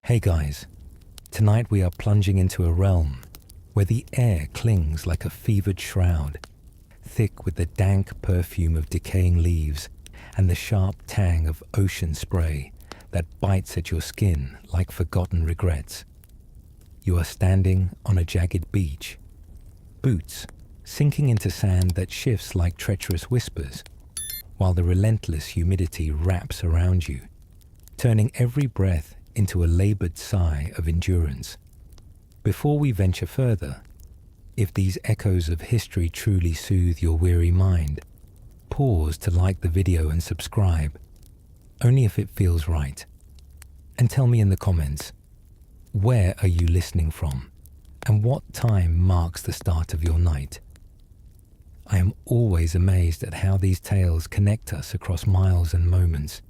Hey guys, tonight we are plunging into a realm where the air clings like a fevered shroud, thick with the dank perfume of decaying leaves and the sharp tang of ocean spray that bites at your skin like forgotten regrets. You are standing on a jagged beach, boots sinking into sand that shifts like treacherous whispers, while the relentless humidity wraps around you, turning every breath into a labored sigh of endurance. Before we venture further, if these echoes of history truly soothe your weary mind, pause to like the video and subscribe, only if it feels right. And tell me in the comments, where are you listening from, and what time marks the start of your night? I am always amazed at how these tales connect us across miles and moments.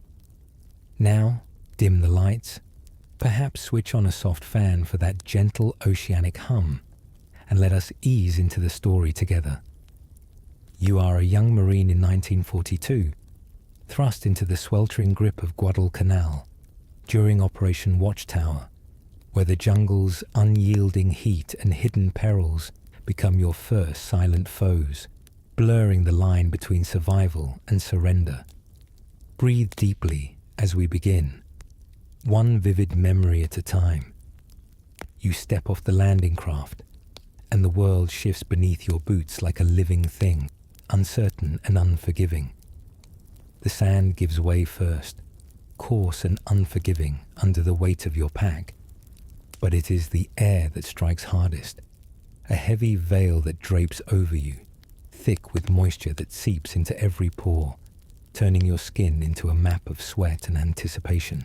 Now, dim the lights, perhaps switch on a soft fan for that gentle oceanic hum, and let us ease into the story together. You are a young Marine in 1942, thrust into the sweltering grip of Guadalcanal during Operation Watchtower, where the jungle's unyielding heat and hidden perils become your first silent foes, blurring the line between survival and surrender. Breathe deeply as we begin, one vivid memory at a time. You step off the landing craft, and the world shifts beneath your boots like a living thing, uncertain and unforgiving. The sand gives way first, coarse and unforgiving under the weight of your pack, but it is the air that strikes hardest, a heavy veil that drapes over you, thick with moisture that seeps into every pore, turning your skin into a map of sweat and anticipation.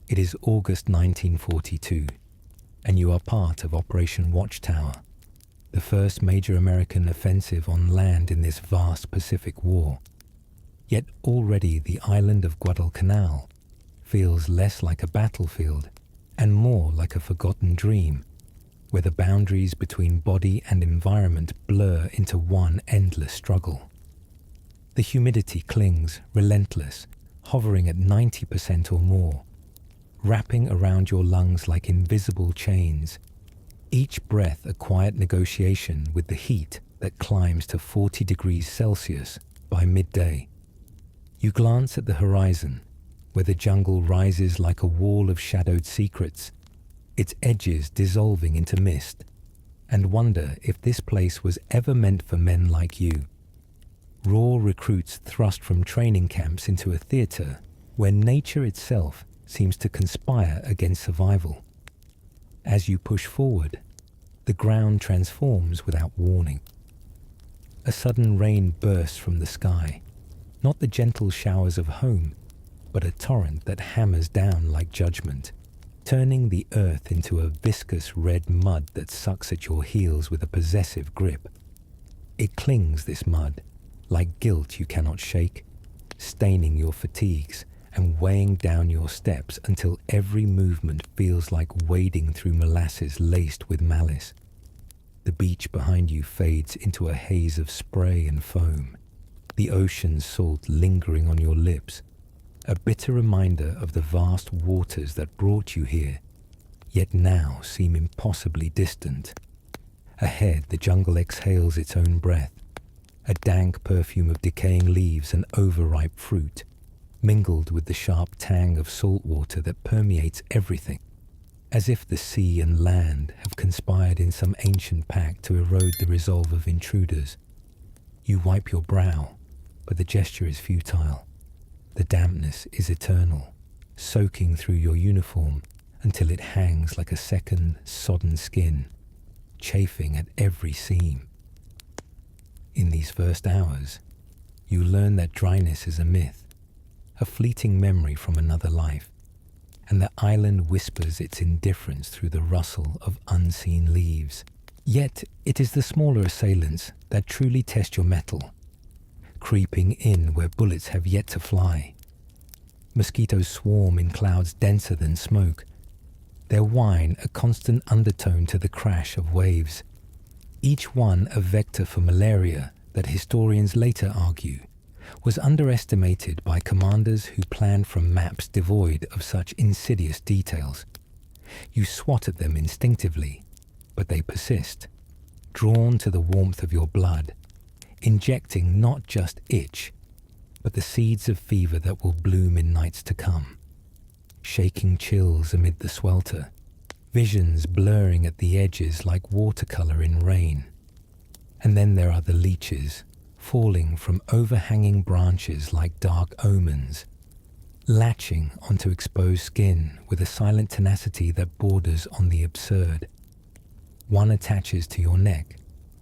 It is August 1942, and you are part of Operation Watchtower, the first major American offensive on land in this vast Pacific War. Yet already the island of Guadalcanal feels less like a battlefield and more like a forgotten dream, where the boundaries between body and environment blur into one endless struggle. The humidity clings, relentless, hovering at 90% or more, wrapping around your lungs like invisible chains, each breath a quiet negotiation with the heat that climbs to 40 degrees Celsius by midday. You glance at the horizon, where the jungle rises like a wall of shadowed secrets, its edges dissolving into mist, and wonder if this place was ever meant for men like you. Raw recruits thrust from training camps into a theater where nature itself seems to conspire against survival. As you push forward, the ground transforms without warning. A sudden rain bursts from the sky, not the gentle showers of home, but a torrent that hammers down like judgment, turning the earth into a viscous red mud that sucks at your heels with a possessive grip. It clings, this mud, like guilt you cannot shake, staining your fatigues and weighing down your steps until every movement feels like wading through molasses laced with malice. The beach behind you fades into a haze of spray and foam, the ocean's salt lingering on your lips, a bitter reminder of the vast waters that brought you here, yet now seem impossibly distant. Ahead, the jungle exhales its own breath, a dank perfume of decaying leaves and overripe fruit, mingled with the sharp tang of salt water that permeates everything, as if the sea and land have conspired in some ancient pact to erode the resolve of intruders. You wipe your brow, but the gesture is futile. The dampness is eternal, soaking through your uniform until it hangs like a second sodden skin, chafing at every seam. In these first hours, you learn that dryness is a myth, a fleeting memory from another life, and the island whispers its indifference through the rustle of unseen leaves. Yet it is the smaller assailants that truly test your mettle, creeping in where bullets have yet to fly. Mosquitoes swarm in clouds denser than smoke, their whine a constant undertone to the crash of waves, each one a vector for malaria that historians later argue was underestimated by commanders who planned from maps devoid of such insidious details. You swat at them instinctively, but they persist, drawn to the warmth of your blood, injecting not just itch, but the seeds of fever that will bloom in nights to come. Shaking chills amid the swelter, visions blurring at the edges like watercolor in rain. And then there are the leeches, falling from overhanging branches like dark omens, latching onto exposed skin with a silent tenacity that borders on the absurd. One attaches to your neck,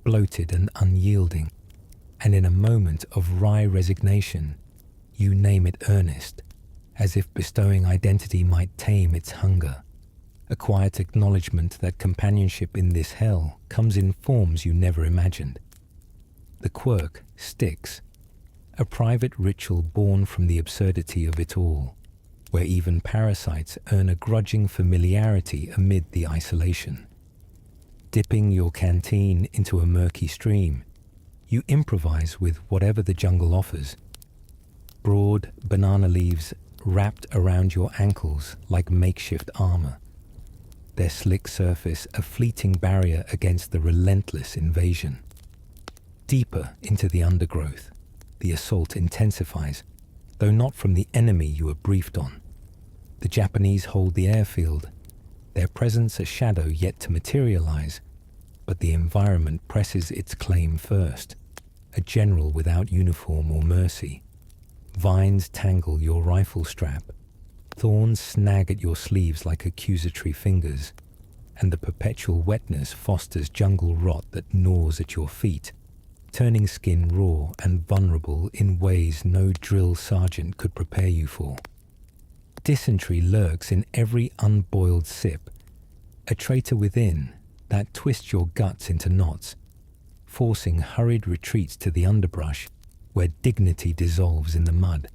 bloated and unyielding, and in a moment of wry resignation, you name it earnest, as if bestowing identity might tame its hunger. A quiet acknowledgement that companionship in this hell comes in forms you never imagined. The quirk sticks, a private ritual born from the absurdity of it all, where even parasites earn a grudging familiarity amid the isolation. Dipping your canteen into a murky stream, you improvise with whatever the jungle offers. Broad banana leaves wrapped around your ankles like makeshift armor, their slick surface a fleeting barrier against the relentless invasion. Deeper into the undergrowth, the assault intensifies, though not from the enemy you were briefed on. The Japanese hold the airfield, their presence a shadow yet to materialize, but the environment presses its claim first, a general without uniform or mercy. Vines tangle your rifle strap, thorns snag at your sleeves like accusatory fingers, and the perpetual wetness fosters jungle rot that gnaws at your feet, turning skin raw and vulnerable in ways no drill sergeant could prepare you for. Dysentery lurks in every unboiled sip, a traitor within that twists your guts into knots, forcing hurried retreats to the underbrush where dignity dissolves in the mud.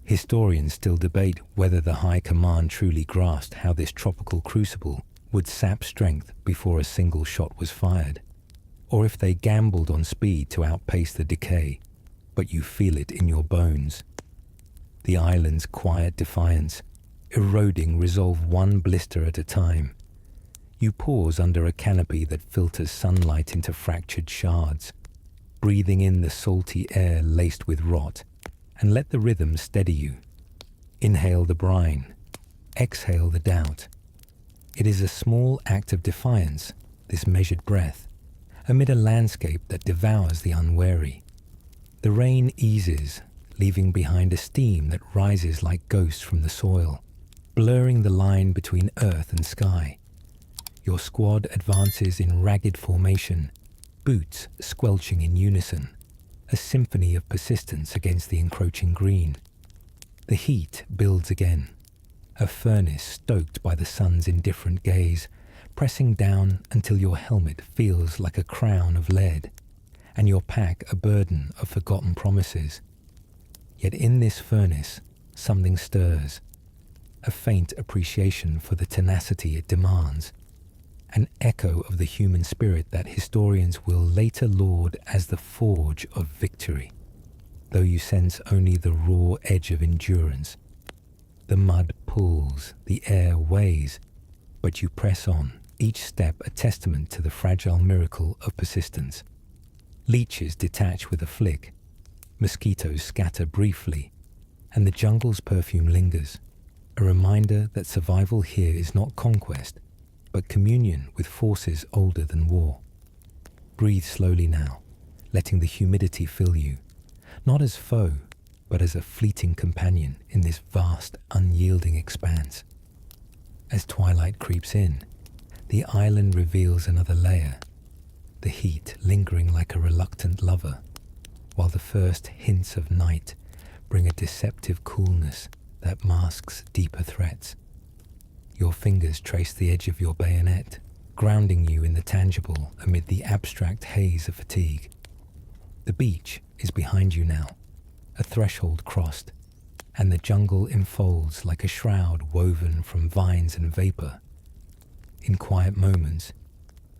Historians still debate whether the High Command truly grasped how this tropical crucible would sap strength before a single shot was fired, or if they gambled on speed to outpace the decay, but you feel it in your bones. The island's quiet defiance, eroding resolve one blister at a time. You pause under a canopy that filters sunlight into fractured shards, breathing in the salty air laced with rot, and let the rhythm steady you. Inhale the brine, exhale the doubt. It is a small act of defiance, this measured breath, amid a landscape that devours the unwary. The rain eases, leaving behind a steam that rises like ghosts from the soil, blurring the line between earth and sky. Your squad advances in ragged formation, boots squelching in unison, a symphony of persistence against the encroaching green. The heat builds again, a furnace stoked by the sun's indifferent gaze, pressing down until your helmet feels like a crown of lead, and your pack a burden of forgotten promises. Yet in this furnace, something stirs, a faint appreciation for the tenacity it demands, an echo of the human spirit that historians will later laud as the forge of victory, though you sense only the raw edge of endurance. The mud pulls, the air weighs, but you press on, each step a testament to the fragile miracle of persistence. Leeches detach with a flick, mosquitoes scatter briefly, and the jungle's perfume lingers, a reminder that survival here is not conquest, but communion with forces older than war. Breathe slowly now, letting the humidity fill you, not as foe, but as a fleeting companion in this vast, unyielding expanse. As twilight creeps in, the island reveals another layer, the heat lingering like a reluctant lover, while the first hints of night bring a deceptive coolness that masks deeper threats. Your fingers trace the edge of your bayonet, grounding you in the tangible amid the abstract haze of fatigue. The beach is behind you now, a threshold crossed, and the jungle enfolds like a shroud woven from vines and vapor. In quiet moments,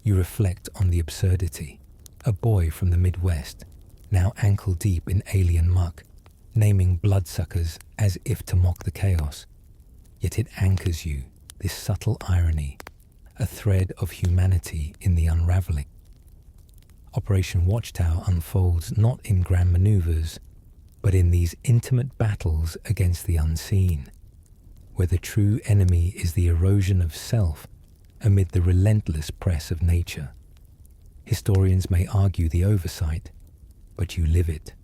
you reflect on the absurdity. A boy from the Midwest, now ankle-deep in alien muck, naming bloodsuckers as if to mock the chaos. Yet it anchors you, this subtle irony, a thread of humanity in the unraveling. Operation Watchtower unfolds not in grand maneuvers, but in these intimate battles against the unseen, where the true enemy is the erosion of self amid the relentless press of nature. Historians may argue the oversight, but you live it,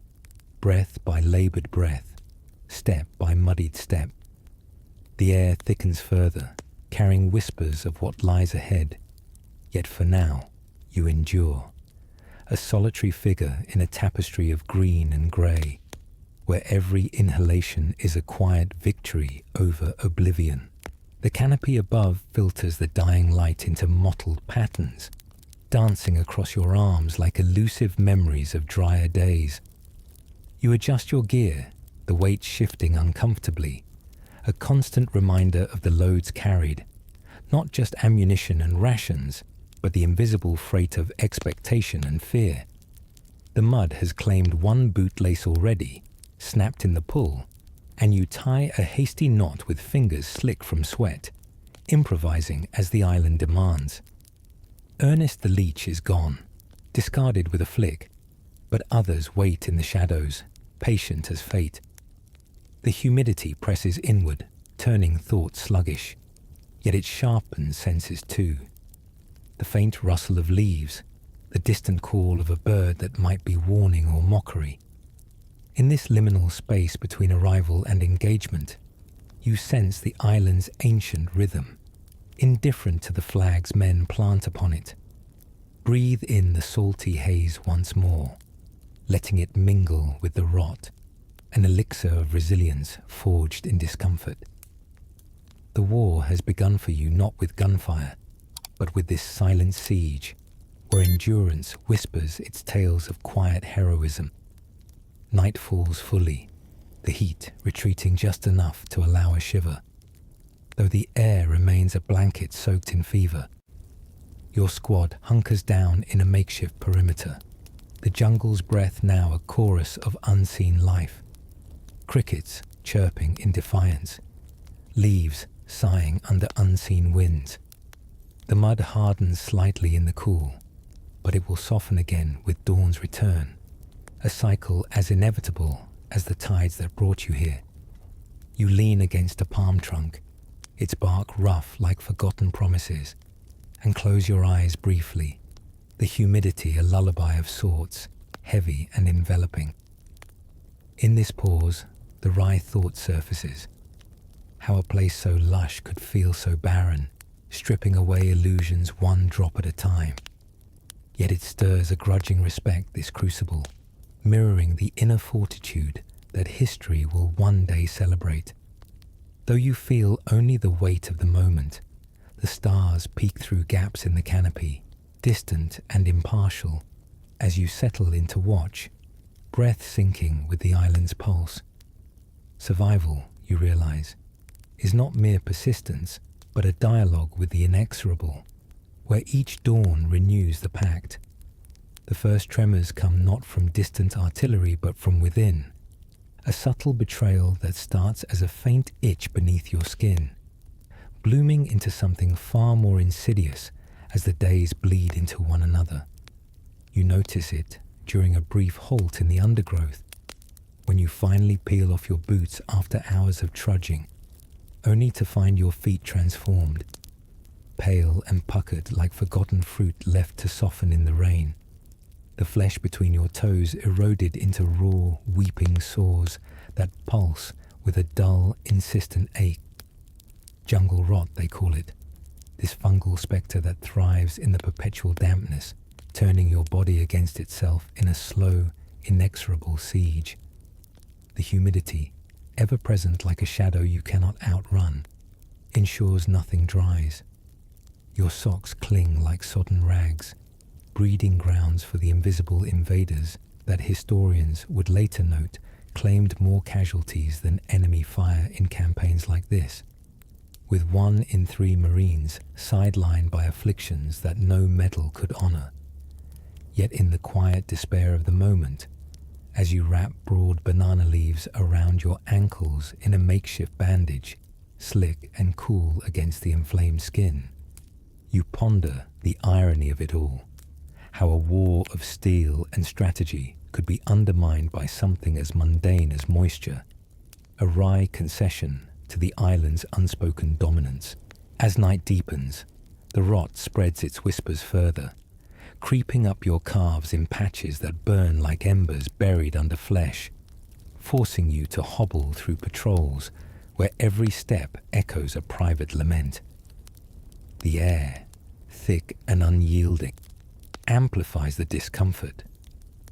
breath by laboured breath, step by muddied step. The air thickens further, carrying whispers of what lies ahead, yet for now you endure, a solitary figure in a tapestry of green and grey, where every inhalation is a quiet victory over oblivion. The canopy above filters the dying light into mottled patterns, dancing across your arms like elusive memories of drier days. You adjust your gear, the weight shifting uncomfortably, a constant reminder of the loads carried, not just ammunition and rations, but the invisible freight of expectation and fear. The mud has claimed one bootlace already, snapped in the pull, and you tie a hasty knot with fingers slick from sweat, improvising as the island demands. Ernest the leech is gone, discarded with a flick, but others wait in the shadows, patient as fate. The humidity presses inward, turning thought sluggish, yet it sharpens senses too. The faint rustle of leaves, the distant call of a bird that might be warning or mockery. In this liminal space between arrival and engagement, you sense the island's ancient rhythm, indifferent to the flags men plant upon it. Breathe in the salty haze once more, letting it mingle with the rot, an elixir of resilience forged in discomfort. The war has begun for you not with gunfire, but with this silent siege, where endurance whispers its tales of quiet heroism. Night falls fully, the heat retreating just enough to allow a shiver, though the air remains a blanket soaked in fever. Your squad hunkers down in a makeshift perimeter, the jungle's breath now a chorus of unseen life. Crickets chirping in defiance, leaves sighing under unseen winds. The mud hardens slightly in the cool, but it will soften again with dawn's return, a cycle as inevitable as the tides that brought you here. You lean against a palm trunk, its bark rough like forgotten promises, and close your eyes briefly, the humidity a lullaby of sorts, heavy and enveloping. In this pause, the wry thought surfaces. How a place so lush could feel so barren, stripping away illusions one drop at a time. Yet it stirs a grudging respect, this crucible, mirroring the inner fortitude that history will one day celebrate. Though you feel only the weight of the moment, the stars peek through gaps in the canopy, distant and impartial, as you settle into watch, breath syncing with the island's pulse. Survival, you realize, is not mere persistence, but a dialogue with the inexorable, where each dawn renews the pact. The first tremors come not from distant artillery but from within, a subtle betrayal that starts as a faint itch beneath your skin, blooming into something far more insidious as the days bleed into one another. You notice it during a brief halt in the undergrowth, when you finally peel off your boots after hours of trudging, only to find your feet transformed, pale and puckered like forgotten fruit left to soften in the rain. The flesh between your toes eroded into raw, weeping sores that pulse with a dull, insistent ache. Jungle rot, they call it, this fungal spectre that thrives in the perpetual dampness, turning your body against itself in a slow, inexorable siege. The humidity, ever present like a shadow you cannot outrun, ensures nothing dries. Your socks cling like sodden rags, breeding grounds for the invisible invaders that historians would later note claimed more casualties than enemy fire in campaigns like this, with 1 in 3 Marines sidelined by afflictions that no medal could honor. Yet in the quiet despair of the moment, as you wrap broad banana leaves around your ankles in a makeshift bandage, slick and cool against the inflamed skin. You ponder the irony of it all, how a war of steel and strategy could be undermined by something as mundane as moisture, a wry concession to the island's unspoken dominance. As night deepens, the rot spreads its whispers further, creeping up your calves in patches that burn like embers buried under flesh, forcing you to hobble through patrols where every step echoes a private lament. The air, thick and unyielding, amplifies the discomfort,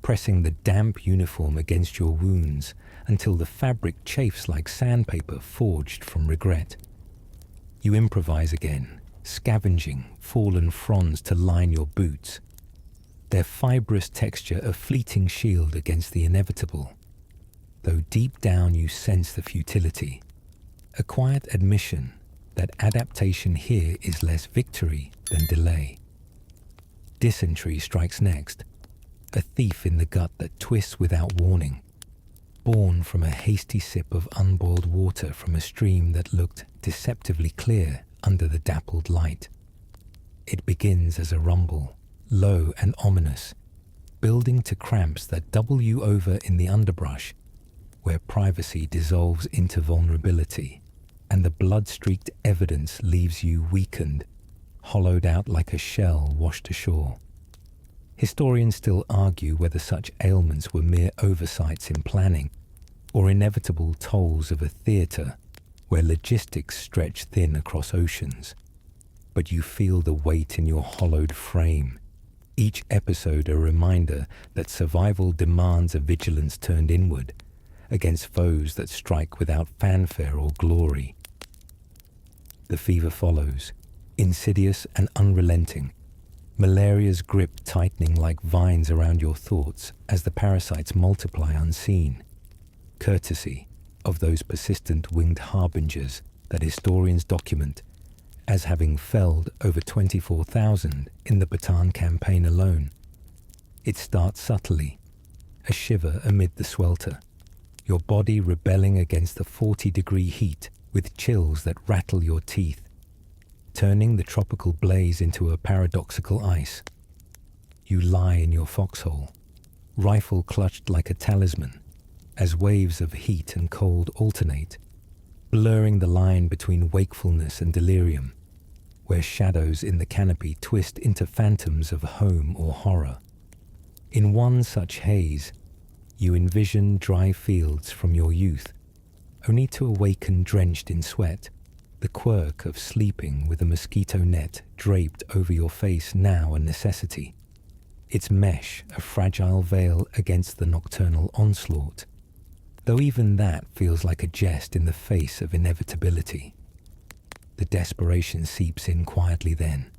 pressing the damp uniform against your wounds until the fabric chafes like sandpaper forged from regret. You improvise again, scavenging fallen fronds to line your boots, their fibrous texture a fleeting shield against the inevitable. Though deep down you sense the futility, a quiet admission that adaptation here is less victory than delay. Dysentery strikes next, a thief in the gut that twists without warning, born from a hasty sip of unboiled water from a stream that looked deceptively clear under the dappled light. It begins as a rumble, low and ominous, building to cramps that double you over in the underbrush, where privacy dissolves into vulnerability, and the blood-streaked evidence leaves you weakened, hollowed out like a shell washed ashore. Historians still argue whether such ailments were mere oversights in planning, or inevitable tolls of a theatre where logistics stretch thin across oceans. But you feel the weight in your hollowed frame, each episode a reminder that survival demands a vigilance turned inward, against foes that strike without fanfare or glory. The fever follows, insidious and unrelenting, malaria's grip tightening like vines around your thoughts as the parasites multiply unseen, courtesy of those persistent winged harbingers that historians document as having felled over 24,000 in the Bataan campaign alone. It starts subtly, a shiver amid the swelter, your body rebelling against the 40-degree heat with chills that rattle your teeth, turning the tropical blaze into a paradoxical ice. You lie in your foxhole, rifle clutched like a talisman, as waves of heat and cold alternate, blurring the line between wakefulness and delirium, where shadows in the canopy twist into phantoms of home or horror. In one such haze, you envision dry fields from your youth, only to awaken drenched in sweat, the quirk of sleeping with a mosquito net draped over your face now a necessity, its mesh a fragile veil against the nocturnal onslaught, though even that feels like a jest in the face of inevitability. The desperation seeps in quietly then,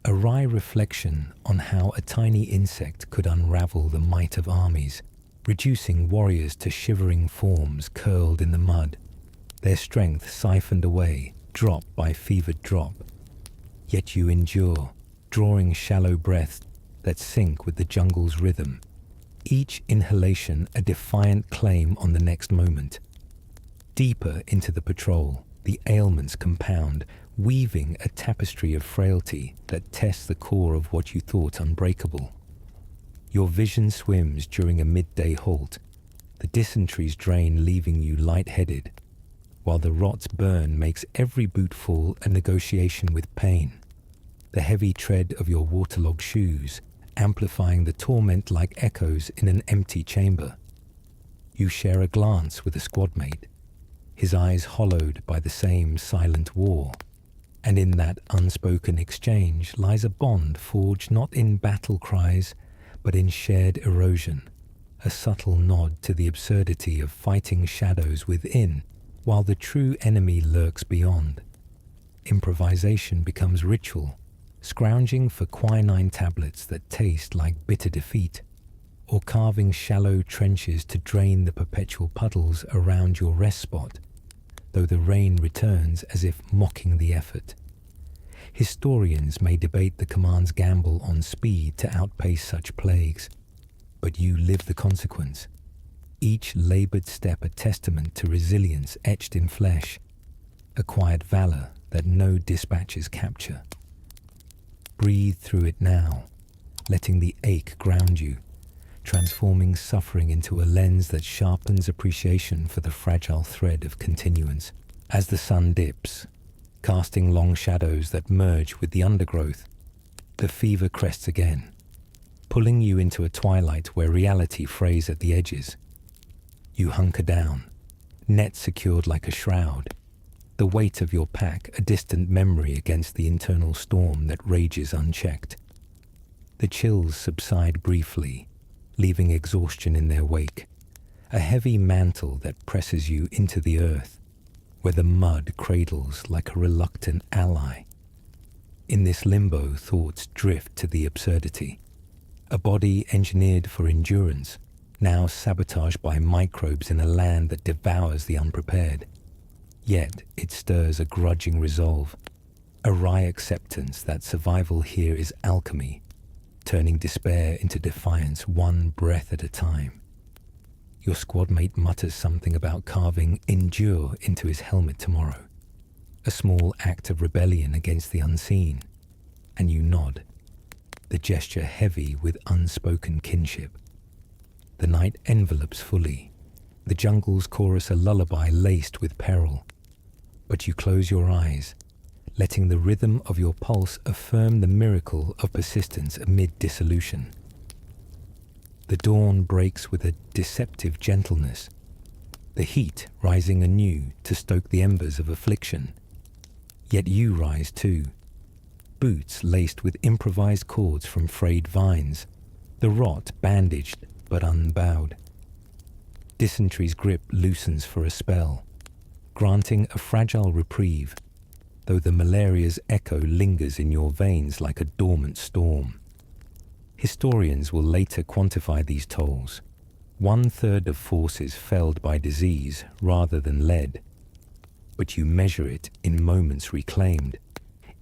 a wry reflection on how a tiny insect could unravel the might of armies, reducing warriors to shivering forms curled in the mud, their strength siphoned away, drop by fevered drop. Yet you endure, drawing shallow breaths that sync with the jungle's rhythm, each inhalation a defiant claim on the next moment. Deeper into the patrol, the ailments compound, weaving a tapestry of frailty that tests the core of what you thought unbreakable. Your vision swims during a midday halt, the dysentery's drain leaving you lightheaded, while the rot's burn makes every bootfall a negotiation with pain, the heavy tread of your waterlogged shoes amplifying the torment like echoes in an empty chamber. You share a glance with a squadmate, his eyes hollowed by the same silent war, and in that unspoken exchange lies a bond forged not in battle cries, but in shared erosion, a subtle nod to the absurdity of fighting shadows within, while the true enemy lurks beyond. Improvisation becomes ritual, scrounging for quinine tablets that taste like bitter defeat, or carving shallow trenches to drain the perpetual puddles around your rest spot, though the rain returns as if mocking the effort. Historians may debate the command's gamble on speed to outpace such plagues, but you live the consequence, each labored step a testament to resilience etched in flesh, a quiet valor that no dispatches capture. Breathe through it now, letting the ache ground you, transforming suffering into a lens that sharpens appreciation for the fragile thread of continuance. As the sun dips, casting long shadows that merge with the undergrowth, the fever crests again, pulling you into a twilight where reality frays at the edges. You hunker down, net secured like a shroud, the weight of your pack a distant memory against the internal storm that rages unchecked. The chills subside briefly, leaving exhaustion in their wake, a heavy mantle that presses you into the earth, where the mud cradles like a reluctant ally. In this limbo, thoughts drift to the absurdity. A body engineered for endurance, now sabotaged by microbes in a land that devours the unprepared. Yet it stirs a grudging resolve, a wry acceptance that survival here is alchemy, turning despair into defiance one breath at a time. Your squad mate mutters something about carving "endure" into his helmet tomorrow, a small act of rebellion against the unseen, and you nod, the gesture heavy with unspoken kinship. The night envelopes fully, the jungles chorus a lullaby laced with peril, but you close your eyes, letting the rhythm of your pulse affirm the miracle of persistence amid dissolution. The dawn breaks with a deceptive gentleness, the heat rising anew to stoke the embers of affliction. Yet you rise too, boots laced with improvised cords from frayed vines, the rot bandaged but unbowed. Dysentery's grip loosens for a spell, granting a fragile reprieve, though the malaria's echo lingers in your veins like a dormant storm. Historians will later quantify these tolls, 1/3 of forces felled by disease rather than lead. But you measure it in moments reclaimed,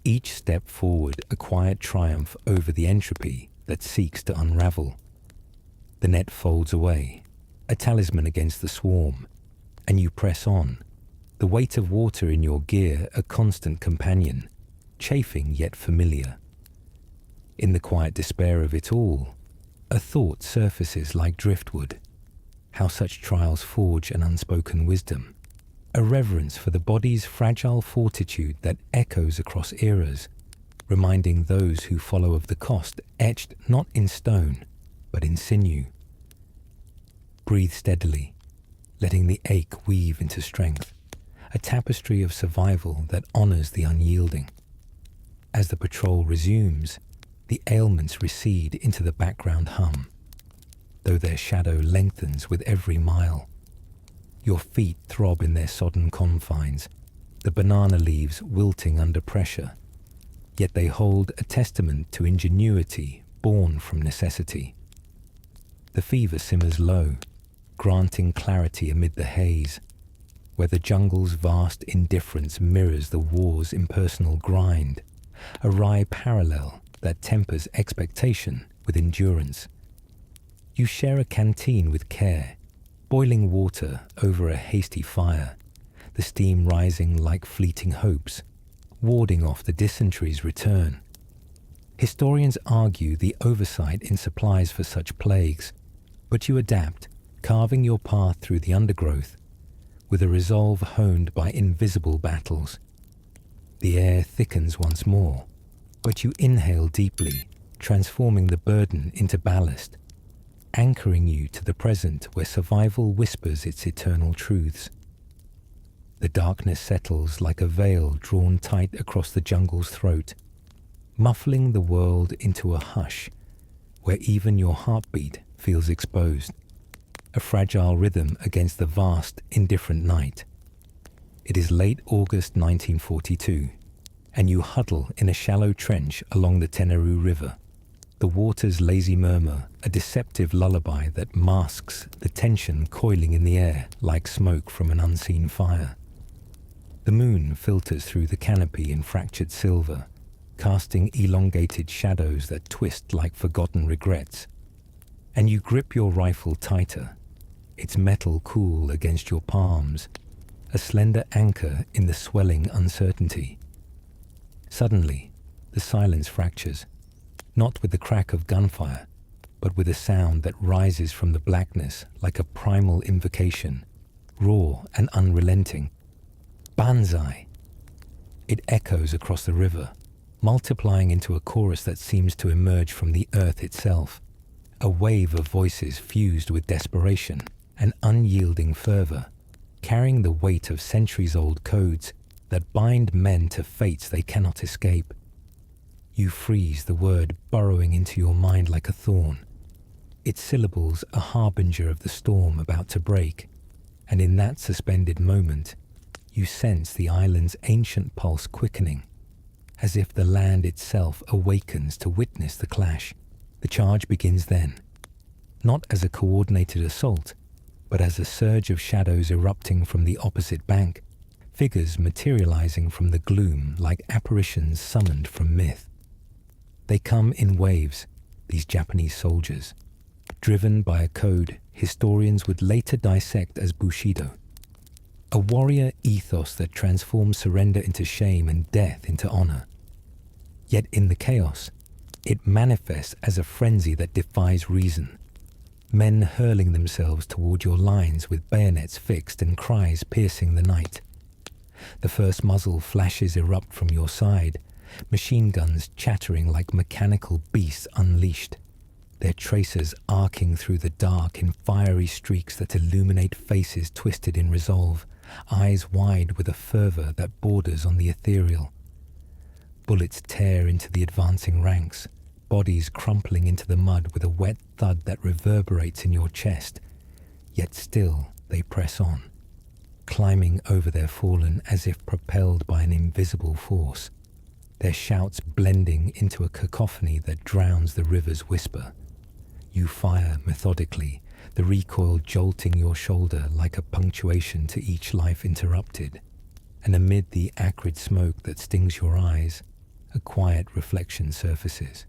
each step forward a quiet triumph over the entropy that seeks to unravel. The net folds away, a talisman against the swarm, and you press on, the weight of water in your gear a constant companion, chafing yet familiar. In the quiet despair of it all, a thought surfaces like driftwood, how such trials forge an unspoken wisdom, a reverence for the body's fragile fortitude that echoes across eras, reminding those who follow of the cost etched not in stone, but in sinew. Breathe steadily, letting the ache weave into strength, a tapestry of survival that honors the unyielding. As the patrol resumes, the ailments recede into the background hum, though their shadow lengthens with every mile. Your feet throb in their sodden confines, the banana leaves wilting under pressure, yet they hold a testament to ingenuity born from necessity. The fever simmers low, granting clarity amid the haze, where the jungle's vast indifference mirrors the war's impersonal grind, a wry parallel that tempers expectation with endurance. You share a canteen with care, boiling water over a hasty fire, the steam rising like fleeting hopes, warding off the dysentery's return. Historians argue the oversight in supplies for such plagues, but you adapt, carving your path through the undergrowth, with a resolve honed by invisible battles. The air thickens once more, but you inhale deeply, transforming the burden into ballast, anchoring you to the present where survival whispers its eternal truths. The darkness settles like a veil drawn tight across the jungle's throat, muffling the world into a hush where even your heartbeat feels exposed, a fragile rhythm against the vast, indifferent night. It is late August 1942, and you huddle in a shallow trench along the Teneroo River, the water's lazy murmur a deceptive lullaby that masks the tension coiling in the air like smoke from an unseen fire. The moon filters through the canopy in fractured silver, casting elongated shadows that twist like forgotten regrets, and you grip your rifle tighter, its metal cool against your palms, a slender anchor in the swelling uncertainty. Suddenly, the silence fractures, not with the crack of gunfire, but with a sound that rises from the blackness like a primal invocation, raw and unrelenting. Banzai! It echoes across the river, multiplying into a chorus that seems to emerge from the earth itself, a wave of voices fused with desperation and unyielding fervor, carrying the weight of centuries-old codes that bind men to fates they cannot escape. You freeze, the word burrowing into your mind like a thorn, its syllables a harbinger of the storm about to break, and in that suspended moment, you sense the island's ancient pulse quickening, as if the land itself awakens to witness the clash. The charge begins then, not as a coordinated assault, but as a surge of shadows erupting from the opposite bank, figures materializing from the gloom like apparitions summoned from myth. They come in waves, these Japanese soldiers, driven by a code historians would later dissect as Bushido, a warrior ethos that transforms surrender into shame and death into honor. Yet in the chaos, it manifests as a frenzy that defies reason. Men hurling themselves toward your lines with bayonets fixed and cries piercing the night. The first muzzle flashes erupt from your side, machine guns chattering like mechanical beasts unleashed, their tracers arcing through the dark in fiery streaks that illuminate faces twisted in resolve, eyes wide with a fervor that borders on the ethereal. Bullets tear into the advancing ranks, bodies crumpling into the mud with a wet thud that reverberates in your chest, yet still they press on, climbing over their fallen as if propelled by an invisible force, their shouts blending into a cacophony that drowns the river's whisper. You fire methodically, the recoil jolting your shoulder like a punctuation to each life interrupted, and amid the acrid smoke that stings your eyes, a quiet reflection surfaces.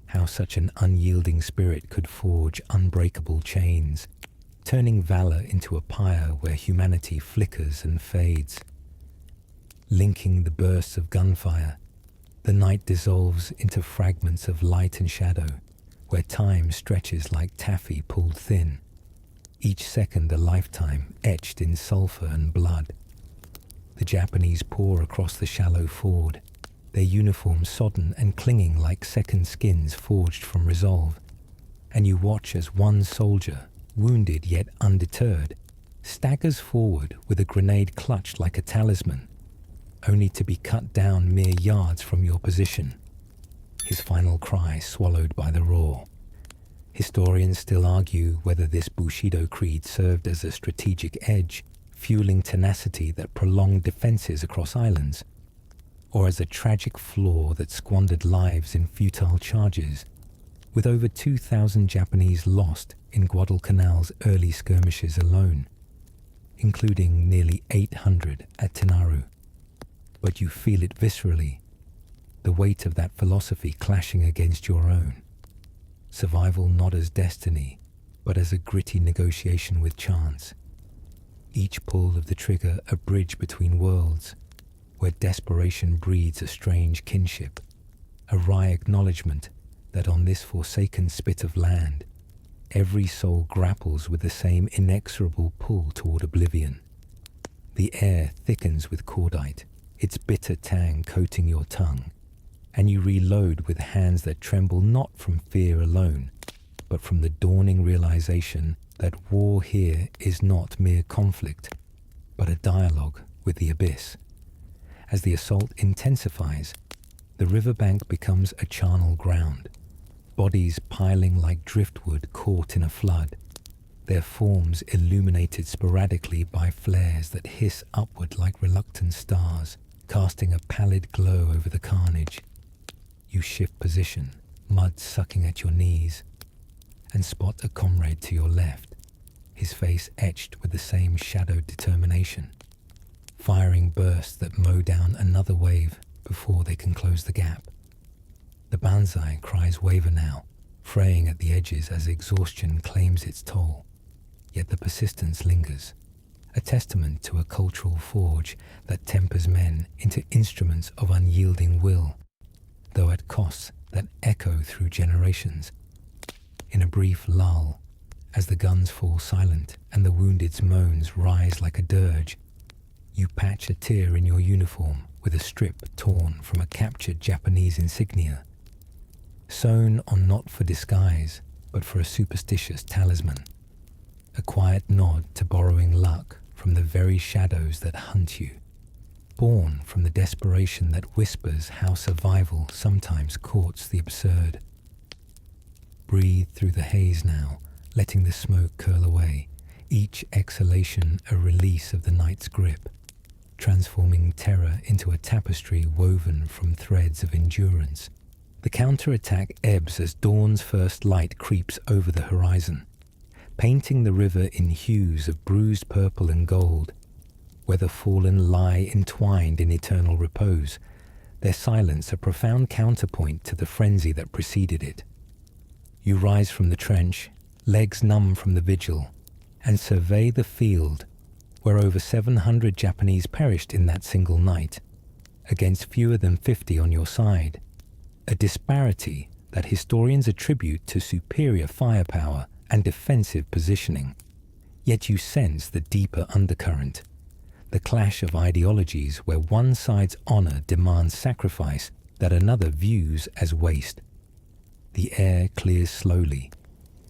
How such an unyielding spirit could forge unbreakable chains, turning valor into a pyre where humanity flickers and fades. Linking the bursts of gunfire, the night dissolves into fragments of light and shadow, where time stretches like taffy pulled thin, each second a lifetime etched in sulfur and blood. The Japanese pour across the shallow ford, their uniforms sodden and clinging like second skins forged from resolve, and you watch as one soldier, wounded yet undeterred, staggers forward with a grenade clutched like a talisman, only to be cut down mere yards from your position, his final cry swallowed by the roar. Historians still argue whether this Bushido creed served as a strategic edge, fueling tenacity that prolonged defenses across islands, or as a tragic flaw that squandered lives in futile charges, with over 2,000 Japanese lost in Guadalcanal's early skirmishes alone, including nearly 800 at Tenaru. But you feel it viscerally, the weight of that philosophy clashing against your own. Survival not as destiny, but as a gritty negotiation with chance. Each pull of the trigger a bridge between worlds, where desperation breeds a strange kinship, a wry acknowledgement that on this forsaken spit of land, every soul grapples with the same inexorable pull toward oblivion. The air thickens with cordite, its bitter tang coating your tongue, and you reload with hands that tremble not from fear alone, but from the dawning realization that war here is not mere conflict, but a dialogue with the abyss. As the assault intensifies, the riverbank becomes a charnel ground, bodies piling like driftwood caught in a flood, their forms illuminated sporadically by flares that hiss upward like reluctant stars, casting a pallid glow over the carnage. You shift position, mud sucking at your knees, and spot a comrade to your left, his face etched with the same shadowed determination. Firing bursts that mow down another wave before they can close the gap. The banzai cries waver now, fraying at the edges as exhaustion claims its toll. yet the persistence lingers, a testament to a cultural forge that tempers men into instruments of unyielding will, though at costs that echo through generations. In a brief lull, as the guns fall silent and the wounded's moans rise like a dirge, you patch a tear in your uniform with a strip torn from a captured Japanese insignia, sewn on not for disguise but for a superstitious talisman, a quiet nod to borrowing luck from the very shadows that hunt you, born from the desperation that whispers how survival sometimes courts the absurd. Breathe through the haze now, letting the smoke curl away, each exhalation a release of the night's grip, transforming terror into a tapestry woven from threads of endurance. The counterattack ebbs as dawn's first light creeps over the horizon, painting the river in hues of bruised purple and gold. Where the fallen lie entwined in eternal repose, their silence a profound counterpoint to the frenzy that preceded it. You rise from the trench, legs numb from the vigil, and survey the field where over 700 Japanese perished in that single night, against fewer than 50 on your side, a disparity that historians attribute to superior firepower and defensive positioning. Yet you sense the deeper undercurrent, the clash of ideologies where one side's honor demands sacrifice that another views as waste. The air clears slowly,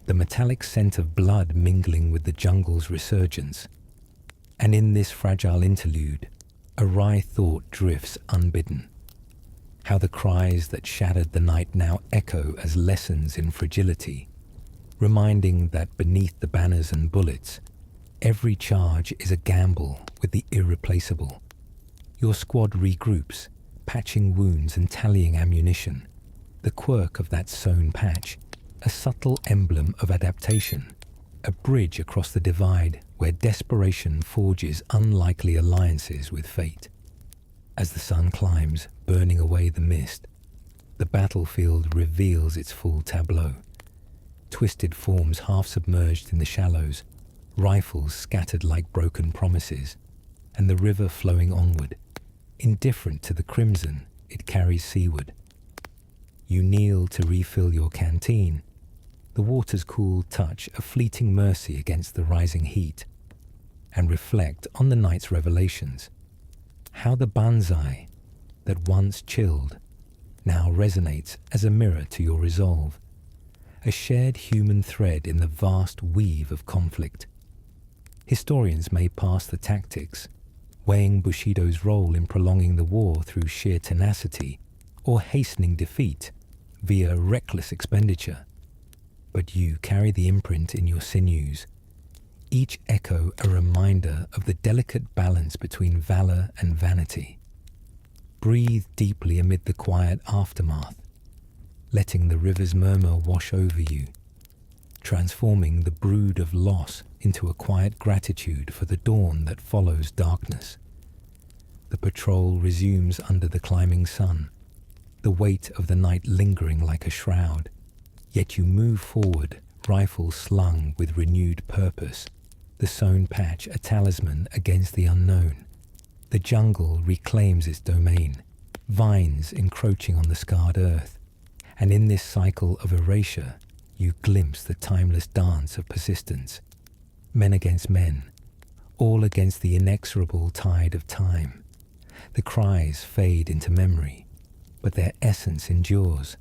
the metallic scent of blood mingling with the jungle's resurgence. And in this fragile interlude, a wry thought drifts unbidden. How the cries that shattered the night now echo as lessons in fragility, reminding that beneath the banners and bullets, every charge is a gamble with the irreplaceable. Your squad regroups, patching wounds and tallying ammunition, the quirk of that sewn patch, a subtle emblem of adaptation, a bridge across the divide where desperation forges unlikely alliances with fate. As the sun climbs, burning away the mist, the battlefield reveals its full tableau. Twisted forms half submerged in the shallows, rifles scattered like broken promises, and the river flowing onward, indifferent to the crimson it carries seaward. You kneel to refill your canteen, the water's cool touch a fleeting mercy against the rising heat, and reflect on the night's revelations. How the banzai that once chilled now resonates as a mirror to your resolve, a shared human thread in the vast weave of conflict. Historians may pass the tactics, weighing Bushido's role in prolonging the war through sheer tenacity or hastening defeat via reckless expenditure. But you carry the imprint in your sinews, each echo a reminder of the delicate balance between valor and vanity. Breathe deeply amid the quiet aftermath, letting the river's murmur wash over you, transforming the brood of loss into a quiet gratitude for the dawn that follows darkness. The patrol resumes under the climbing sun, the weight of the night lingering like a shroud. Yet you move forward, rifle slung with renewed purpose, the sewn patch a talisman against the unknown. The jungle reclaims its domain, vines encroaching on the scarred earth, and in this cycle of erasure, you glimpse the timeless dance of persistence. Men against men, all against the inexorable tide of time. The cries fade into memory, but their essence endures,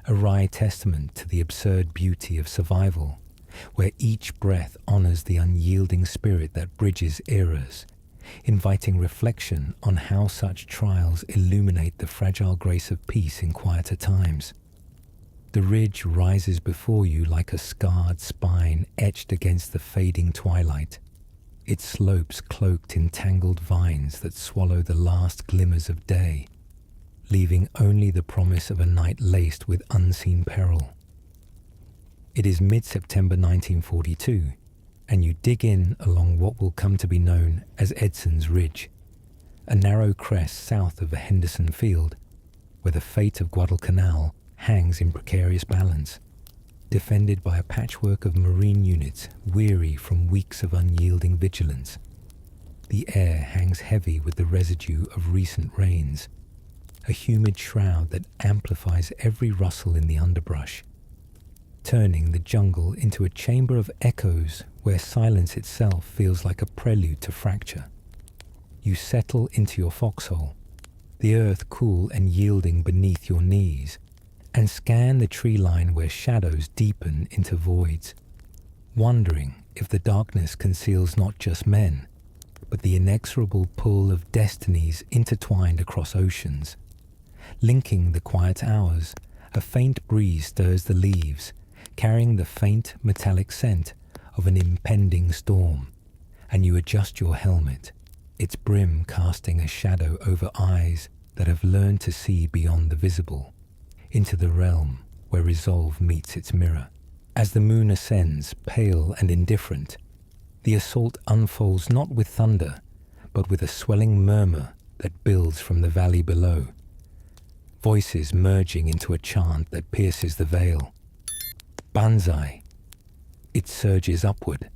a wry testament to the absurd beauty of survival, where each breath honors the unyielding spirit that bridges eras, inviting reflection on how such trials illuminate the fragile grace of peace in quieter times. The ridge rises before you like a scarred spine etched against the fading twilight, its slopes cloaked in tangled vines that swallow the last glimmers of day, leaving only the promise of a night laced with unseen peril. It is mid-September 1942, and you dig in along what will come to be known as Edson's Ridge, a narrow crest south of the Henderson Field, where the fate of Guadalcanal hangs in precarious balance. defended by a patchwork of marine units weary from weeks of unyielding vigilance. The air hangs heavy with the residue of recent rains, a humid shroud that amplifies every rustle in the underbrush, turning the jungle into a chamber of echoes where silence itself feels like a prelude to fracture. You settle into your foxhole, the earth cool and yielding beneath your knees, and scan the tree line where shadows deepen into voids, wondering if the darkness conceals not just men, but the inexorable pull of destinies intertwined across oceans. Linking the quiet hours, a faint breeze stirs the leaves, carrying the faint metallic scent of an impending storm, and you adjust your helmet, its brim casting a shadow over eyes that have learned to see beyond the visible, into the realm where resolve meets its mirror. As the moon ascends, pale and indifferent, the assault unfolds not with thunder, but with a swelling murmur that builds from the valley below, voices merging into a chant that pierces the veil. Banzai. It surges upward,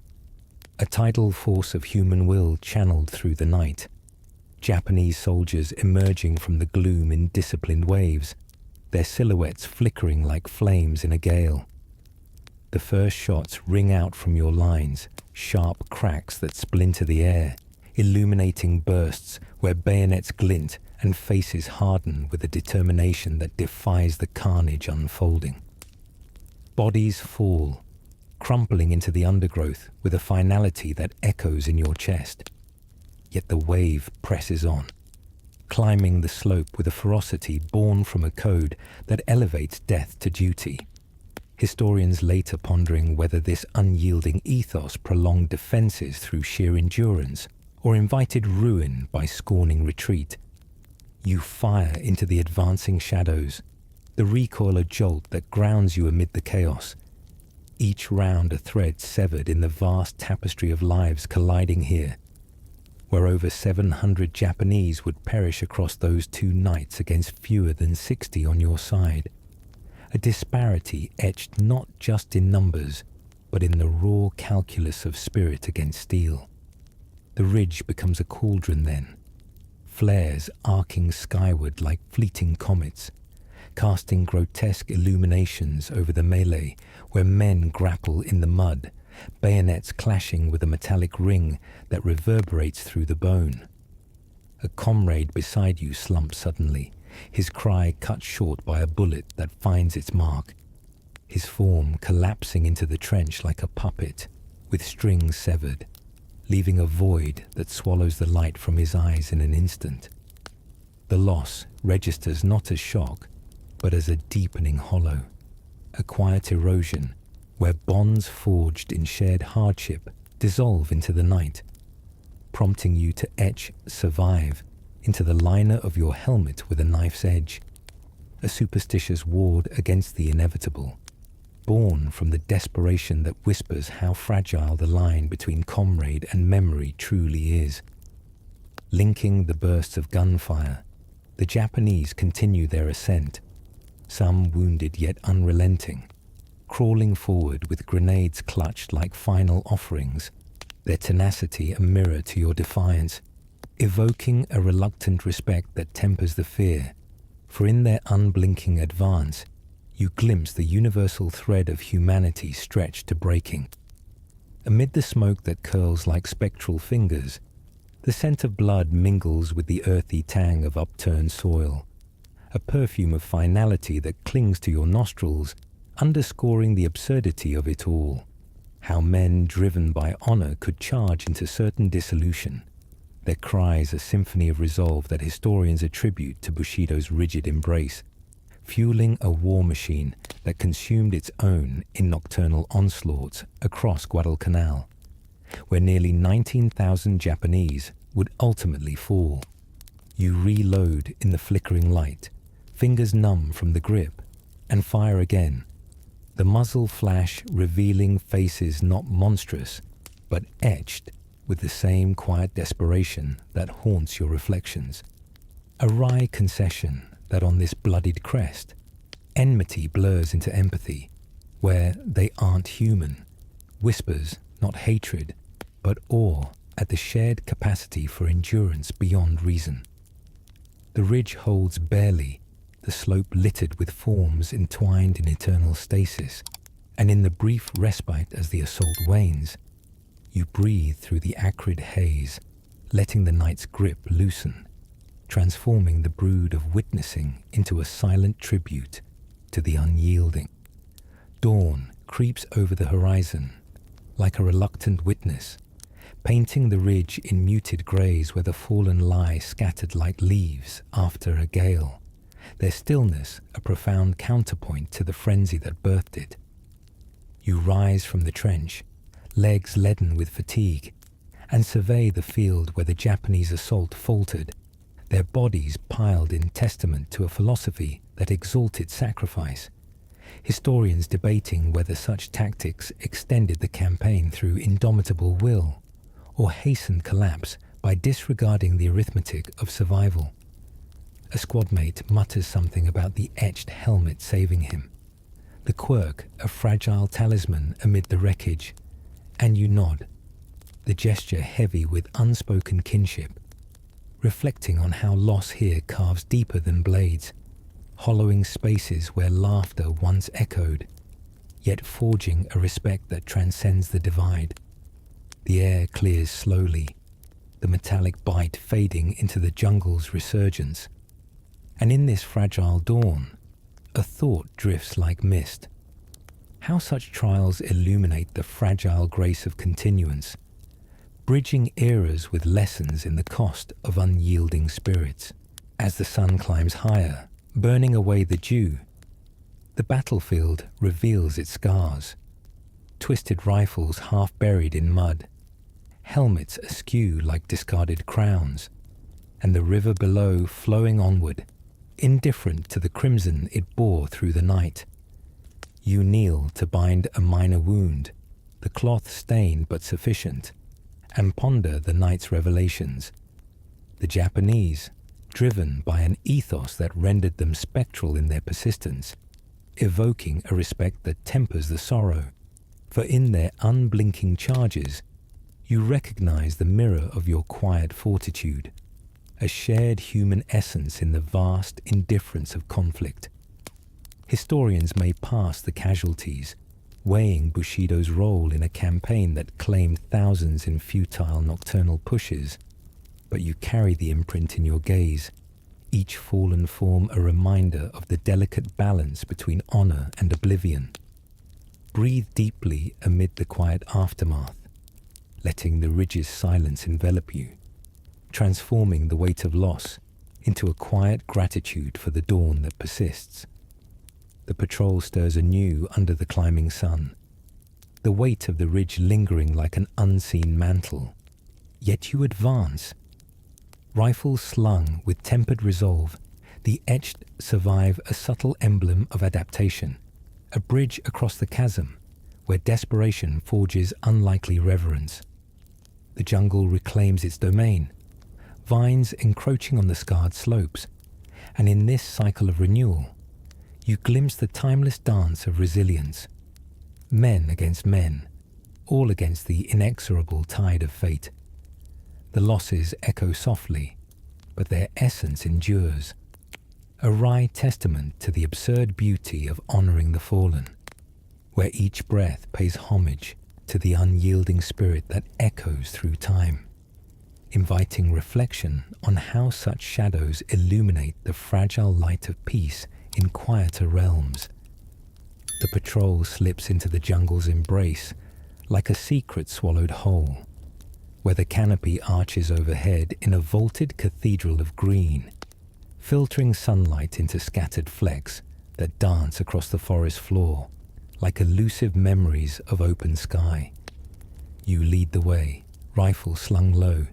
a tidal force of human will channeled through the night. Japanese soldiers emerging from the gloom in disciplined waves, their silhouettes flickering like flames in a gale. The first shots ring out from your lines, sharp cracks that splinter the air, illuminating bursts where bayonets glint and faces harden with a determination that defies the carnage unfolding. Bodies fall, crumpling into the undergrowth with a finality that echoes in your chest. Yet the wave presses on, climbing the slope with a ferocity born from a code that elevates death to duty. Historians later pondering whether this unyielding ethos prolonged defenses through sheer endurance or invited ruin by scorning retreat. You fire into the advancing shadows, the recoil a jolt that grounds you amid the chaos, each round a thread severed in the vast tapestry of lives colliding here, where over 700 Japanese would perish across those 2 nights against fewer than 60 on your side. A disparity etched not just in numbers, but in the raw calculus of spirit against steel. The ridge becomes a cauldron then, flares arcing skyward like fleeting comets, casting grotesque illuminations over the melee where men grapple in the mud, bayonets clashing with a metallic ring that reverberates through the bone. A comrade beside you slumps suddenly, his cry cut short by a bullet that finds its mark, his form collapsing into the trench like a puppet, with strings severed, leaving a void that swallows the light from his eyes in an instant. The loss registers not as shock, but as a deepening hollow, a quiet erosion where bonds forged in shared hardship dissolve into the night, prompting you to etch "survive" into the liner of your helmet with a knife's edge, a superstitious ward against the inevitable, born from the desperation that whispers how fragile the line between comrade and memory truly is. Linking the bursts of gunfire, the Japanese continue their ascent, some wounded yet unrelenting, crawling forward with grenades clutched like final offerings, their tenacity a mirror to your defiance, evoking a reluctant respect that tempers the fear, for in their unblinking advance, you glimpse the universal thread of humanity stretched to breaking. Amid the smoke that curls like spectral fingers, the scent of blood mingles with the earthy tang of upturned soil, a perfume of finality that clings to your nostrils, underscoring the absurdity of it all. How men driven by honor could charge into certain dissolution, their cries a symphony of resolve that historians attribute to Bushido's rigid embrace, fueling a war machine that consumed its own in nocturnal onslaughts across Guadalcanal, where nearly 19,000 Japanese would ultimately fall. You reload in the flickering light, fingers numb from the grip, and fire again, the muzzle flash revealing faces not monstrous, but etched with the same quiet desperation that haunts your reflections. A wry concession that on this bloodied crest, enmity blurs into empathy, where they aren't human, whispers not hatred, but awe at the shared capacity for endurance beyond reason. The ridge holds barely, the slope littered with forms entwined in eternal stasis, and in the brief respite as the assault wanes, you breathe through the acrid haze, letting the night's grip loosen, transforming the brood of witnessing into a silent tribute to the unyielding. Dawn creeps over the horizon like a reluctant witness, painting the ridge in muted greys where the fallen lie scattered like leaves after a gale, their stillness a profound counterpoint to the frenzy that birthed it. You rise from the trench, legs leaden with fatigue, and survey the field where the Japanese assault faltered, their bodies piled in testament to a philosophy that exalted sacrifice. Historians debating whether such tactics extended the campaign through indomitable will or hastened collapse by disregarding the arithmetic of survival. A squadmate mutters something about the etched helmet saving him, the quirk a fragile talisman amid the wreckage, and you nod, the gesture heavy with unspoken kinship, reflecting on how loss here carves deeper than blades, hollowing spaces where laughter once echoed, yet forging a respect that transcends the divide. The air clears slowly, the metallic bite fading into the jungle's resurgence. And in this fragile dawn, a thought drifts like mist. How such trials illuminate the fragile grace of continuance, bridging eras with lessons in the cost of unyielding spirits. As the sun climbs higher, burning away the dew, the battlefield reveals its scars. Twisted rifles half buried in mud, helmets askew like discarded crowns, and the river below flowing onward, indifferent to the crimson it bore through the night. You kneel to bind a minor wound, the cloth stained but sufficient, and ponder the night's revelations. The Japanese, driven by an ethos that rendered them spectral in their persistence, evoking a respect that tempers the sorrow, for in their unblinking charges, you recognize the mirror of your quiet fortitude, a shared human essence in the vast indifference of conflict. Historians may pass the casualties, weighing Bushido's role in a campaign that claimed thousands in futile nocturnal pushes, but you carry the imprint in your gaze, each fallen form a reminder of the delicate balance between honor and oblivion. Breathe deeply amid the quiet aftermath, letting the ridge's silence envelop you, transforming the weight of loss into a quiet gratitude for the dawn that persists. The patrol stirs anew under the climbing sun, the weight of the ridge lingering like an unseen mantle. Yet you advance. Rifles slung with tempered resolve, the etched survive a subtle emblem of adaptation, a bridge across the chasm where desperation forges unlikely reverence. The jungle reclaims its domain, vines encroaching on the scarred slopes, and in this cycle of renewal, you glimpse the timeless dance of resilience. Men against men, all against the inexorable tide of fate. The losses echo softly, but their essence endures, a wry testament to the absurd beauty of honoring the fallen, where each breath pays homage to the unyielding spirit that echoes through time, inviting reflection on how such shadows illuminate the fragile light of peace in quieter realms. The patrol slips into the jungle's embrace like a secret swallowed whole, where the canopy arches overhead in a vaulted cathedral of green, filtering sunlight into scattered flecks that dance across the forest floor like elusive memories of open sky. You lead the way, rifle slung low,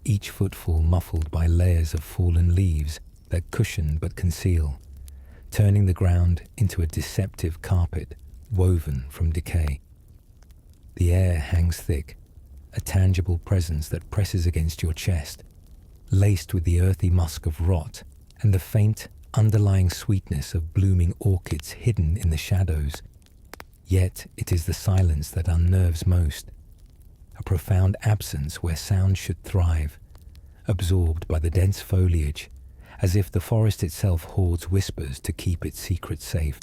each footfall muffled by layers of fallen leaves that cushion but conceal, turning the ground into a deceptive carpet woven from decay. The air hangs thick, a tangible presence that presses against your chest, laced with the earthy musk of rot and the faint, underlying sweetness of blooming orchids hidden in the shadows. Yet it is the silence that unnerves most, a profound absence where sound should thrive, absorbed by the dense foliage, as if the forest itself hoards whispers to keep its secrets safe.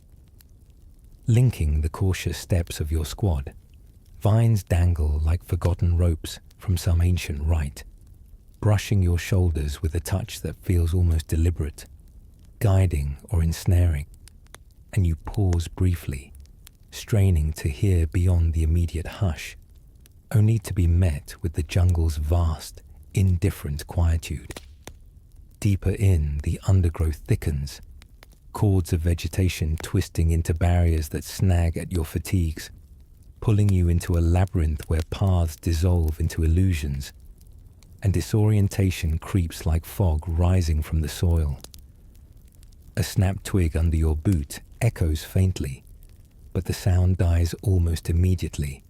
Linking the cautious steps of your squad, vines dangle like forgotten ropes from some ancient rite, brushing your shoulders with a touch that feels almost deliberate, guiding or ensnaring, and you pause briefly, straining to hear beyond the immediate hush, only to be met with the jungle's vast, indifferent quietude. Deeper in, the undergrowth thickens, cords of vegetation twisting into barriers that snag at your fatigues, pulling you into a labyrinth where paths dissolve into illusions, and disorientation creeps like fog rising from the soil. A snapped twig under your boot echoes faintly, but the sound dies almost immediately,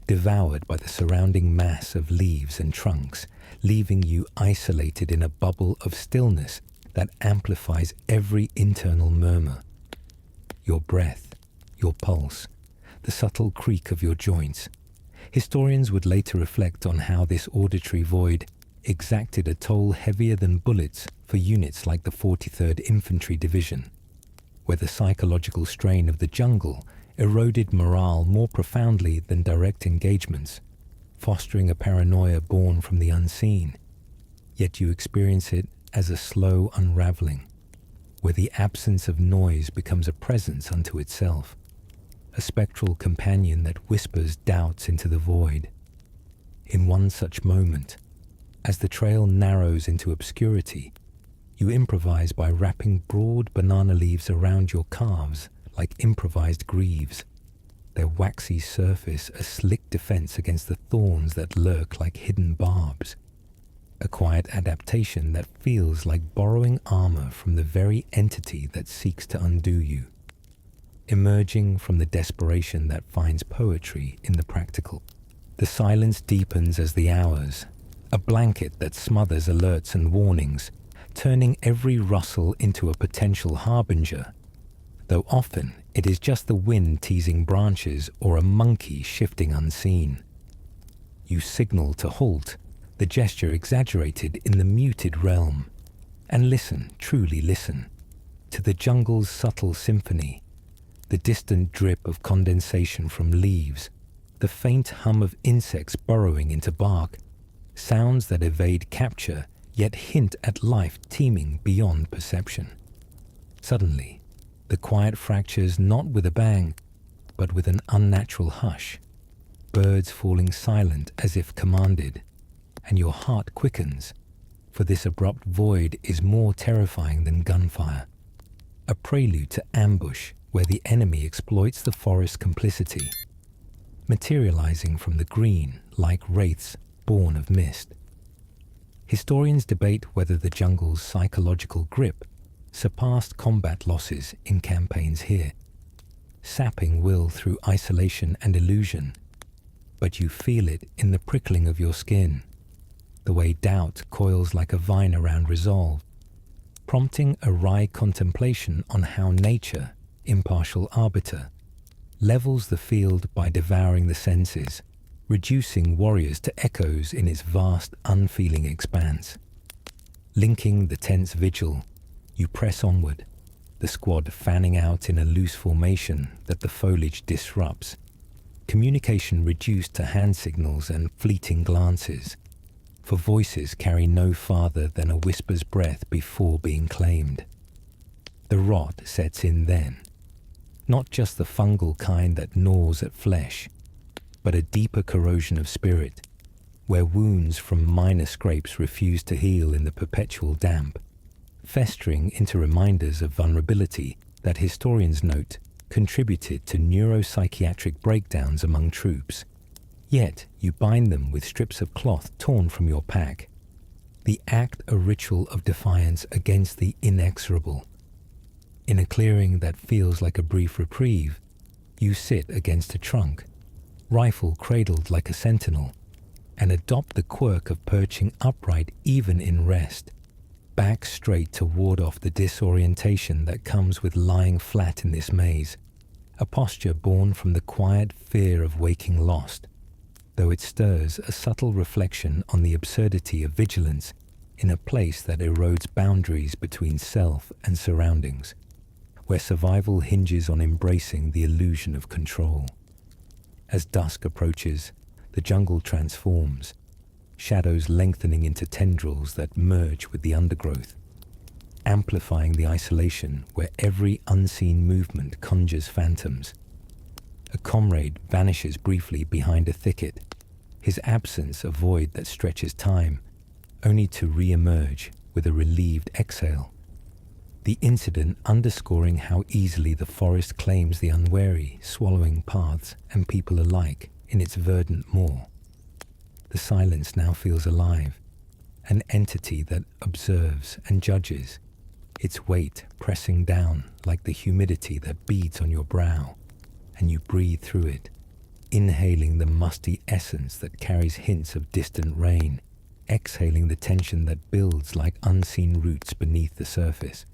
devoured by the surrounding mass of leaves and trunks, leaving you isolated in a bubble of stillness that amplifies every internal murmur. Your breath, your pulse, the subtle creak of your joints. Historians would later reflect on how this auditory void exacted a toll heavier than bullets for units like the 43rd Infantry Division, where the psychological strain of the jungle eroded morale more profoundly than direct engagements, fostering a paranoia born from the unseen. Yet you experience it as a slow unraveling, where the absence of noise becomes a presence unto itself, a spectral companion that whispers doubts into the void. In one such moment, as the trail narrows into obscurity, you improvise by wrapping broad banana leaves around your calves like improvised greaves, their waxy surface a slick defense against the thorns that lurk like hidden barbs, a quiet adaptation that feels like borrowing armor from the very entity that seeks to undo you, emerging from the desperation that finds poetry in the practical. The silence deepens as the hours, a blanket that smothers alerts and warnings, turning every rustle into a potential harbinger, though often it is just the wind teasing branches or a monkey shifting unseen. You signal to halt, the gesture exaggerated in the muted realm, and listen, truly listen, to the jungle's subtle symphony, the distant drip of condensation from leaves, the faint hum of insects burrowing into bark, sounds that evade capture yet hint at life teeming beyond perception. Suddenly, the quiet fractures not with a bang, but with an unnatural hush, birds falling silent as if commanded, and your heart quickens, for this abrupt void is more terrifying than gunfire, a prelude to ambush where the enemy exploits the forest's complicity, materializing from the green like wraiths born of mist. Historians debate whether the jungle's psychological grip surpassed combat losses in campaigns here, sapping will through isolation and illusion, but you feel it in the prickling of your skin, the way doubt coils like a vine around resolve, prompting a wry contemplation on how nature, impartial arbiter, levels the field by devouring the senses, reducing warriors to echoes in its vast, unfeeling expanse. Linking the tense vigil, you press onward, the squad fanning out in a loose formation that the foliage disrupts, communication reduced to hand signals and fleeting glances, for voices carry no farther than a whisper's breath before being claimed. The rot sets in then, not just the fungal kind that gnaws at flesh, but a deeper corrosion of spirit, where wounds from minor scrapes refuse to heal in the perpetual damp, festering into reminders of vulnerability that historians note contributed to neuropsychiatric breakdowns among troops. Yet you bind them with strips of cloth torn from your pack, the act a ritual of defiance against the inexorable. In a clearing that feels like a brief reprieve, you sit against a trunk, rifle cradled like a sentinel, and adopt the quirk of perching upright even in rest, back straight to ward off the disorientation that comes with lying flat in this maze, a posture born from the quiet fear of waking lost, though it stirs a subtle reflection on the absurdity of vigilance in a place that erodes boundaries between self and surroundings, where survival hinges on embracing the illusion of control. As dusk approaches, the jungle transforms, shadows lengthening into tendrils that merge with the undergrowth, amplifying the isolation where every unseen movement conjures phantoms. A comrade vanishes briefly behind a thicket, his absence a void that stretches time, only to re-emerge with a relieved exhale. The incident underscoring how easily the forest claims the unwary, swallowing paths and people alike in its verdant maw. The silence now feels alive, an entity that observes and judges, its weight pressing down like the humidity that beads on your brow, and you breathe through it, inhaling the musty essence that carries hints of distant rain, exhaling the tension that builds like unseen roots beneath the surface.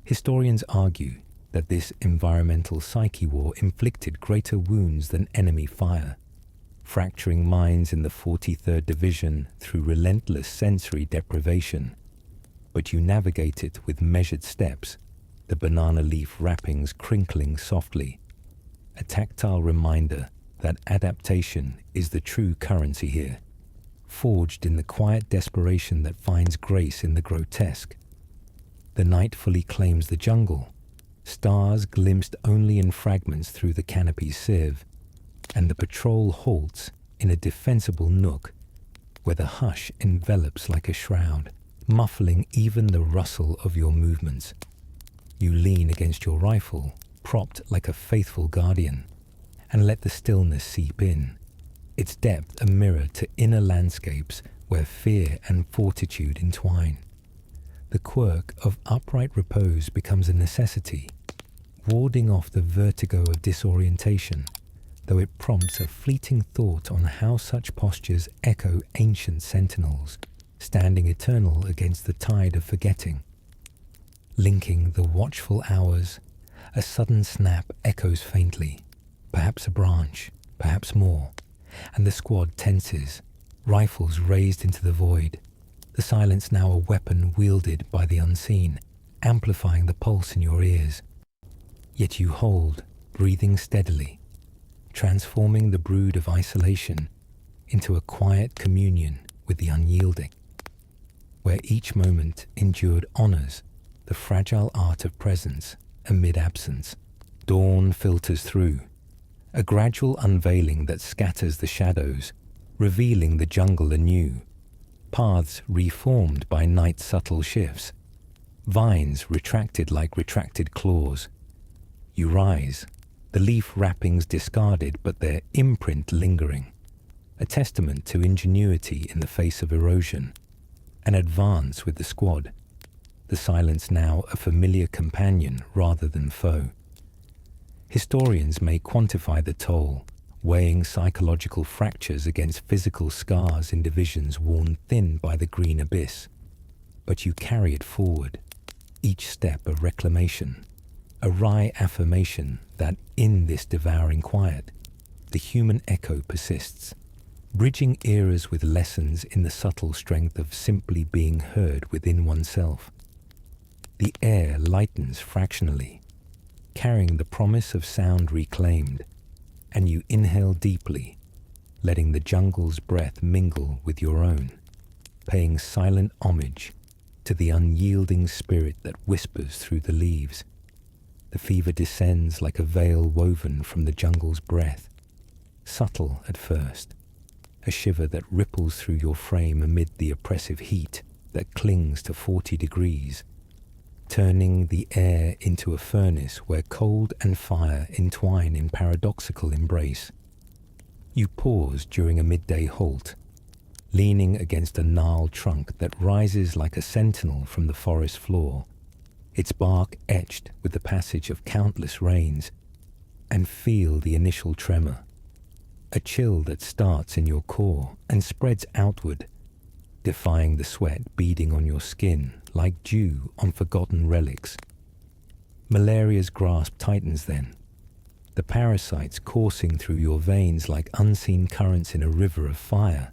Historians argue that this environmental psyche war inflicted greater wounds than enemy fire, fracturing minds in the 43rd Division through relentless sensory deprivation. But you navigate it with measured steps, the banana leaf wrappings crinkling softly, a tactile reminder that adaptation is the true currency here, forged in the quiet desperation that finds grace in the grotesque. The night fully claims the jungle, stars glimpsed only in fragments through the canopy's sieve, and the patrol halts in a defensible nook where the hush envelops like a shroud, muffling even the rustle of your movements. You lean against your rifle, propped like a faithful guardian, and let the stillness seep in, its depth a mirror to inner landscapes where fear and fortitude entwine. The quirk of upright repose becomes a necessity, warding off the vertigo of disorientation, though it prompts a fleeting thought on how such postures echo ancient sentinels, standing eternal against the tide of forgetting. Linking the watchful hours, a sudden snap echoes faintly, perhaps a branch, perhaps more, and the squad tenses, rifles raised into the void, the silence now a weapon wielded by the unseen, amplifying the pulse in your ears. Yet you hold, breathing steadily, transforming the brood of isolation into a quiet communion with the unyielding, where each moment endured honors the fragile art of presence amid absence. Dawn filters through, a gradual unveiling that scatters the shadows, revealing the jungle anew, paths reformed by night's subtle shifts, vines retracted like retracted claws. You rise, the leaf wrappings discarded but their imprint lingering, a testament to ingenuity in the face of erosion, and advance with the squad, the silence now a familiar companion rather than foe. Historians may quantify the toll, weighing psychological fractures against physical scars in divisions worn thin by the green abyss. But you carry it forward, each step a reclamation, a wry affirmation that in this devouring quiet, the human echo persists, bridging eras with lessons in the subtle strength of simply being heard within oneself. The air lightens fractionally, carrying the promise of sound reclaimed, and you inhale deeply, letting the jungle's breath mingle with your own, paying silent homage to the unyielding spirit that whispers through the leaves. The fever descends like a veil woven from the jungle's breath, subtle at first, a shiver that ripples through your frame amid the oppressive heat that clings to 40 degrees, turning the air into a furnace where cold and fire entwine in paradoxical embrace. You pause during a midday halt, leaning against a gnarled trunk that rises like a sentinel from the forest floor, its bark etched with the passage of countless rains, and feel the initial tremor, a chill that starts in your core and spreads outward, defying the sweat beading on your skin like dew on forgotten relics. Malaria's grasp tightens then, the parasites coursing through your veins like unseen currents in a river of fire.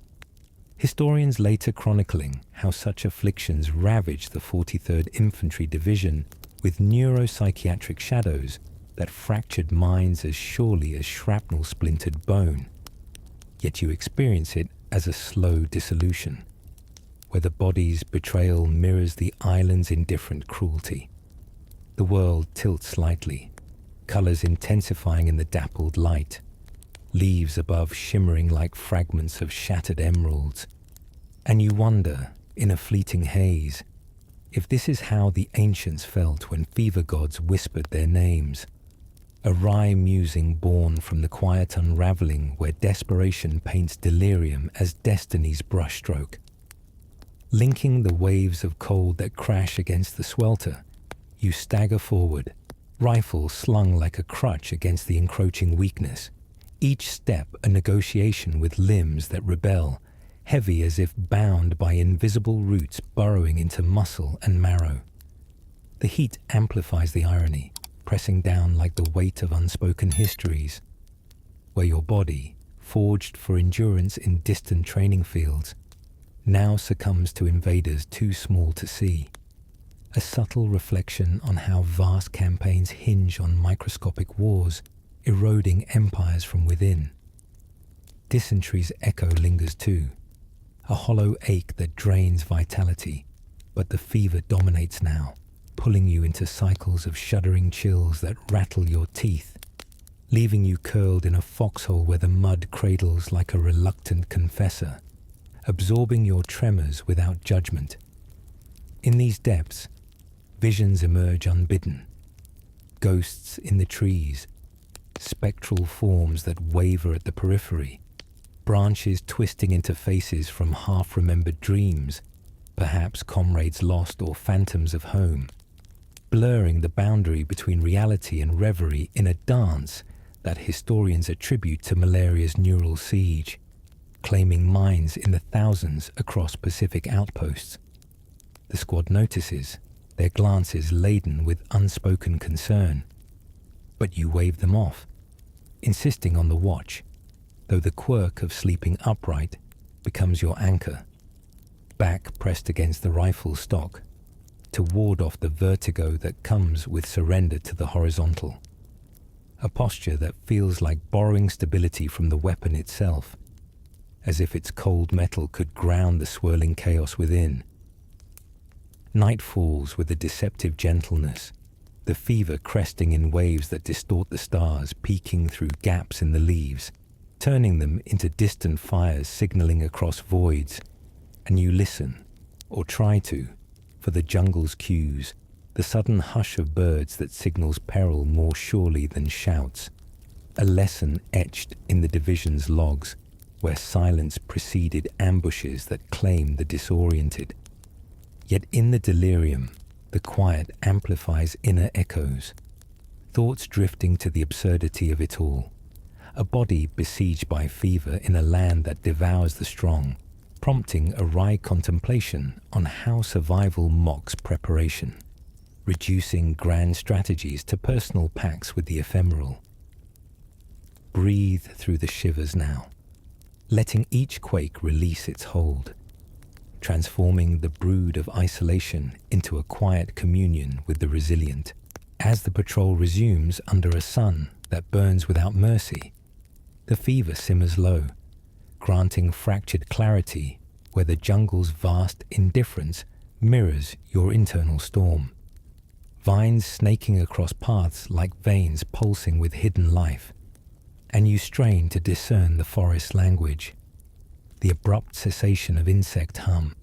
Historians later chronicling how such afflictions ravaged the 43rd Infantry Division with neuropsychiatric shadows that fractured minds as surely as shrapnel splintered bone. Yet you experience it as a slow dissolution, where the body's betrayal mirrors the island's indifferent cruelty. The world tilts slightly, colours intensifying in the dappled light, leaves above shimmering like fragments of shattered emeralds, and you wonder, in a fleeting haze, if this is how the ancients felt when fever gods whispered their names, a wry musing born from the quiet unravelling where desperation paints delirium as destiny's brushstroke. Linking the waves of cold that crash against the swelter, you stagger forward, rifle slung like a crutch against the encroaching weakness, each step a negotiation with limbs that rebel, heavy as if bound by invisible roots burrowing into muscle and marrow. The heat amplifies the irony, pressing down like the weight of unspoken histories, where your body, forged for endurance in distant training fields, now succumbs to invaders too small to see. A subtle reflection on how vast campaigns hinge on microscopic wars, eroding empires from within. Dysentery's echo lingers too, a hollow ache that drains vitality, but the fever dominates now, pulling you into cycles of shuddering chills that rattle your teeth, leaving you curled in a foxhole where the mud cradles like a reluctant confessor, absorbing your tremors without judgment. In these depths, visions emerge unbidden, ghosts in the trees, spectral forms that waver at the periphery, branches twisting into faces from half-remembered dreams, perhaps comrades lost or phantoms of home, blurring the boundary between reality and reverie in a dance that historians attribute to malaria's neural siege, claiming minds in the thousands across Pacific outposts. The squad notices, their glances laden with unspoken concern. But you wave them off, insisting on the watch, though the quirk of sleeping upright becomes your anchor, back pressed against the rifle stock, to ward off the vertigo that comes with surrender to the horizontal. A posture that feels like borrowing stability from the weapon itself, as if its cold metal could ground the swirling chaos within. Night falls with a deceptive gentleness, the fever cresting in waves that distort the stars peeking through gaps in the leaves, turning them into distant fires signaling across voids, and you listen, or try to, for the jungle's cues, the sudden hush of birds that signals peril more surely than shouts, a lesson etched in the division's logs, where silence preceded ambushes that claim the disoriented. Yet in the delirium, the quiet amplifies inner echoes, thoughts drifting to the absurdity of it all, a body besieged by fever in a land that devours the strong, prompting a wry contemplation on how survival mocks preparation, reducing grand strategies to personal pacts with the ephemeral. Breathe through the shivers now, letting each quake release its hold, transforming the brood of isolation into a quiet communion with the resilient. As the patrol resumes under a sun that burns without mercy, the fever simmers low, granting fractured clarity where the jungle's vast indifference mirrors your internal storm. Vines snaking across paths like veins pulsing with hidden life, and you strain to discern the forest's language, the abrupt cessation of insect hum,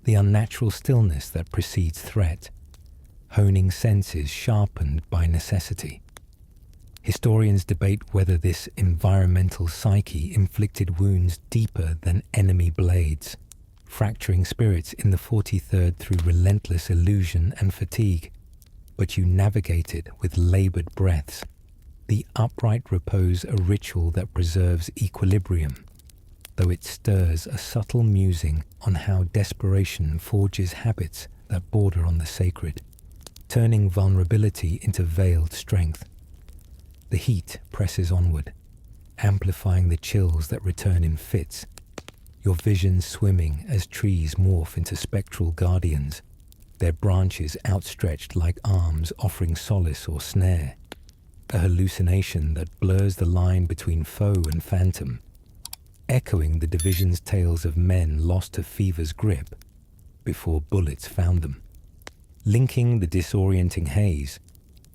the unnatural stillness that precedes threat, honing senses sharpened by necessity. Historians debate whether this environmental psyche inflicted wounds deeper than enemy blades, fracturing spirits in the 43rd through relentless illusion and fatigue. But you navigate it with laboured breaths, the upright repose a ritual that preserves equilibrium, though it stirs a subtle musing on how desperation forges habits that border on the sacred, turning vulnerability into veiled strength. The heat presses onward, amplifying the chills that return in fits, your vision swimming as trees morph into spectral guardians, their branches outstretched like arms offering solace or snare, a hallucination that blurs the line between foe and phantom, echoing the division's tales of men lost to fever's grip before bullets found them. Linking the disorienting haze,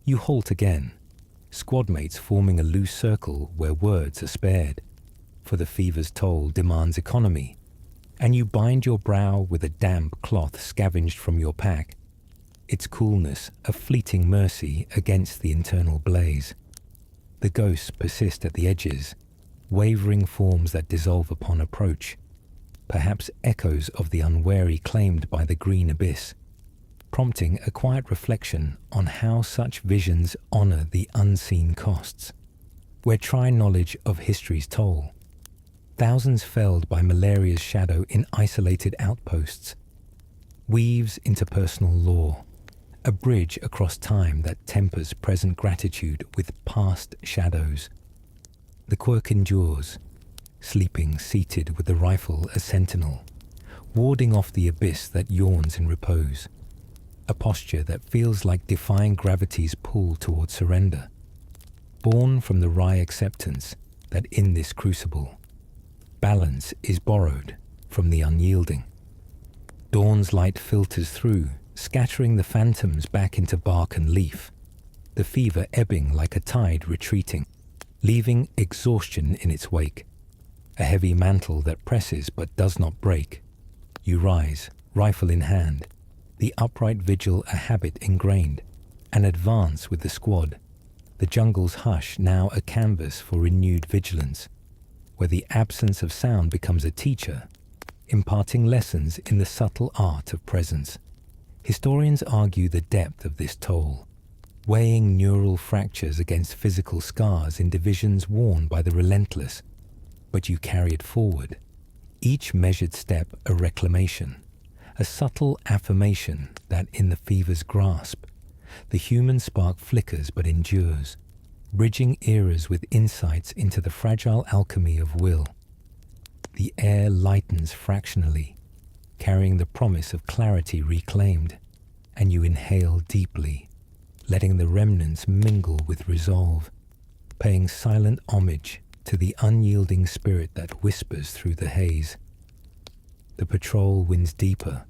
you halt again, squadmates forming a loose circle where words are spared, for the fever's toll demands economy, and you bind your brow with a damp cloth scavenged from your pack, its coolness a fleeting mercy against the internal blaze. The ghosts persist at the edges, wavering forms that dissolve upon approach, perhaps echoes of the unwary claimed by the green abyss, prompting a quiet reflection on how such visions honor the unseen costs, where try knowledge of history's toll. Thousands felled by malaria's shadow in isolated outposts, weaves interpersonal law, a bridge across time that tempers present gratitude with past shadows. The quirk endures, sleeping seated with the rifle a sentinel, warding off the abyss that yawns in repose, a posture that feels like defying gravity's pull toward surrender, born from the wry acceptance that in this crucible, balance is borrowed from the unyielding. Dawn's light filters through, scattering the phantoms back into bark and leaf, the fever ebbing like a tide retreating, leaving exhaustion in its wake, a heavy mantle that presses but does not break. You rise, rifle in hand, the upright vigil a habit ingrained, and advance with the squad, the jungle's hush now a canvas for renewed vigilance, where the absence of sound becomes a teacher, imparting lessons in the subtle art of presence. Historians argue the depth of this toll, weighing neural fractures against physical scars in divisions worn by the relentless, but you carry it forward, each measured step a reclamation, a subtle affirmation that in the fever's grasp, the human spark flickers but endures, bridging eras with insights into the fragile alchemy of will. The air lightens fractionally, carrying the promise of clarity reclaimed, and you inhale deeply, letting the remnants mingle with resolve, paying silent homage to the unyielding spirit that whispers through the haze. The patrol winds deeper,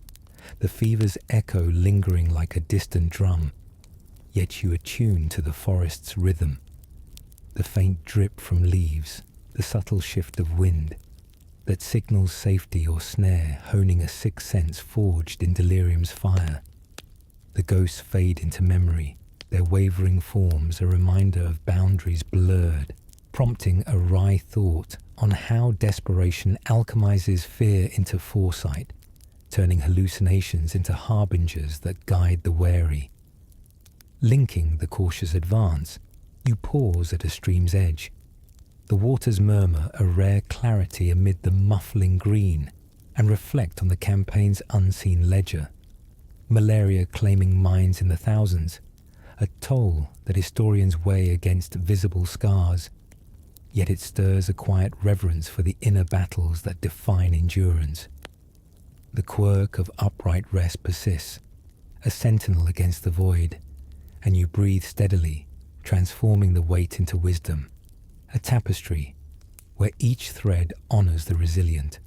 the fever's echo lingering like a distant drum, yet you attune to the forest's rhythm, the faint drip from leaves, the subtle shift of wind that signals safety or snare, honing a sixth sense forged in delirium's fire. The ghosts fade into memory, their wavering forms a reminder of boundaries blurred, prompting a wry thought on how desperation alchemizes fear into foresight, turning hallucinations into harbingers that guide the wary. Linking the cautious advance, you pause at a stream's edge. The waters murmur a rare clarity amid the muffling green and reflect on the campaign's unseen ledger. Malaria claiming minds in the thousands, a toll that historians weigh against visible scars, yet it stirs a quiet reverence for the inner battles that define endurance. The quirk of upright rest persists, a sentinel against the void, and you breathe steadily, transforming the weight into wisdom, a tapestry where each thread honors the resilient.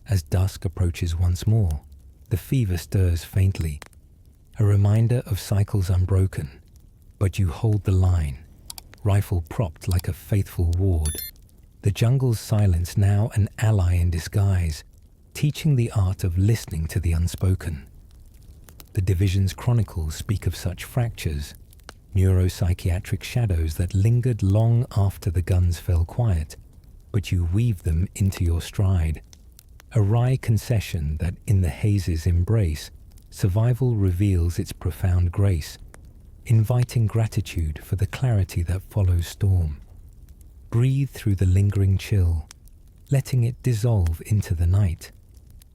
As dusk approaches once more, the fever stirs faintly, a reminder of cycles unbroken, but you hold the line, rifle propped like a faithful ward, the jungle's silence now an ally in disguise, teaching the art of listening to the unspoken. The division's chronicles speak of such fractures, neuropsychiatric shadows that lingered long after the guns fell quiet, but you weave them into your stride. A wry concession that in the haze's embrace, survival reveals its profound grace, inviting gratitude for the clarity that follows storm. Breathe through the lingering chill, letting it dissolve into the night,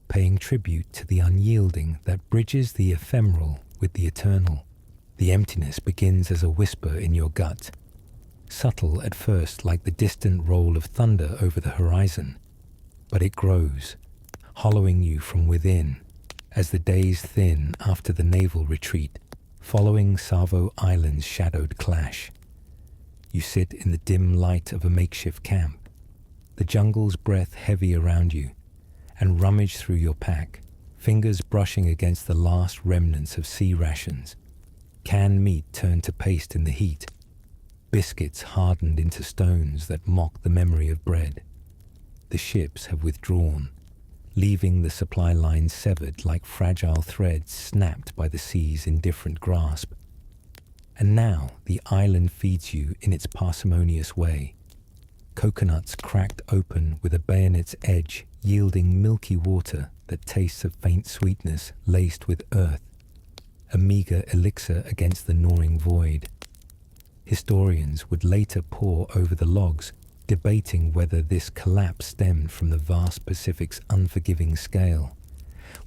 paying tribute to the unyielding that bridges the ephemeral with the eternal. The emptiness begins as a whisper in your gut, subtle at first like the distant roll of thunder over the horizon, but it grows, hollowing you from within as the days thin after the naval retreat, following Savo Island's shadowed clash. You sit in the dim light of a makeshift camp, the jungle's breath heavy around you, and rummage through your pack, fingers brushing against the last remnants of sea rations. Canned meat turned to paste in the heat, biscuits hardened into stones that mock the memory of bread. The ships have withdrawn, leaving the supply lines severed like fragile threads snapped by the sea's indifferent grasp. And now the island feeds you in its parsimonious way. Coconuts cracked open with a bayonet's edge, yielding milky water that tastes of faint sweetness laced with earth, a meager elixir against the gnawing void. Historians would later pore over the logs, debating whether this collapse stemmed from the vast Pacific's unforgiving scale,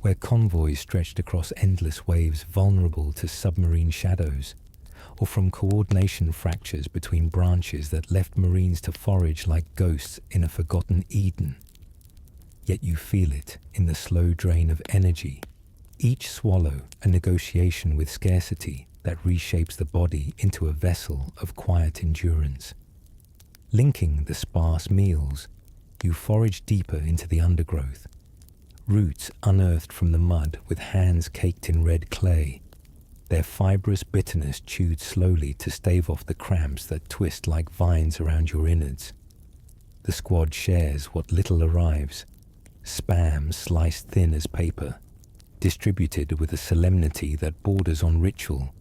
where convoys stretched across endless waves vulnerable to submarine shadows, or from coordination fractures between branches that left Marines to forage like ghosts in a forgotten Eden. Yet you feel it in the slow drain of energy, each swallow a negotiation with scarcity that reshapes the body into a vessel of quiet endurance. Linking the sparse meals, you forage deeper into the undergrowth, roots unearthed from the mud with hands caked in red clay, their fibrous bitterness chewed slowly to stave off the cramps that twist like vines around your innards. The squad shares what little arrives, spam sliced thin as paper, distributed with a solemnity that borders on ritual,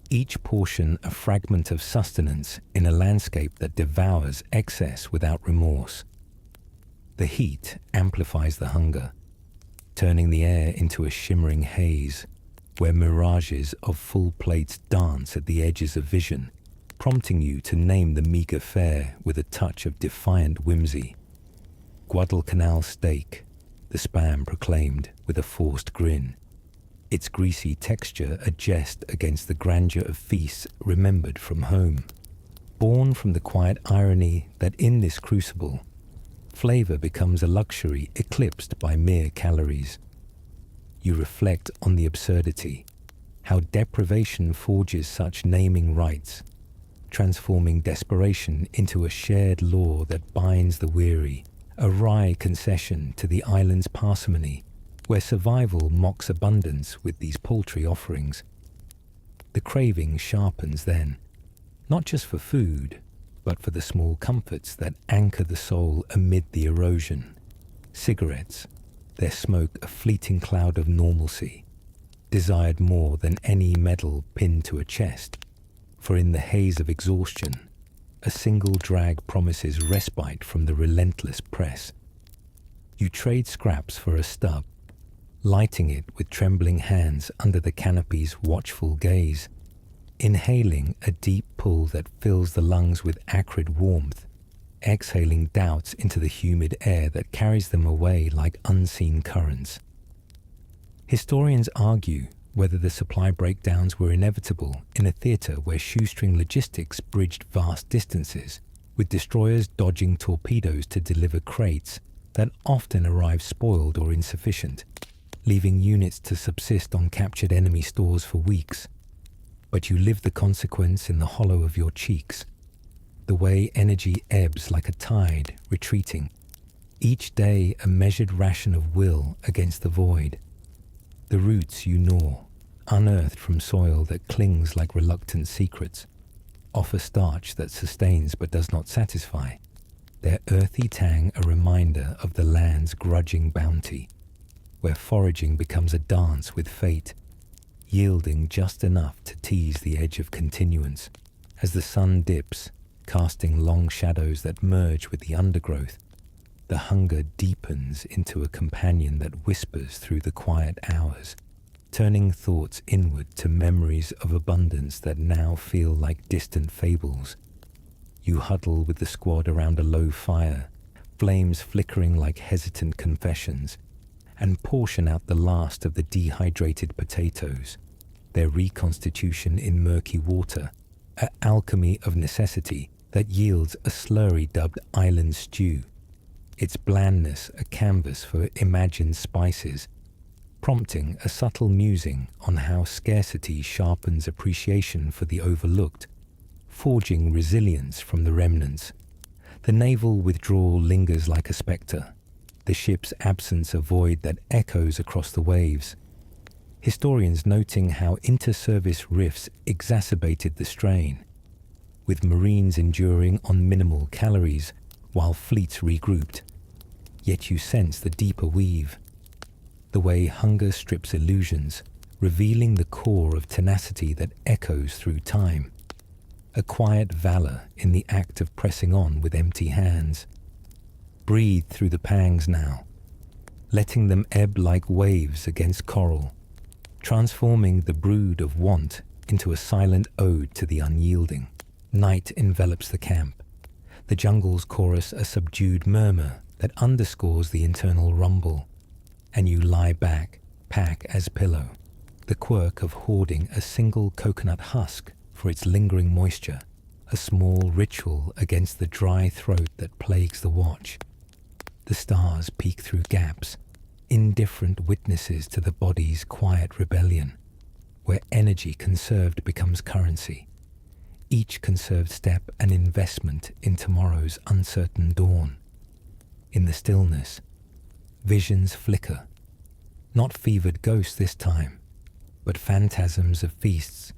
each portion a fragment of sustenance in a landscape that devours excess without remorse. The heat amplifies the hunger, turning the air into a shimmering haze, where mirages of full plates dance at the edges of vision, prompting you to name the meager fare with a touch of defiant whimsy. Guadalcanal steak, the spam proclaimed with a forced grin, its greasy texture a jest against the grandeur of feasts remembered from home, born from the quiet irony that in this crucible, flavor becomes a luxury eclipsed by mere calories. You reflect on the absurdity, how deprivation forges such naming rights, transforming desperation into a shared law that binds the weary, a wry concession to the island's parsimony, where survival mocks abundance with these paltry offerings. The craving sharpens then, not just for food, but for the small comforts that anchor the soul amid the erosion. Cigarettes, their smoke a fleeting cloud of normalcy, desired more than any medal pinned to a chest, for in the haze of exhaustion, a single drag promises respite from the relentless press. You trade scraps for a stub, lighting it with trembling hands under the canopy's watchful gaze, inhaling a deep pull that fills the lungs with acrid warmth, exhaling doubts into the humid air that carries them away like unseen currents. Historians argue whether the supply breakdowns were inevitable in a theatre where shoestring logistics bridged vast distances, with destroyers dodging torpedoes to deliver crates that often arrived spoiled or insufficient, leaving units to subsist on captured enemy stores for weeks. But you live the consequence in the hollow of your cheeks, the way energy ebbs like a tide, retreating, each day a measured ration of will against the void. The roots you gnaw, unearthed from soil that clings like reluctant secrets, offer starch that sustains but does not satisfy, their earthy tang a reminder of the land's grudging bounty, where foraging becomes a dance with fate, yielding just enough to tease the edge of continuance. As the sun dips, casting long shadows that merge with the undergrowth, the hunger deepens into a companion that whispers through the quiet hours, turning thoughts inward to memories of abundance that now feel like distant fables. You huddle with the squad around a low fire, flames flickering like hesitant confessions, and portion out the last of the dehydrated potatoes, their reconstitution in murky water, an alchemy of necessity that yields a slurry dubbed island stew, its blandness a canvas for imagined spices, prompting a subtle musing on how scarcity sharpens appreciation for the overlooked, forging resilience from the remnants. The naval withdrawal lingers like a spectre, the ship's absence a void that echoes across the waves. Historians noting how inter-service rifts exacerbated the strain, with Marines enduring on minimal calories while fleets regrouped. Yet you sense the deeper weave, the way hunger strips illusions, revealing the core of tenacity that echoes through time. A quiet valor in the act of pressing on with empty hands. Breathe through the pangs now, letting them ebb like waves against coral, transforming the brood of want into a silent ode to the unyielding. Night envelops the camp, the jungle's chorus a subdued murmur that underscores the internal rumble, and you lie back, pack as pillow, the quirk of hoarding a single coconut husk for its lingering moisture, a small ritual against the dry throat that plagues the watch. The stars peek through gaps, indifferent witnesses to the body's quiet rebellion, where energy conserved becomes currency, each conserved step an investment in tomorrow's uncertain dawn. In the stillness, visions flicker, not fevered ghosts this time, but phantasms of feasts,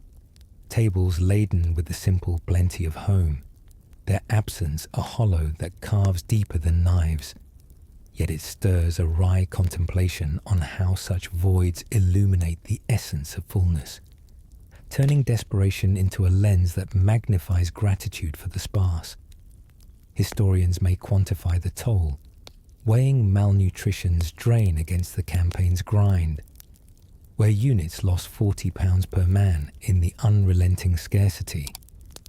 tables laden with the simple plenty of home, their absence a hollow that carves deeper than knives, yet it stirs a wry contemplation on how such voids illuminate the essence of fullness, turning desperation into a lens that magnifies gratitude for the sparse. Historians may quantify the toll, weighing malnutrition's drain against the campaign's grind, where units lost 40 pounds per man in the unrelenting scarcity,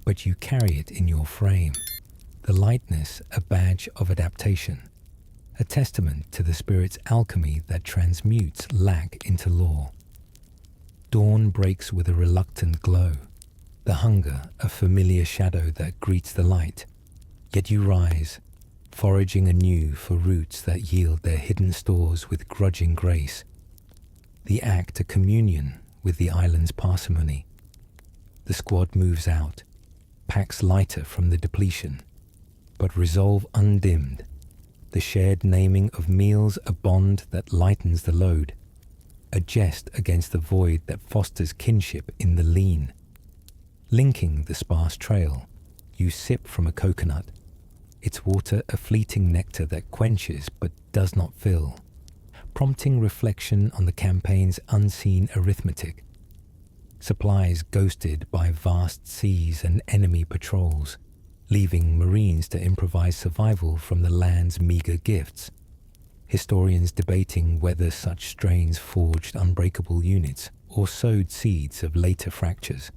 but you carry it in your frame, the lightness a badge of adaptation, a testament to the spirit's alchemy that transmutes lack into law. Dawn breaks with a reluctant glow, the hunger a familiar shadow that greets the light, yet you rise, foraging anew for roots that yield their hidden stores with grudging grace, the act a communion with the island's parsimony. The squad moves out, packs lighter from the depletion, but resolve undimmed, the shared naming of meals a bond that lightens the load, a jest against the void that fosters kinship in the lean. Linking the sparse trail, you sip from a coconut, its water a fleeting nectar that quenches but does not fill, prompting reflection on the campaign's unseen arithmetic. Supplies ghosted by vast seas and enemy patrols, leaving Marines to improvise survival from the land's meager gifts. Historians debating whether such strains forged unbreakable units or sowed seeds of later fractures.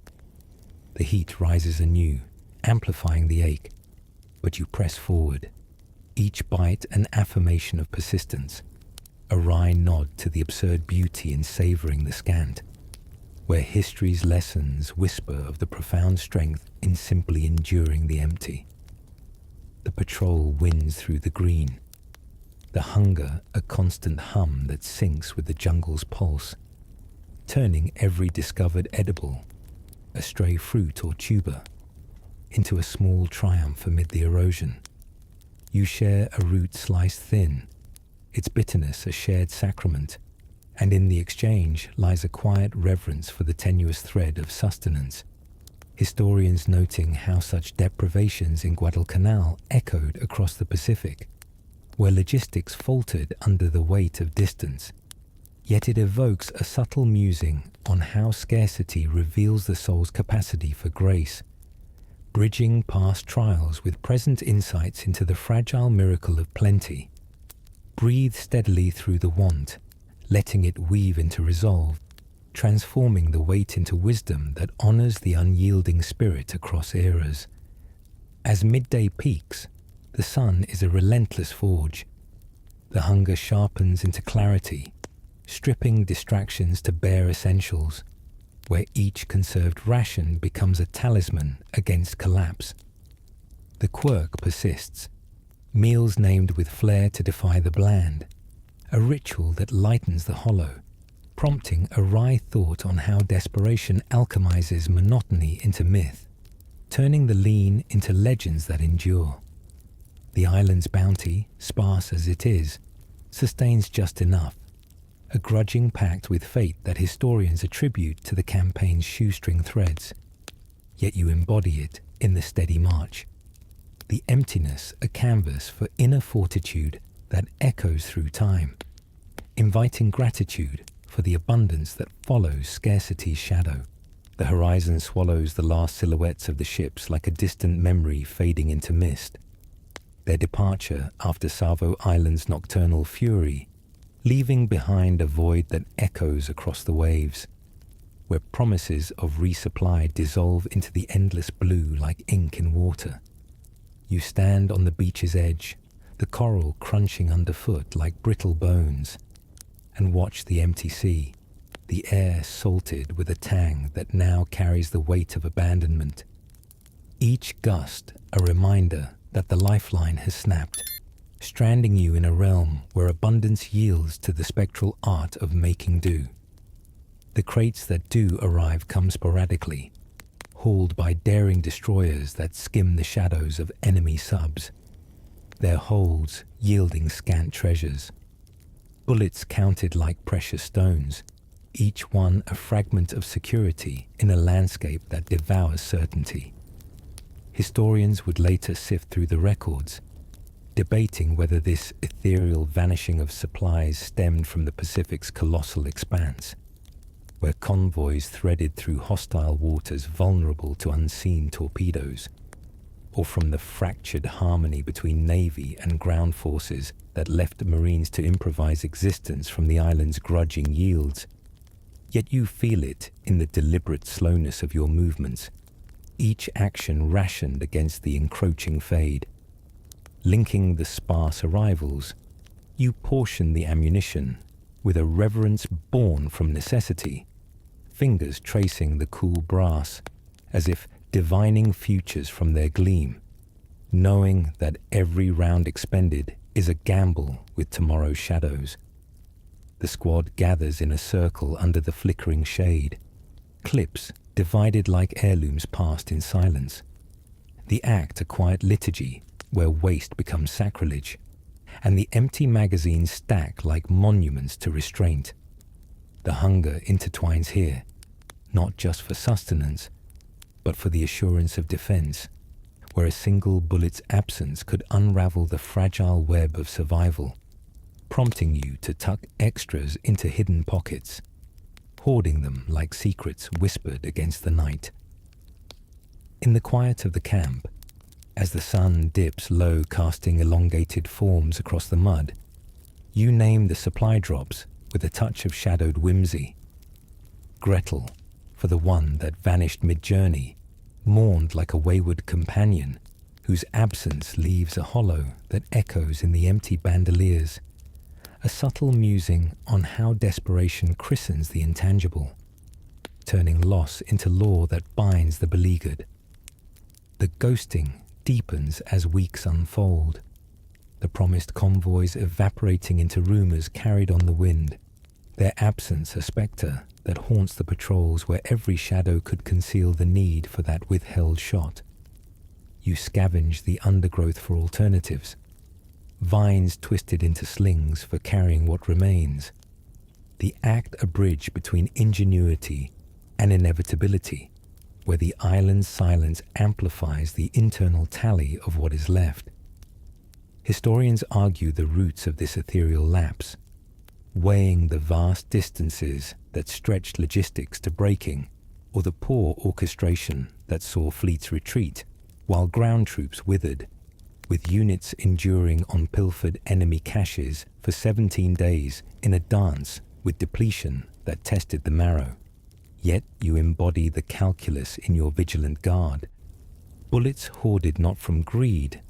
The heat rises anew, amplifying the ache, but you press forward, each bite an affirmation of persistence, a wry nod to the absurd beauty in savouring the scant, where history's lessons whisper of the profound strength in simply enduring the empty. The patrol wins through the green, the hunger a constant hum that syncs with the jungle's pulse, turning every discovered edible, a stray fruit or tuber, into a small triumph amid the erosion. You share a root sliced thin, its bitterness a shared sacrament, and in the exchange lies a quiet reverence for the tenuous thread of sustenance. Historians noting how such deprivations in Guadalcanal echoed across the Pacific, where logistics faltered under the weight of distance, yet it evokes a subtle musing on how scarcity reveals the soul's capacity for grace, bridging past trials with present insights into the fragile miracle of plenty. Breathe steadily through the want, letting it weave into resolve, transforming the weight into wisdom that honors the unyielding spirit across eras. As midday peaks, the sun is a relentless forge. The hunger sharpens into clarity, stripping distractions to bare essentials, where each conserved ration becomes a talisman against collapse. The quirk persists. Meals named with flair to defy the bland. A ritual that lightens the hollow, prompting a wry thought on how desperation alchemizes monotony into myth, turning the lean into legends that endure. The island's bounty, sparse as it is, sustains just enough, a grudging pact with fate that historians attribute to the campaign's shoestring threads. Yet you embody it in the steady march. The emptiness a canvas for inner fortitude that echoes through time, inviting gratitude for the abundance that follows scarcity's shadow. The horizon swallows the last silhouettes of the ships like a distant memory fading into mist. Their departure after Savo Island's nocturnal fury, leaving behind a void that echoes across the waves, where promises of resupply dissolve into the endless blue like ink in water. You stand on the beach's edge, the coral crunching underfoot like brittle bones, and watch the empty sea, the air salted with a tang that now carries the weight of abandonment. Each gust a reminder that the lifeline has snapped, stranding you in a realm where abundance yields to the spectral art of making do. The crates that do arrive come sporadically, hauled by daring destroyers that skim the shadows of enemy subs, their holds yielding scant treasures. Bullets counted like precious stones, each one a fragment of security in a landscape that devours certainty. Historians would later sift through the records, debating whether this ethereal vanishing of supplies stemmed from the Pacific's colossal expanse, where convoys threaded through hostile waters vulnerable to unseen torpedoes, or from the fractured harmony between Navy and ground forces that left Marines to improvise existence from the island's grudging yields. Yet you feel it in the deliberate slowness of your movements, each action rationed against the encroaching fade. Linking the sparse arrivals, you portion the ammunition with a reverence born from necessity, fingers tracing the cool brass as if divining futures from their gleam, knowing that every round expended is a gamble with tomorrow's shadows. The squad gathers in a circle under the flickering shade, clips divided like heirlooms passed in silence. The act a quiet liturgy where waste becomes sacrilege, and the empty magazines stack like monuments to restraint. The hunger intertwines here, not just for sustenance, but for the assurance of defense, where a single bullet's absence could unravel the fragile web of survival, prompting you to tuck extras into hidden pockets, hoarding them like secrets whispered against the night. In the quiet of the camp, as the sun dips low casting elongated forms across the mud, you name the supply drops with a touch of shadowed whimsy. Gretel, for the one that vanished mid-journey, mourned like a wayward companion whose absence leaves a hollow that echoes in the empty bandoliers, a subtle musing on how desperation christens the intangible, turning loss into law that binds the beleaguered. The ghosting deepens as weeks unfold, the promised convoys evaporating into rumors carried on the wind, their absence a spectre that haunts the patrols where every shadow could conceal the need for that withheld shot. You scavenge the undergrowth for alternatives, vines twisted into slings for carrying what remains. The act a bridge between ingenuity and inevitability, where the island's silence amplifies the internal tally of what is left. Historians argue the roots of this ethereal lapse, weighing the vast distances that stretched logistics to breaking, or the poor orchestration that saw fleets retreat while ground troops withered, with units enduring on pilfered enemy caches for 17 days in a dance with depletion that tested the marrow. Yet you embody the calculus in your vigilant guard. Bullets hoarded not from greed,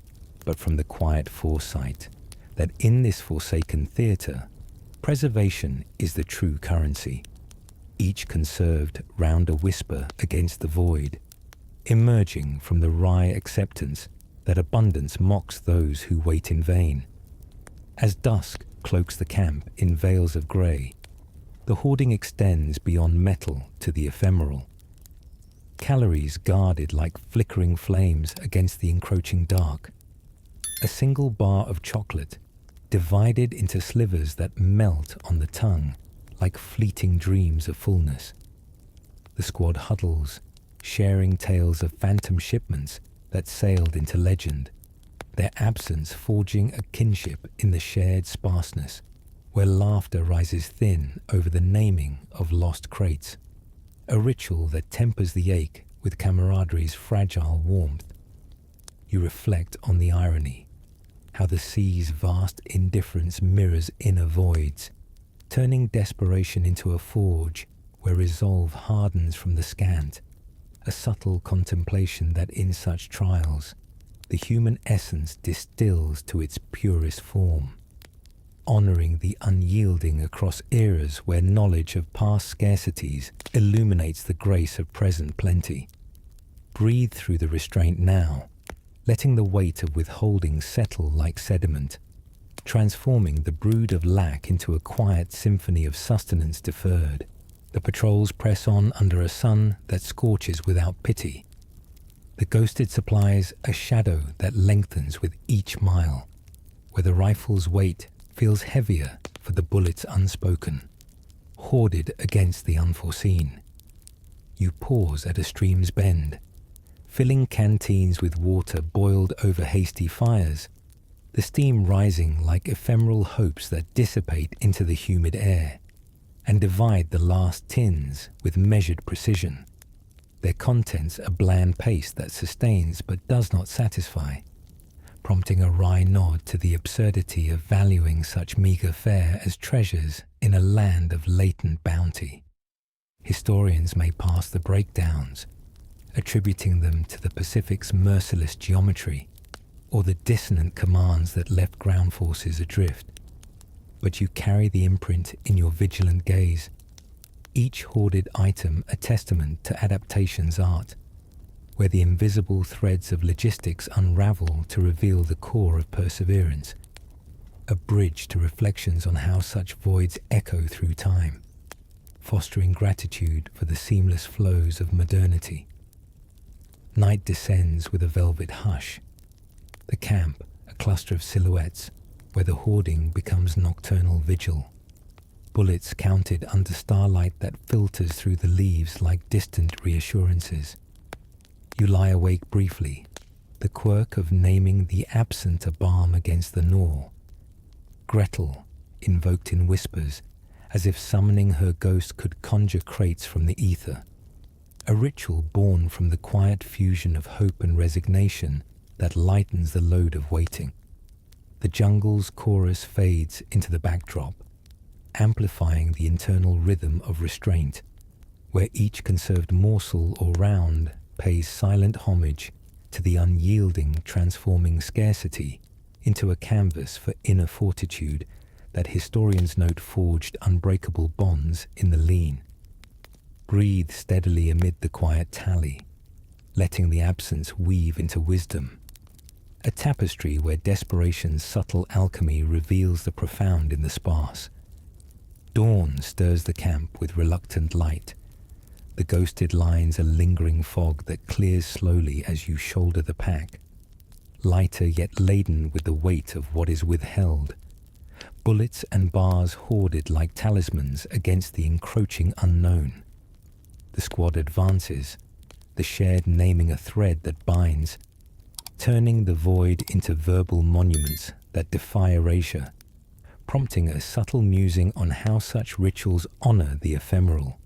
but from the quiet foresight that in this forsaken theatre, preservation is the true currency, each conserved round a whisper against the void, emerging from the wry acceptance that abundance mocks those who wait in vain. As dusk cloaks the camp in veils of grey, the hoarding extends beyond metal to the ephemeral. Calories guarded like flickering flames against the encroaching dark. A single bar of chocolate, divided into slivers that melt on the tongue like fleeting dreams of fullness. The squad huddles, sharing tales of phantom shipments that sailed into legend, their absence forging a kinship in the shared sparseness, where laughter rises thin over the naming of lost crates, a ritual that tempers the ache with camaraderie's fragile warmth. You reflect on the irony, how the sea's vast indifference mirrors inner voids, turning desperation into a forge where resolve hardens from the scant, a subtle contemplation that in such trials, the human essence distills to its purest form, honoring the unyielding across eras where knowledge of past scarcities illuminates the grace of present plenty. Breathe through the restraint now, letting the weight of withholding settle like sediment, transforming the brood of lack into a quiet symphony of sustenance deferred. The patrols press on under a sun that scorches without pity. The ghosted supplies a shadow that lengthens with each mile, where the rifle's weight feels heavier for the bullets unspoken, hoarded against the unforeseen. You pause at a stream's bend, filling canteens with water boiled over hasty fires, the steam rising like ephemeral hopes that dissipate into the humid air, and divide the last tins with measured precision. Their contents a bland paste that sustains but does not satisfy, prompting a wry nod to the absurdity of valuing such meagre fare as treasures in a land of latent bounty. Historians may pass the breakdowns, attributing them to the Pacific's merciless geometry or the dissonant commands that left ground forces adrift. But you carry the imprint in your vigilant gaze, each hoarded item a testament to adaptation's art, where the invisible threads of logistics unravel to reveal the core of perseverance, a bridge to reflections on how such voids echo through time, fostering gratitude for the seamless flows of modernity. Night descends with a velvet hush, the camp a cluster of silhouettes, where the hoarding becomes nocturnal vigil. Bullets counted under starlight that filters through the leaves like distant reassurances. You lie awake briefly, the quirk of naming the absent a balm against the gnaw. Gretel, invoked in whispers, as if summoning her ghost could conjure crates from the ether. A ritual born from the quiet fusion of hope and resignation that lightens the load of waiting. The jungle's chorus fades into the backdrop, amplifying the internal rhythm of restraint, where each conserved morsel or round pays silent homage to the unyielding, transforming scarcity into a canvas for inner fortitude that historians note forged unbreakable bonds in the lean. Breathe steadily amid the quiet tally, letting the absence weave into wisdom, a tapestry where desperation's subtle alchemy reveals the profound in the sparse. Dawn stirs the camp with reluctant light, the ghosted lines a lingering fog that clears slowly as you shoulder the pack, lighter yet laden with the weight of what is withheld, bullets and bars hoarded like talismans against the encroaching unknown. The squad advances, the shared naming a thread that binds, turning the void into verbal monuments that defy erasure, prompting a subtle musing on how such rituals honor the ephemeral,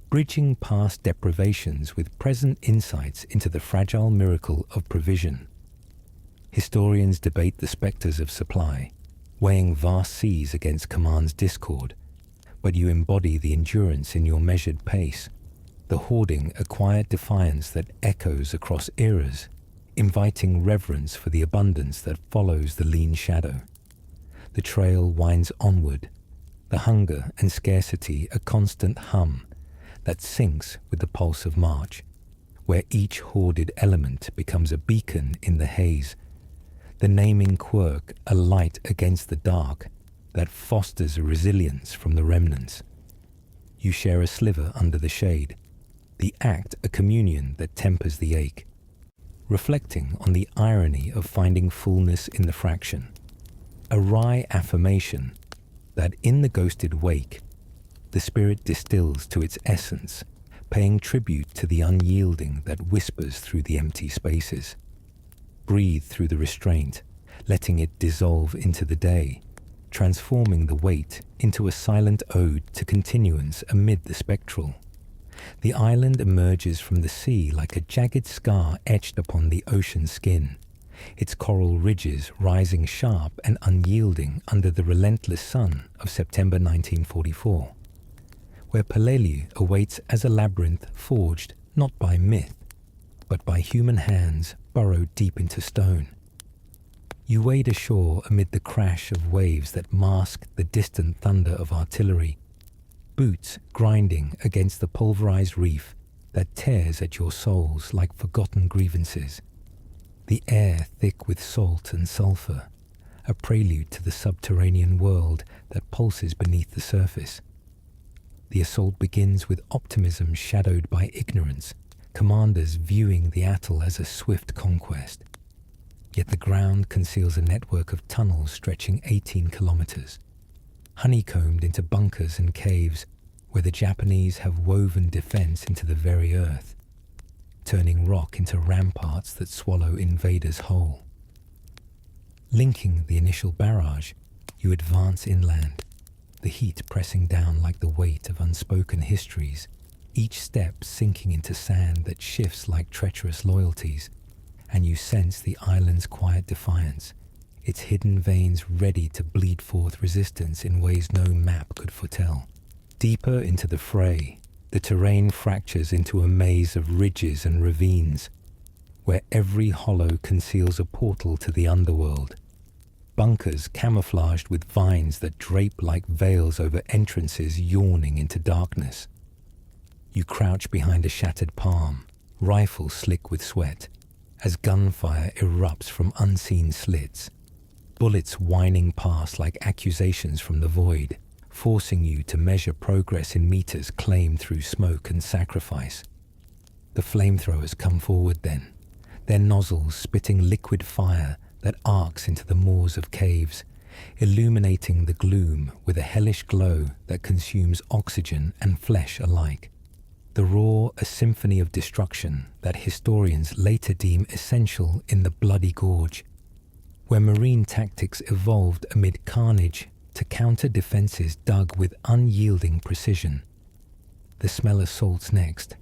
bridging past deprivations with present insights into the fragile miracle of provision. Historians debate the specters of supply, weighing vast seas against command's discord, but you embody the endurance in your measured pace, the hoarding a quiet defiance that echoes across eras, inviting reverence for the abundance that follows the lean shadow. The trail winds onward, the hunger and scarcity a constant hum that syncs with the pulse of March, where each hoarded element becomes a beacon in the haze, the naming quirk a light against the dark that fosters a resilience from the remnants. You share a sliver under the shade, the act a communion that tempers the ache, reflecting on the irony of finding fullness in the fraction, a wry affirmation that in the ghosted wake, the spirit distills to its essence, paying tribute to the unyielding that whispers through the empty spaces. Breathe through the restraint, letting it dissolve into the day, transforming the weight into a silent ode to continuance amid the spectral. The island emerges from the sea like a jagged scar etched upon the ocean skin, its coral ridges rising sharp and unyielding under the relentless sun of September 1944, where Peleliu awaits as a labyrinth forged not by myth, but by human hands burrowed deep into stone. You wade ashore amid the crash of waves that mask the distant thunder of artillery, boots grinding against the pulverized reef that tears at your souls like forgotten grievances. The air thick with salt and sulfur, a prelude to the subterranean world that pulses beneath the surface. The assault begins with optimism shadowed by ignorance, commanders viewing the atoll as a swift conquest. Yet the ground conceals a network of tunnels stretching 18 kilometers, honeycombed into bunkers and caves where the Japanese have woven defense into the very earth, turning rock into ramparts that swallow invaders whole. Linking the initial barrage, you advance inland, the heat pressing down like the weight of unspoken histories, each step sinking into sand that shifts like treacherous loyalties, and you sense the island's quiet defiance, its hidden veins ready to bleed forth resistance in ways no map could foretell. Deeper into the fray, the terrain fractures into a maze of ridges and ravines, where every hollow conceals a portal to the underworld. Bunkers camouflaged with vines that drape like veils over entrances yawning into darkness. You crouch behind a shattered palm, rifle slick with sweat, as gunfire erupts from unseen slits, bullets whining past like accusations from the void, forcing you to measure progress in meters claimed through smoke and sacrifice. The flamethrowers come forward then, their nozzles spitting liquid fire that arcs into the maws of caves, illuminating the gloom with a hellish glow that consumes oxygen and flesh alike. The roar a symphony of destruction that historians later deem essential in the bloody gorge, where marine tactics evolved amid carnage to counter defenses dug with unyielding precision. The smell assaults next,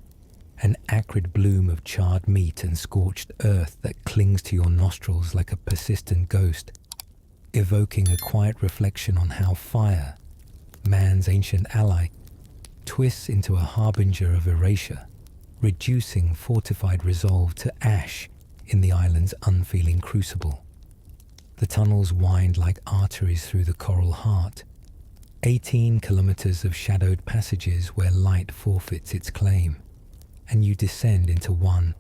an acrid bloom of charred meat and scorched earth that clings to your nostrils like a persistent ghost, evoking a quiet reflection on how fire, man's ancient ally, twists into a harbinger of erasure, reducing fortified resolve to ash in the island's unfeeling crucible. The tunnels wind like arteries through the coral heart, 18 kilometers of shadowed passages where light forfeits its claim, and you descend into one,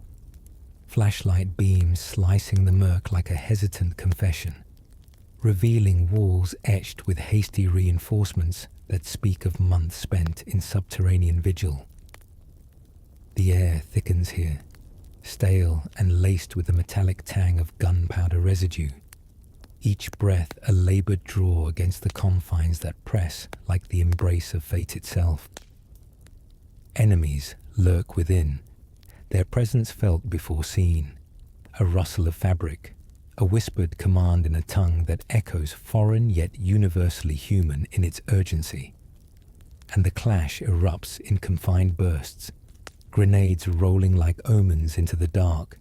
flashlight beams slicing the murk like a hesitant confession, revealing walls etched with hasty reinforcements that speak of months spent in subterranean vigil. The air thickens here, stale and laced with the metallic tang of gunpowder residue, each breath a labored draw against the confines that press like the embrace of fate itself. Enemies lurk within, their presence felt before seen, a rustle of fabric, a whispered command in a tongue that echoes foreign yet universally human in its urgency. And the clash erupts in confined bursts, grenades rolling like omens into the dark,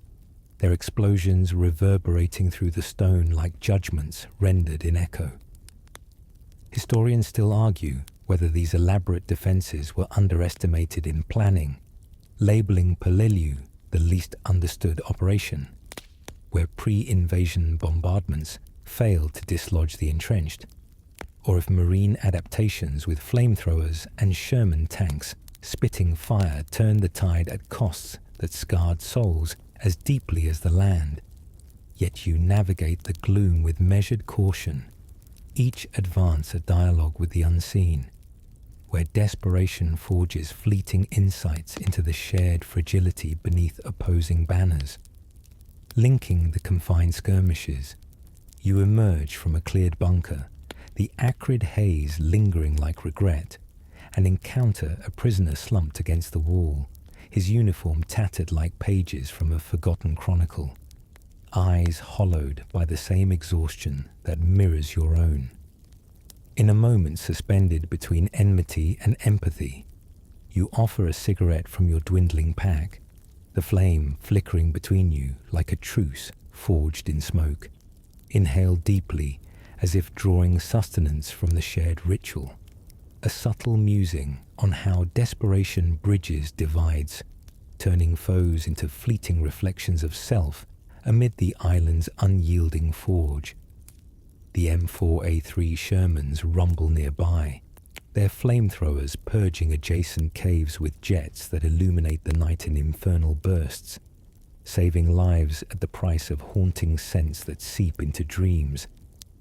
their explosions reverberating through the stone like judgments rendered in echo. Historians still argue whether these elaborate defenses were underestimated in planning, labeling Peleliu the least understood operation, where pre-invasion bombardments failed to dislodge the entrenched, or if marine adaptations with flamethrowers and Sherman tanks spitting fire turned the tide at costs that scarred souls as deeply as the land. Yet you navigate the gloom with measured caution, each advance a dialogue with the unseen, where desperation forges fleeting insights into the shared fragility beneath opposing banners. Linking the confined skirmishes, you emerge from a cleared bunker, the acrid haze lingering like regret, and encounter a prisoner slumped against the wall, his uniform tattered like pages from a forgotten chronicle, eyes hollowed by the same exhaustion that mirrors your own. In a moment suspended between enmity and empathy, you offer a cigarette from your dwindling pack, the flame flickering between you like a truce forged in smoke. Inhale deeply, as if drawing sustenance from the shared ritual. A subtle musing on how desperation bridges divides, turning foes into fleeting reflections of self amid the island's unyielding forge. The M4A3 Shermans rumble nearby, their flamethrowers purging adjacent caves with jets that illuminate the night in infernal bursts, saving lives at the price of haunting scents that seep into dreams,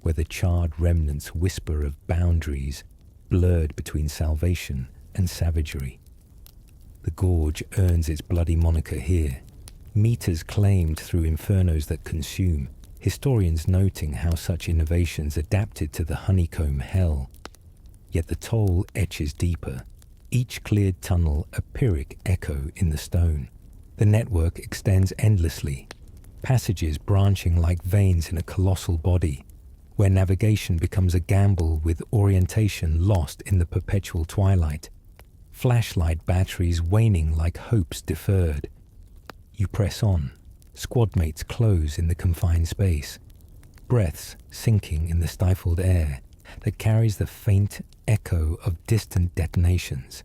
where the charred remnants whisper of boundaries blurred between salvation and savagery. The gorge earns its bloody moniker here, meters claimed through infernos that consume, historians noting how such innovations adapted to the honeycomb hell. Yet the toll etches deeper, each cleared tunnel a Pyrrhic echo in the stone. The network extends endlessly, passages branching like veins in a colossal body, where navigation becomes a gamble with orientation lost in the perpetual twilight, flashlight batteries waning like hopes deferred. You press on, squad mates close in the confined space, breaths sinking in the stifled air that carries the faint echo of distant detonations,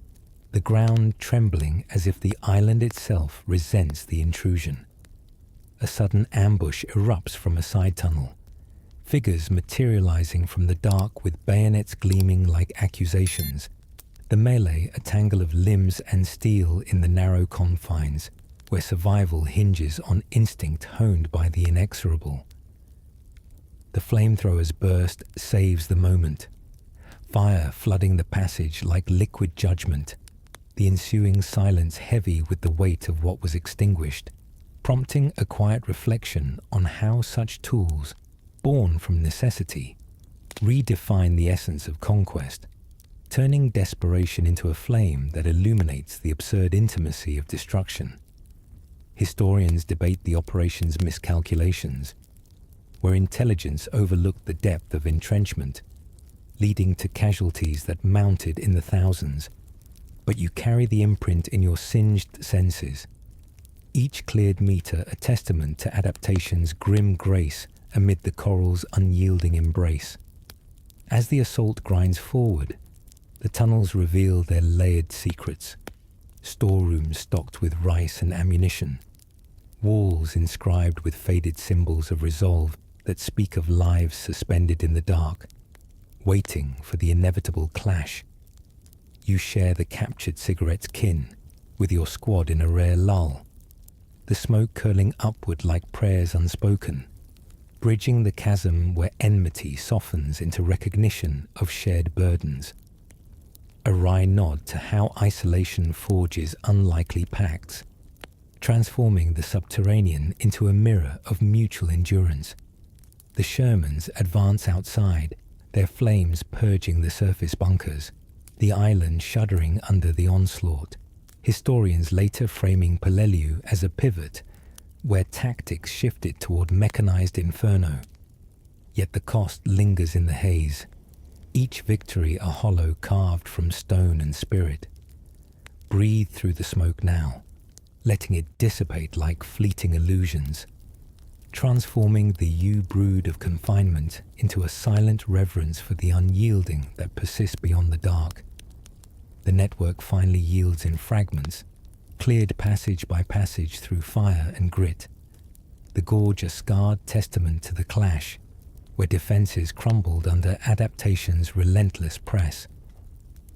the ground trembling as if the island itself resents the intrusion. A sudden ambush erupts from a side tunnel, figures materializing from the dark with bayonets gleaming like accusations, the melee a tangle of limbs and steel in the narrow confines, where survival hinges on instinct honed by the inexorable. The flamethrower's burst saves the moment, fire flooding the passage like liquid judgment, the ensuing silence heavy with the weight of what was extinguished, prompting a quiet reflection on how such tools, born from necessity, redefine the essence of conquest, turning desperation into a flame that illuminates the absurd intimacy of destruction. Historians debate the operation's miscalculations, where intelligence overlooked the depth of entrenchment, leading to casualties that mounted in the thousands. But you carry the imprint in your singed senses, each cleared meter a testament to adaptation's grim grace amid the coral's unyielding embrace. As the assault grinds forward, the tunnels reveal their layered secrets, storerooms stocked with rice and ammunition, walls inscribed with faded symbols of resolve that speak of lives suspended in the dark, waiting for the inevitable clash. You share the captured cigarette's kin with your squad in a rare lull, the smoke curling upward like prayers unspoken, bridging the chasm where enmity softens into recognition of shared burdens. A wry nod to how isolation forges unlikely pacts, transforming the subterranean into a mirror of mutual endurance. The Shermans advance outside, their flames purging the surface bunkers, the island shuddering under the onslaught, historians later framing Peleliu as a pivot where tactics shifted toward mechanized inferno. Yet the cost lingers in the haze, each victory a hollow carved from stone and spirit. Breathe through the smoke now, letting it dissipate like fleeting illusions, transforming the brood of confinement into a silent reverence for the unyielding that persists beyond the dark. The network finally yields in fragments, cleared passage by passage through fire and grit. The gorge a scarred testament to the clash, where defenses crumbled under adaptation's relentless press.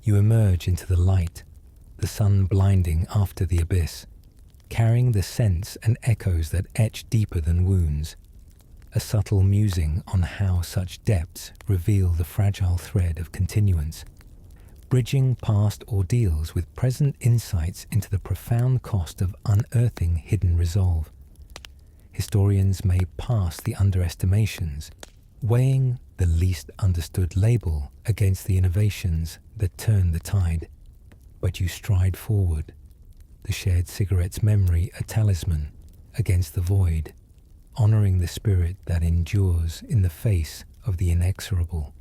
You emerge into the light, the sun blinding after the abyss, carrying the scents and echoes that etch deeper than wounds, a subtle musing on how such depths reveal the fragile thread of continuance, bridging past ordeals with present insights into the profound cost of unearthing hidden resolve. Historians may pass the underestimations, weighing the least understood label against the innovations that turn the tide. But you stride forward, the shared cigarette's memory a talisman against the void, honoring the spirit that endures in the face of the inexorable.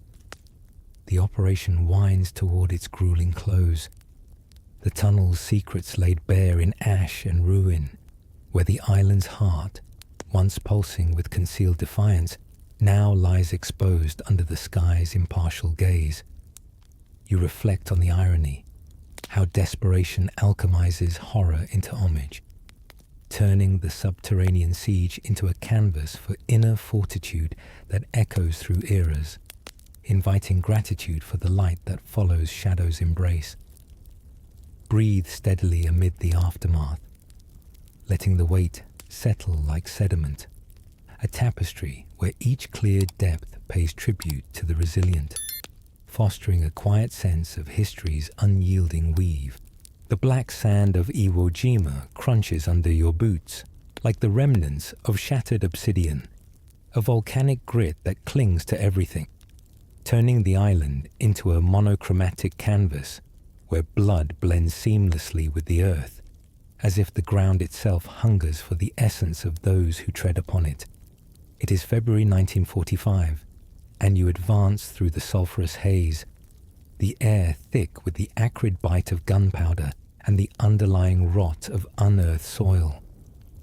The operation winds toward its grueling close, the tunnel's secrets laid bare in ash and ruin, where the island's heart, once pulsing with concealed defiance, now lies exposed under the sky's impartial gaze. You reflect on the irony, how desperation alchemizes horror into homage, turning the subterranean siege into a canvas for inner fortitude that echoes through eras, inviting gratitude for the light that follows shadow's embrace. Breathe steadily amid the aftermath, letting the weight settle like sediment, a tapestry where each cleared depth pays tribute to the resilient, fostering a quiet sense of history's unyielding weave. The black sand of Iwo Jima crunches under your boots, like the remnants of shattered obsidian, a volcanic grit that clings to everything, turning the island into a monochromatic canvas where blood blends seamlessly with the earth, as if the ground itself hungers for the essence of those who tread upon it. It is February 1945, and you advance through the sulphurous haze, the air thick with the acrid bite of gunpowder and the underlying rot of unearthed soil,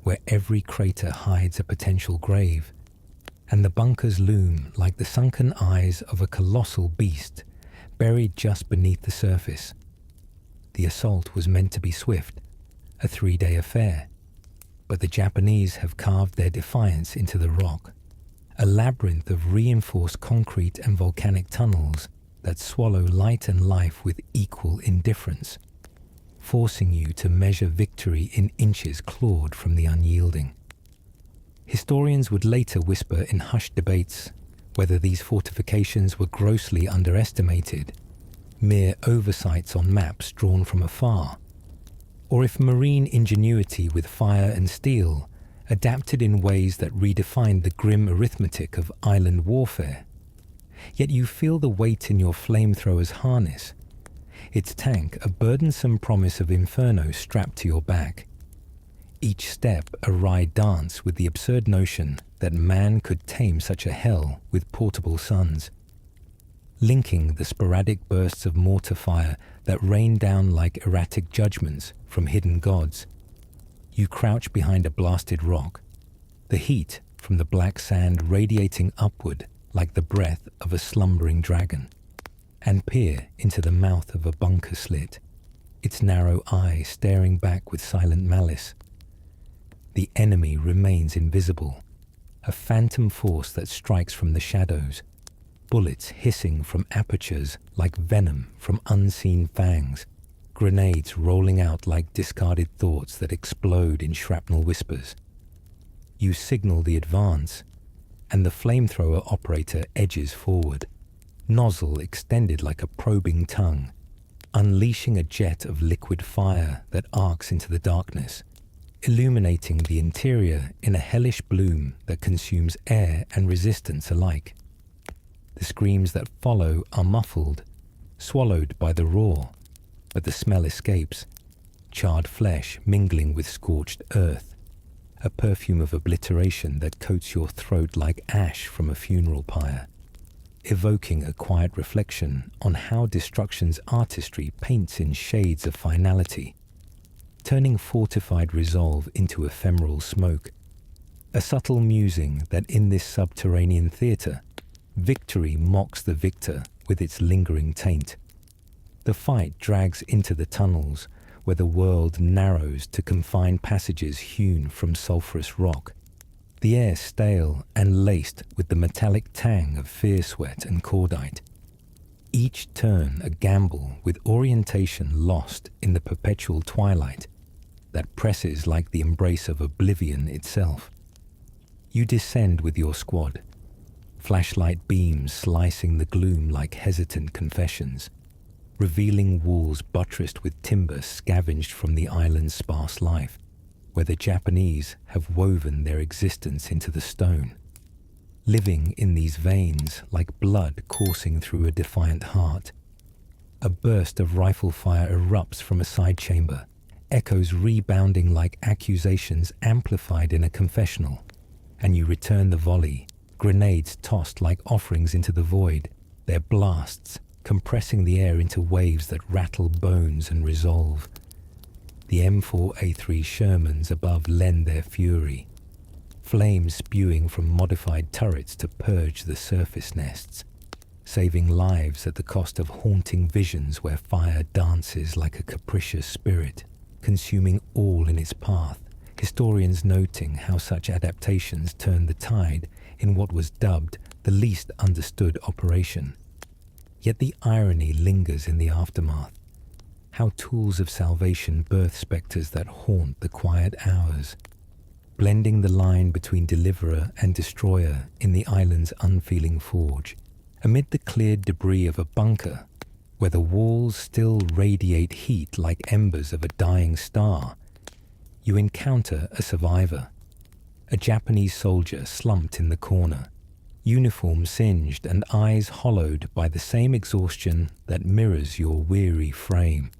where every crater hides a potential grave, and the bunkers loom like the sunken eyes of a colossal beast buried just beneath the surface. The assault was meant to be swift, a 3-day affair, but the Japanese have carved their defiance into the rock, a labyrinth of reinforced concrete and volcanic tunnels that swallow light and life with equal indifference, forcing you to measure victory in inches clawed from the unyielding. Historians would later whisper in hushed debates whether these fortifications were grossly underestimated, mere oversights on maps drawn from afar, or if marine ingenuity with fire and steel adapted in ways that redefined the grim arithmetic of island warfare. Yet you feel the weight in your flamethrower's harness, its tank a burdensome promise of inferno strapped to your back. Each step a wry dance with the absurd notion that man could tame such a hell with portable suns, linking the sporadic bursts of mortar fire that rain down like erratic judgments from hidden gods. You crouch behind a blasted rock, the heat from the black sand radiating upward like the breath of a slumbering dragon, and peer into the mouth of a bunker slit, its narrow eye staring back with silent malice. The enemy remains invisible, a phantom force that strikes from the shadows, bullets hissing from apertures like venom from unseen fangs, grenades rolling out like discarded thoughts that explode in shrapnel whispers. You signal the advance, and the flamethrower operator edges forward, nozzle extended like a probing tongue, unleashing a jet of liquid fire that arcs into the darkness, illuminating the interior in a hellish bloom that consumes air and resistance alike. The screams that follow are muffled, swallowed by the roar, but the smell escapes, charred flesh mingling with scorched earth, a perfume of obliteration that coats your throat like ash from a funeral pyre, evoking a quiet reflection on how destruction's artistry paints in shades of finality, turning fortified resolve into ephemeral smoke, a subtle musing that in this subterranean theatre, victory mocks the victor with its lingering taint. The fight drags into the tunnels where the world narrows to confine passages hewn from sulphurous rock, the air stale and laced with the metallic tang of fear sweat and cordite. Each turn a gamble with orientation lost in the perpetual twilight, that presses like the embrace of oblivion itself. You descend with your squad, flashlight beams slicing the gloom like hesitant confessions, revealing walls buttressed with timber scavenged from the island's sparse life, where the Japanese have woven their existence into the stone. Living in these veins like blood coursing through a defiant heart, a burst of rifle fire erupts from a side chamber, echoes rebounding like accusations amplified in a confessional, and you return the volley, grenades tossed like offerings into the void, their blasts compressing the air into waves that rattle bones and resolve. The M4A3 Shermans above lend their fury, flames spewing from modified turrets to purge the surface nests, saving lives at the cost of haunting visions where fire dances like a capricious spirit, consuming all in its path, historians noting how such adaptations turned the tide in what was dubbed the least understood operation. Yet the irony lingers in the aftermath, how tools of salvation birth spectres that haunt the quiet hours, blending the line between deliverer and destroyer in the island's unfeeling forge. Amid the cleared debris of a bunker, where the walls still radiate heat like embers of a dying star, you encounter a survivor, a Japanese soldier slumped in the corner, uniform singed and eyes hollowed by the same exhaustion that mirrors your weary frame.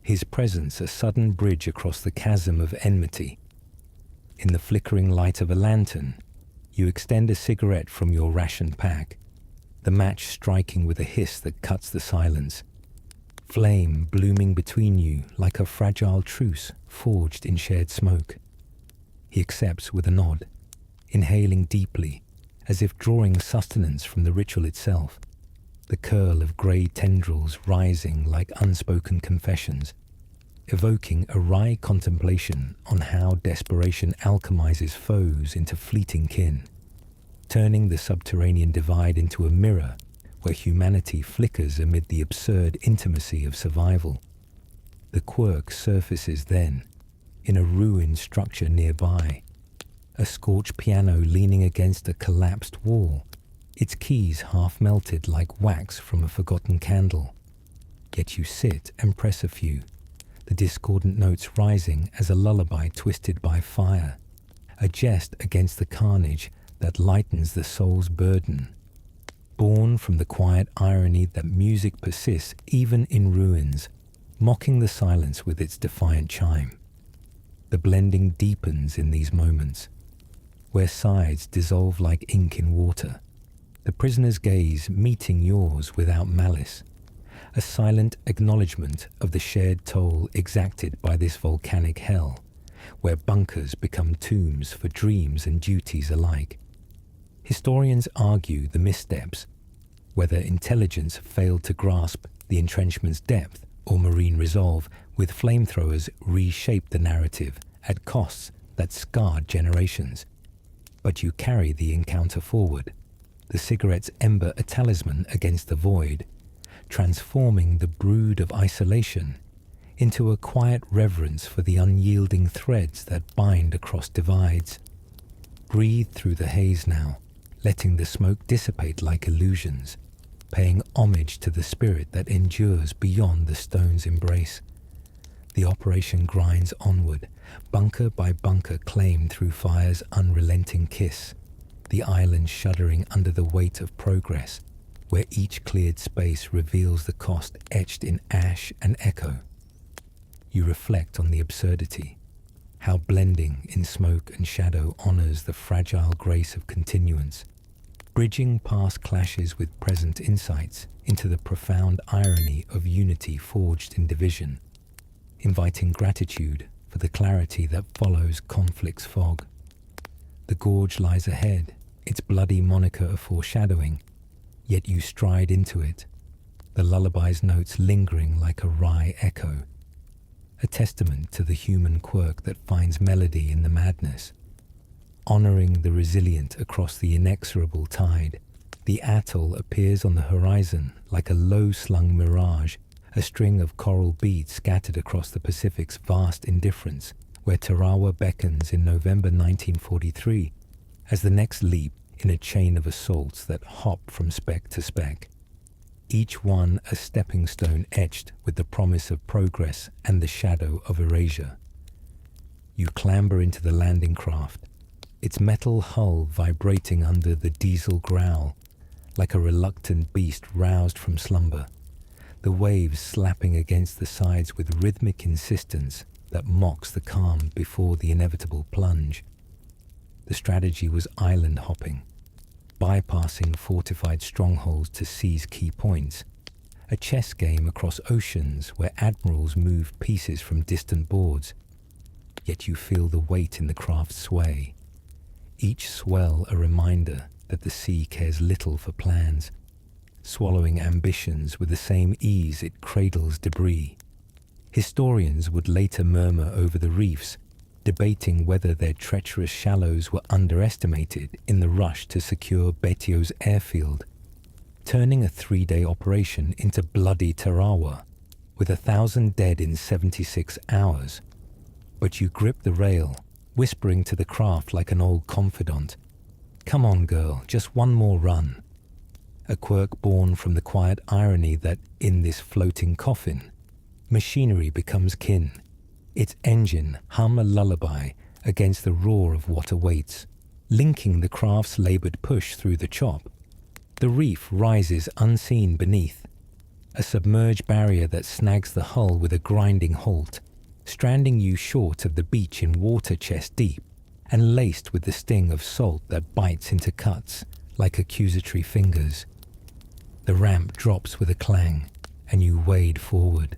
His presence a sudden bridge across the chasm of enmity. In the flickering light of a lantern, you extend a cigarette from your ration pack, the match striking with a hiss that cuts the silence, flame blooming between you like a fragile truce forged in shared smoke. He accepts with a nod, inhaling deeply, as if drawing sustenance from the ritual itself, the curl of grey tendrils rising like unspoken confessions, evoking a wry contemplation on how desperation alchemizes foes into fleeting kin, turning the subterranean divide into a mirror where humanity flickers amid the absurd intimacy of survival. The quirk surfaces then, in a ruined structure nearby, a scorched piano leaning against a collapsed wall, its keys half melted like wax from a forgotten candle. Yet you sit and press a few, the discordant notes rising as a lullaby twisted by fire, a jest against the carnage that lightens the soul's burden, born from the quiet irony that music persists even in ruins, mocking the silence with its defiant chime. The blending deepens in these moments, where sides dissolve like ink in water, the prisoner's gaze meeting yours without malice, a silent acknowledgement of the shared toll exacted by this volcanic hell, where bunkers become tombs for dreams and duties alike. Historians argue the missteps, whether intelligence failed to grasp the entrenchment's depth or marine resolve, with flamethrowers reshaped the narrative at costs that scarred generations. But you carry the encounter forward, the cigarette's ember a talisman against the void, transforming the brood of isolation into a quiet reverence for the unyielding threads that bind across divides. Breathe through the haze now, letting the smoke dissipate like illusions, paying homage to the spirit that endures beyond the stone's embrace. The operation grinds onward, bunker by bunker claimed through fire's unrelenting kiss, the island shuddering under the weight of progress, where each cleared space reveals the cost etched in ash and echo. You reflect on the absurdity, how blending in smoke and shadow honors the fragile grace of continuance, bridging past clashes with present insights into the profound irony of unity forged in division, inviting gratitude for the clarity that follows conflict's fog. The gorge lies ahead, its bloody moniker of foreshadowing, yet you stride into it, the lullaby's notes lingering like a wry echo, a testament to the human quirk that finds melody in the madness. Honoring the resilient across the inexorable tide, the atoll appears on the horizon like a low-slung mirage, a string of coral beads scattered across the Pacific's vast indifference, where Tarawa beckons in November 1943 as the next leap in a chain of assaults that hop from speck to speck, each one a stepping stone etched with the promise of progress and the shadow of erasure. You clamber into the landing craft, its metal hull vibrating under the diesel growl, like a reluctant beast roused from slumber, the waves slapping against the sides with rhythmic insistence that mocks the calm before the inevitable plunge. The strategy was island hopping, bypassing fortified strongholds to seize key points, a chess game across oceans where admirals move pieces from distant boards, yet you feel the weight in the craft's sway, each swell a reminder that the sea cares little for plans, swallowing ambitions with the same ease it cradles debris. Historians would later murmur over the reefs, debating whether their treacherous shallows were underestimated in the rush to secure Betio's airfield, turning a 3-day operation into bloody Tarawa, with 1,000 dead in 76 hours. But you grip the rail, whispering to the craft like an old confidant, "Come on, girl, just one more run." A quirk born from the quiet irony that, in this floating coffin, machinery becomes kin, its engine hum a lullaby against the roar of what awaits, linking the craft's laboured push through the chop. The reef rises unseen beneath, a submerged barrier that snags the hull with a grinding halt, stranding you short of the beach in water chest deep, and laced with the sting of salt that bites into cuts like accusatory fingers. The ramp drops with a clang, and you wade forward,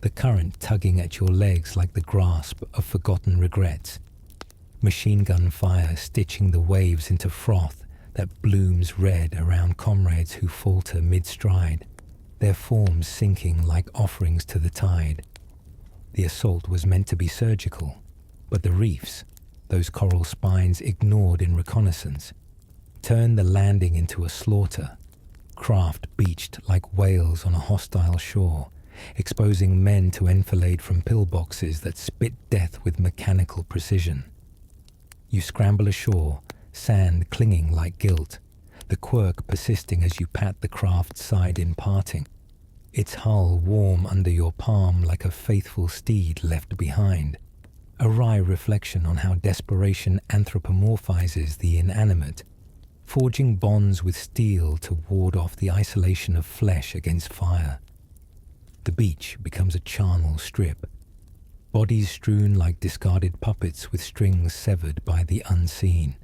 the current tugging at your legs like the grasp of forgotten regrets. Machine gun fire stitching the waves into froth that blooms red around comrades who falter mid-stride, their forms sinking like offerings to the tide. The assault was meant to be surgical, but the reefs, those coral spines ignored in reconnaissance, turned the landing into a slaughter, craft beached like whales on a hostile shore, exposing men to enfilade from pillboxes that spit death with mechanical precision. You scramble ashore, sand clinging like guilt, the quirk persisting as you pat the craft's side in parting, its hull warm under your palm like a faithful steed left behind, a wry reflection on how desperation anthropomorphizes the inanimate, forging bonds with steel to ward off the isolation of flesh against fire. The beach becomes a charnel strip, bodies strewn like discarded puppets with strings severed by the unseen,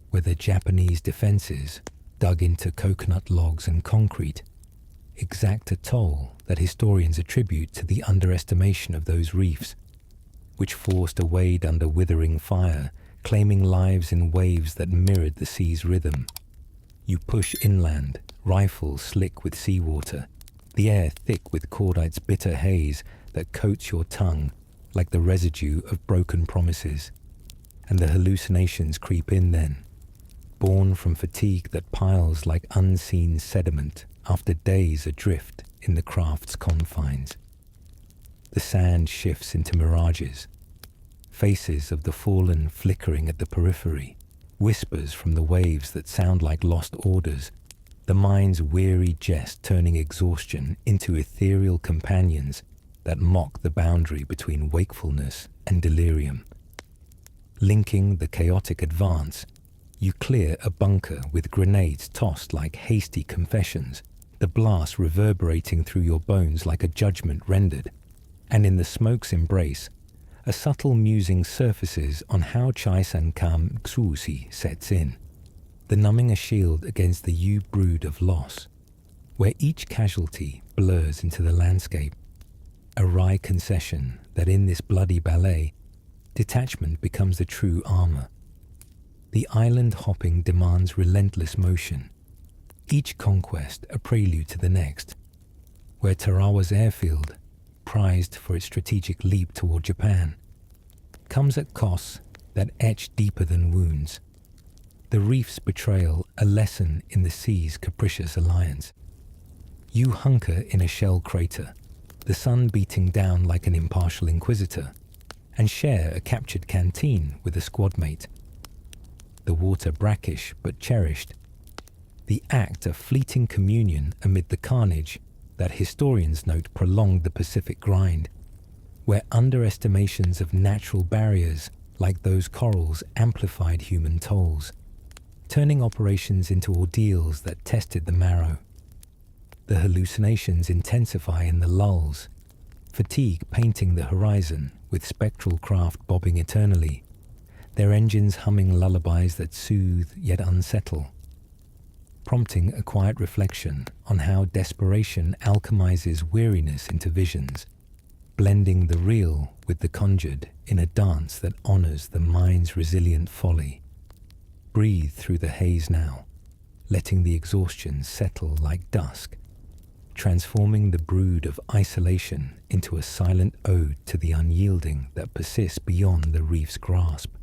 where the Japanese defenses, dug into coconut logs and concrete, exact a toll that historians attribute to the underestimation of those reefs, which forced a wade under withering fire, claiming lives in waves that mirrored the sea's rhythm. You push inland, rifles slick with seawater, the air thick with cordite's bitter haze that coats your tongue like the residue of broken promises. And the hallucinations creep in then, born from fatigue that piles like unseen sediment after days adrift in the craft's confines. The sand shifts into mirages, faces of the fallen flickering at the periphery, whispers from the waves that sound like lost orders, the mind's weary jest turning exhaustion into ethereal companions that mock the boundary between wakefulness and delirium. Linking the chaotic advance, you clear a bunker with grenades tossed like hasty confessions, the blast reverberating through your bones like a judgment rendered, and in the smoke's embrace, a subtle musing surfaces on how Chaisankam Xusi sets in, the numbing a shield against the U-brood of loss, where each casualty blurs into the landscape, a wry concession that in this bloody ballet, detachment becomes the true armor. The island hopping demands relentless motion, each conquest a prelude to the next, where Tarawa's airfield, prized for its strategic leap toward Japan, comes at costs that etch deeper than wounds. The reef's betrayal a lesson in the sea's capricious alliance. You hunker in a shell crater, the sun beating down like an impartial inquisitor, and share a captured canteen with a squad mate. The water brackish but cherished, the act of fleeting communion amid the carnage that historians note prolonged the Pacific grind, where underestimations of natural barriers like those corals amplified human tolls, turning operations into ordeals that tested the marrow. The hallucinations intensify in the lulls, fatigue painting the horizon with spectral craft bobbing eternally, their engines humming lullabies that soothe yet unsettle, prompting a quiet reflection on how desperation alchemizes weariness into visions, blending the real with the conjured in a dance that honors the mind's resilient folly. Breathe through the haze now, letting the exhaustion settle like dusk, transforming the brood of isolation into a silent ode to the unyielding that persists beyond the reef's grasp.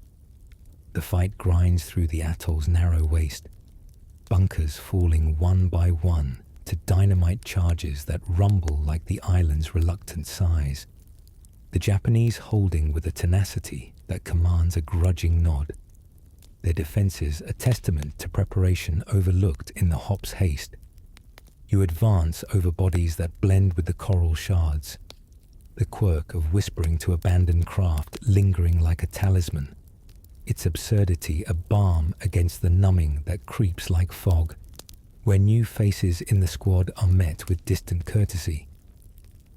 The fight grinds through the atoll's narrow waist, bunkers falling one by one to dynamite charges that rumble like the island's reluctant sighs, the Japanese holding with a tenacity that commands a grudging nod, their defenses a testament to preparation overlooked in the hop's haste. You advance over bodies that blend with the coral shards, the quirk of whispering to abandoned craft lingering like a talisman, its absurdity a balm against the numbing that creeps like fog, where new faces in the squad are met with distant courtesy,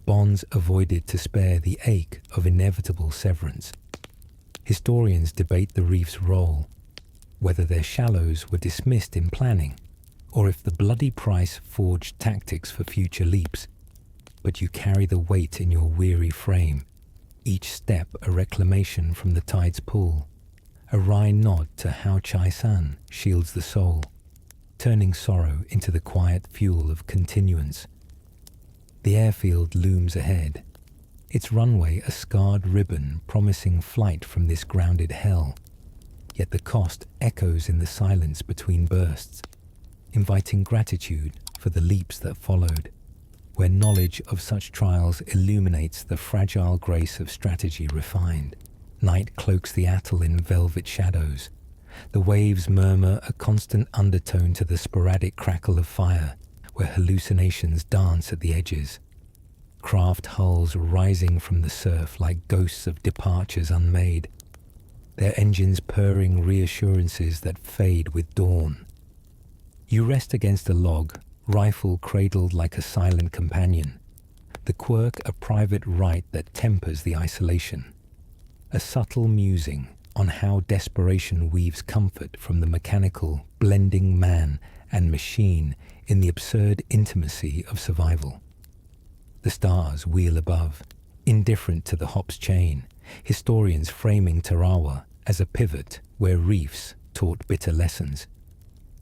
bonds avoided to spare the ache of inevitable severance. Historians debate the reef's role, whether their shallows were dismissed in planning, or if the bloody price forged tactics for future leaps. But you carry the weight in your weary frame, each step a reclamation from the tide's pull, a wry nod to how Chai-san shields the soul, turning sorrow into the quiet fuel of continuance. The airfield looms ahead, its runway a scarred ribbon promising flight from this grounded hell, yet the cost echoes in the silence between bursts, inviting gratitude for the leaps that followed, where knowledge of such trials illuminates the fragile grace of strategy refined. Night cloaks the atoll in velvet shadows. The waves murmur a constant undertone to the sporadic crackle of fire, where hallucinations dance at the edges. Craft hulls rising from the surf like ghosts of departures unmade, their engines purring reassurances that fade with dawn. You rest against a log, rifle cradled like a silent companion, the quirk a private rite that tempers the isolation. A subtle musing on how desperation weaves comfort from the mechanical, blending man and machine in the absurd intimacy of survival. The stars wheel above, indifferent to the hop's chain, historians framing Tarawa as a pivot where reefs taught bitter lessons.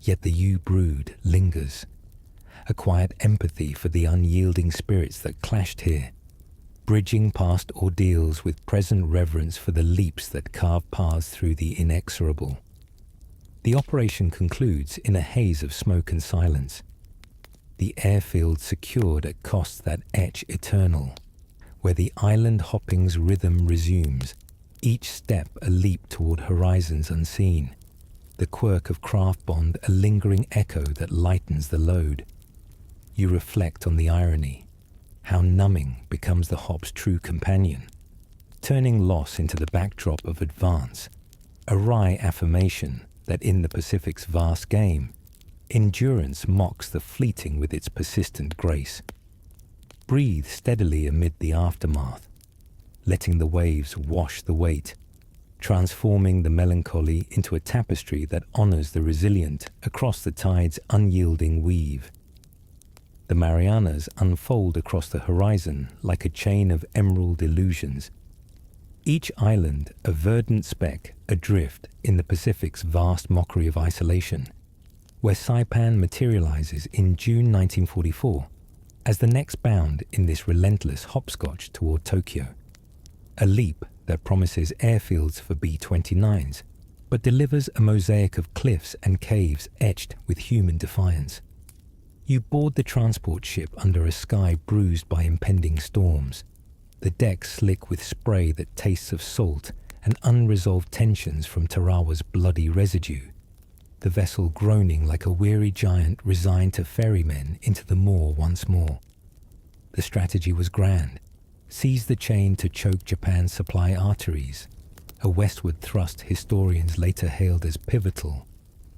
Yet the U-brood lingers, a quiet empathy for the unyielding spirits that clashed here, bridging past ordeals with present reverence for the leaps that carve paths through the inexorable. The operation concludes in a haze of smoke and silence, the airfield secured at costs that etch eternal, where the island hopping's rhythm resumes, each step a leap toward horizons unseen, the quirk of craft bond a lingering echo that lightens the load. You reflect on the irony, how numbing becomes the hop's true companion, turning loss into the backdrop of advance, a wry affirmation that in the Pacific's vast game, endurance mocks the fleeting with its persistent grace. Breathe steadily amid the aftermath, letting the waves wash the weight, transforming the melancholy into a tapestry that honors the resilient across the tide's unyielding weave. The Marianas unfold across the horizon like a chain of emerald illusions, each island a verdant speck adrift in the Pacific's vast mockery of isolation, where Saipan materializes in June 1944 as the next bound in this relentless hopscotch toward Tokyo, a leap that promises airfields for B-29s, but delivers a mosaic of cliffs and caves etched with human defiance. You board the transport ship under a sky bruised by impending storms, the deck slick with spray that tastes of salt and unresolved tensions from Tarawa's bloody residue, the vessel groaning like a weary giant resigned to ferry men into the moor once more. The strategy was grand. Seize the chain to choke Japan's supply arteries, a westward thrust historians later hailed as pivotal,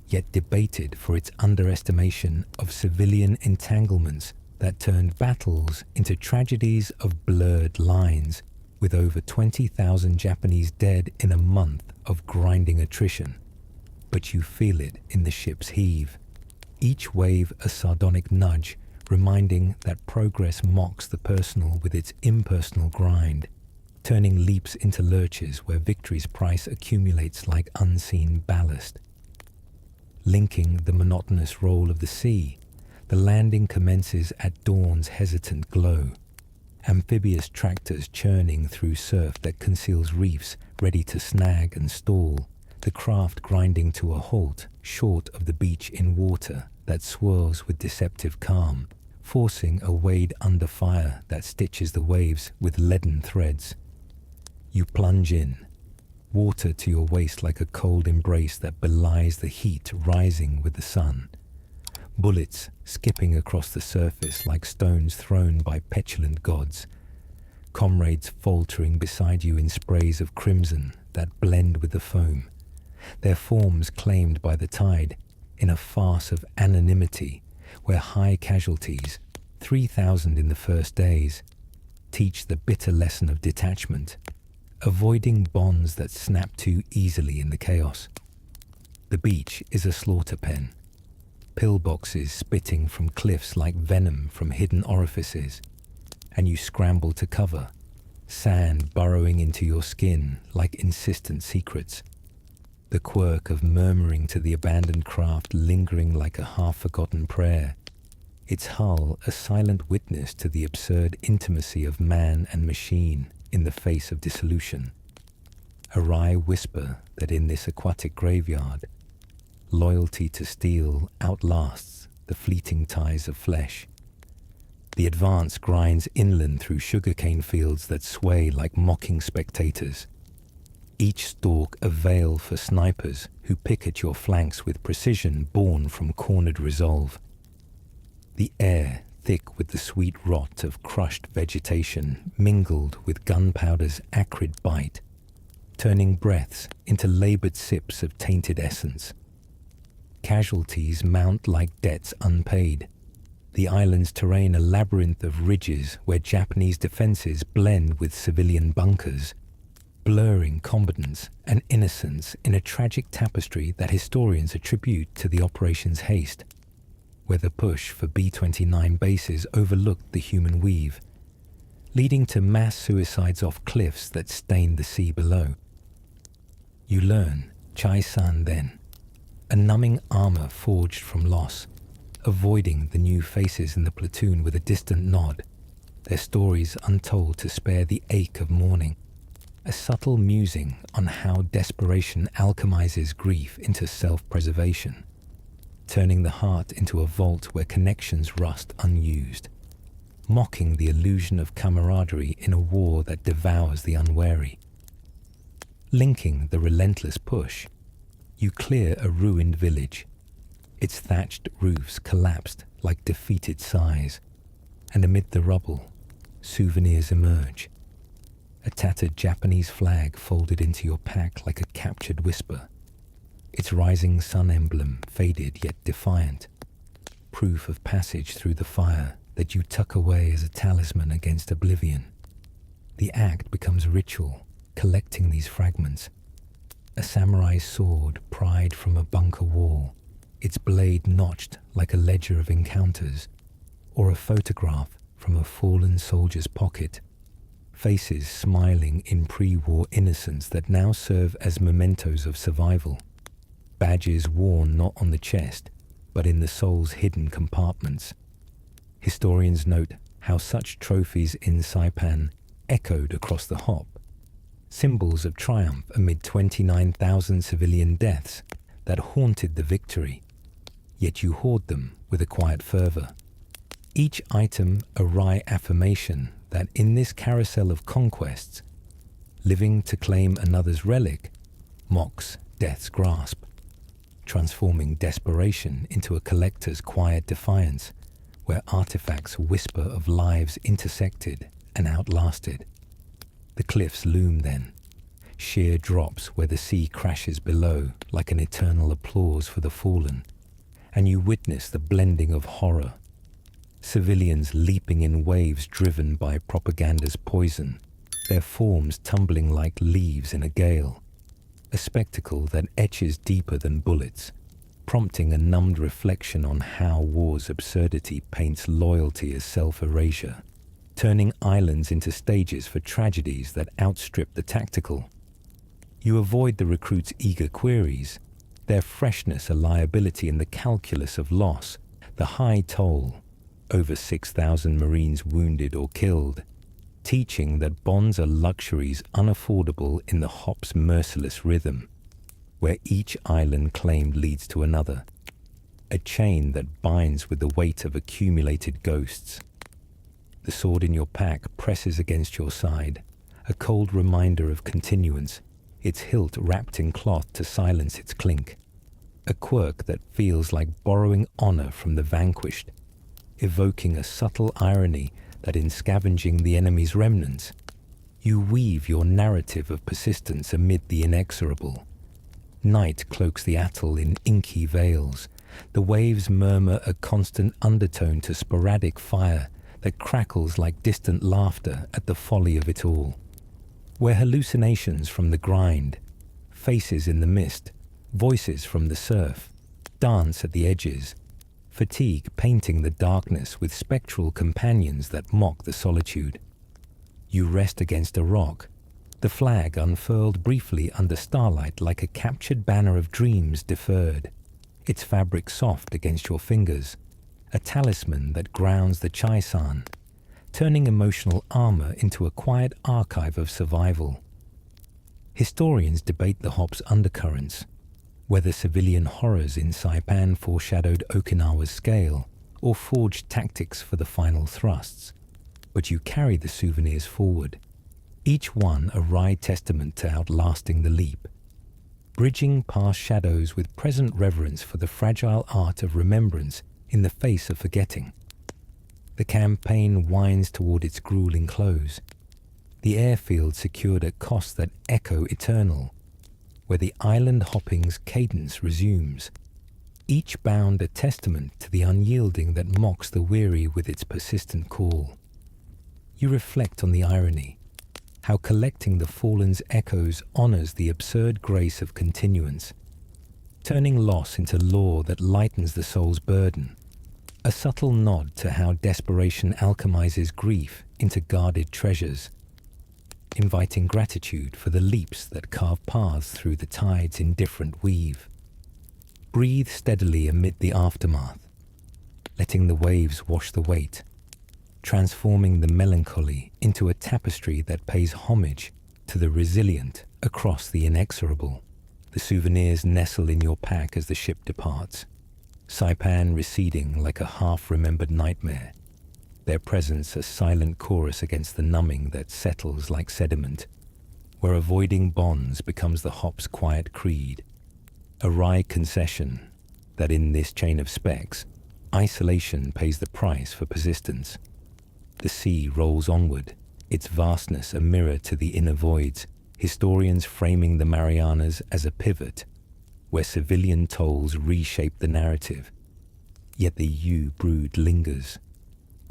yet debated for its underestimation of civilian entanglements that turned battles into tragedies of blurred lines, with over 20,000 Japanese dead in a month of grinding attrition. But you feel it in the ship's heave, each wave a sardonic nudge, reminding that progress mocks the personal with its impersonal grind, turning leaps into lurches where victory's price accumulates like unseen ballast. Linking the monotonous roll of the sea, the landing commences at dawn's hesitant glow, amphibious tractors churning through surf that conceals reefs ready to snag and stall, the craft grinding to a halt short of the beach in water that swirls with deceptive calm, forcing a wade under fire that stitches the waves with leaden threads. You plunge in, water to your waist like a cold embrace that belies the heat rising with the sun. Bullets skipping across the surface like stones thrown by petulant gods. Comrades faltering beside you in sprays of crimson that blend with the foam, their forms claimed by the tide in a farce of anonymity where high casualties, 3,000 in the first days, teach the bitter lesson of detachment, avoiding bonds that snap too easily in the chaos. The beach is a slaughter pen, pillboxes spitting from cliffs like venom from hidden orifices, and you scramble to cover, sand burrowing into your skin like insistent secrets, the quirk of murmuring to the abandoned craft lingering like a half-forgotten prayer, its hull a silent witness to the absurd intimacy of man and machine in the face of dissolution. A wry whisper that in this aquatic graveyard, loyalty to steel outlasts the fleeting ties of flesh. The Advance grinds inland through sugarcane fields that sway like mocking spectators, each stalk a veil for snipers who pick at your flanks with precision born from cornered resolve. The air thick with the sweet rot of crushed vegetation mingled with gunpowder's acrid bite, turning breaths into labored sips of tainted essence. Casualties mount like debts unpaid, the island's terrain a labyrinth of ridges where Japanese defenses blend with civilian bunkers, blurring combatants and innocence in a tragic tapestry that historians attribute to the operation's haste, where the push for B-29 bases overlooked the human weave, leading to mass suicides off cliffs that stained the sea below. You learn Chai-san then, a numbing armor forged from loss, avoiding the new faces in the platoon with a distant nod, their stories untold to spare the ache of mourning, a subtle musing on how desperation alchemizes grief into self-preservation, turning the heart into a vault where connections rust unused, mocking the illusion of camaraderie in a war that devours the unwary. Linking the relentless push, you clear a ruined village, its thatched roofs collapsed like defeated sighs, and amid the rubble, souvenirs emerge. A tattered Japanese flag folded into your pack like a captured whisper, its rising sun emblem faded yet defiant, proof of passage through the fire that you tuck away as a talisman against oblivion. The act becomes ritual, collecting these fragments. A samurai's sword pried from a bunker wall, its blade notched like a ledger of encounters, or a photograph from a fallen soldier's pocket, faces smiling in pre-war innocence that now serve as mementos of survival, badges worn not on the chest, but in the soul's hidden compartments. Historians note how such trophies in Saipan echoed across the hop, symbols of triumph amid 29,000 civilian deaths that haunted the victory, yet you hoard them with a quiet fervor, Each item a wry affirmation that in this carousel of conquests, living to claim another's relic mocks death's grasp, transforming desperation into a collector's quiet defiance, where artifacts whisper of lives intersected and outlasted. The cliffs loom then, sheer drops where the sea crashes below like an eternal applause for the fallen, and you witness the blending of horror. Civilians leaping in waves driven by propaganda's poison, their forms tumbling like leaves in a gale, a spectacle that etches deeper than bullets, prompting a numbed reflection on how war's absurdity paints loyalty as self-erasure, turning islands into stages for tragedies that outstrip the tactical. You avoid the recruits' eager queries, their freshness a liability in the calculus of loss, the high toll, over 6,000 Marines wounded or killed, teaching that bonds are luxuries unaffordable in the hop's merciless rhythm, where each island claimed leads to another, a chain that binds with the weight of accumulated ghosts. The sword in your pack presses against your side, a cold reminder of continuance, its hilt wrapped in cloth to silence its clink, a quirk that feels like borrowing honor from the vanquished, evoking a subtle irony that in scavenging the enemy's remnants, you weave your narrative of persistence amid the inexorable. Night cloaks the atoll in inky veils. The waves murmur a constant undertone to sporadic fire that crackles like distant laughter at the folly of it all. Where hallucinations from the grind, faces in the mist, voices from the surf, dance at the edges, fatigue painting the darkness with spectral companions that mock the solitude. You rest against a rock, the flag unfurled briefly under starlight like a captured banner of dreams deferred, its fabric soft against your fingers, a talisman that grounds the Chai-san, turning emotional armor into a quiet archive of survival. Historians debate the hop's undercurrents, whether civilian horrors in Saipan foreshadowed Okinawa's scale or forged tactics for the final thrusts. But you carry the souvenirs forward, each one a wry testament to outlasting the leap, bridging past shadows with present reverence for the fragile art of remembrance in the face of forgetting. The campaign winds toward its grueling close, the airfield secured at costs that echo eternal, where the island hopping's cadence resumes, each bound a testament to the unyielding that mocks the weary with its persistent call. You reflect on the irony, how collecting the fallen's echoes honors the absurd grace of continuance, turning loss into lore that lightens the soul's burden, a subtle nod to how desperation alchemizes grief into guarded treasures, inviting gratitude for the leaps that carve paths through the tide's indifferent weave. Breathe steadily amid the aftermath, letting the waves wash the weight, transforming the melancholy into a tapestry that pays homage to the resilient across the inexorable. The souvenirs nestle in your pack as the ship departs, Saipan receding like a half-remembered nightmare, their presence a silent chorus against the numbing that settles like sediment, where avoiding bonds becomes the hop's quiet creed, a wry concession that in this chain of specks, isolation pays the price for persistence. The sea rolls onward, its vastness a mirror to the inner voids, historians framing the Marianas as a pivot, where civilian tolls reshape the narrative, yet the U-brood lingers,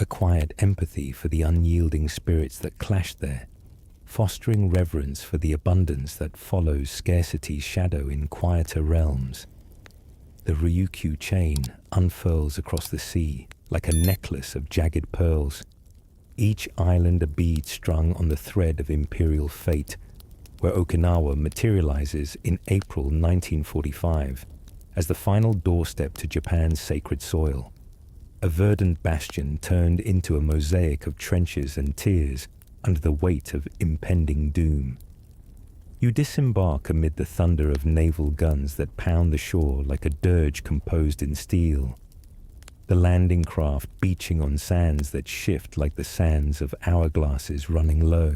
a quiet empathy for the unyielding spirits that clashed there, fostering reverence for the abundance that follows scarcity's shadow in quieter realms. The Ryukyu chain unfurls across the sea like a necklace of jagged pearls, each island a bead strung on the thread of imperial fate, where Okinawa materializes in April 1945 as the final doorstep to Japan's sacred soil, a verdant bastion turned into a mosaic of trenches and tears under the weight of impending doom. You disembark amid the thunder of naval guns that pound the shore like a dirge composed in steel. the landing craft beaching on sands that shift like the sands of hourglasses running low,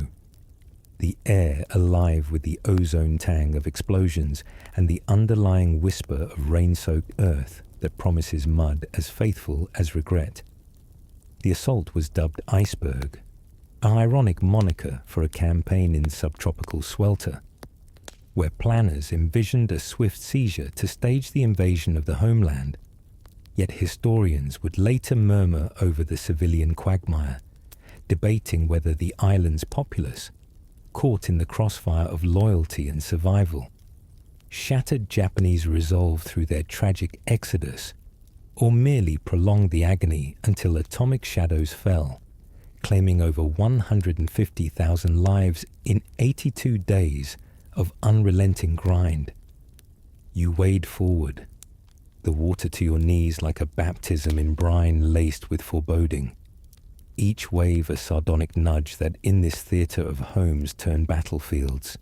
the air alive with the ozone tang of explosions and the underlying whisper of rain-soaked earth that promises mud as faithful as regret. The assault was dubbed Iceberg, an ironic moniker for a campaign in subtropical swelter, where planners envisioned a swift seizure to stage the invasion of the homeland. Yet historians would later murmur over the civilian quagmire, debating whether the island's populace, caught in the crossfire of loyalty and survival, shattered Japanese resolve through their tragic exodus, or merely prolonged the agony until atomic shadows fell, claiming over 150,000 lives in 82 days of unrelenting grind. You wade forward, the water to your knees like a baptism in brine laced with foreboding, each wave a sardonic nudge that in this theatre of homes turn battlefields.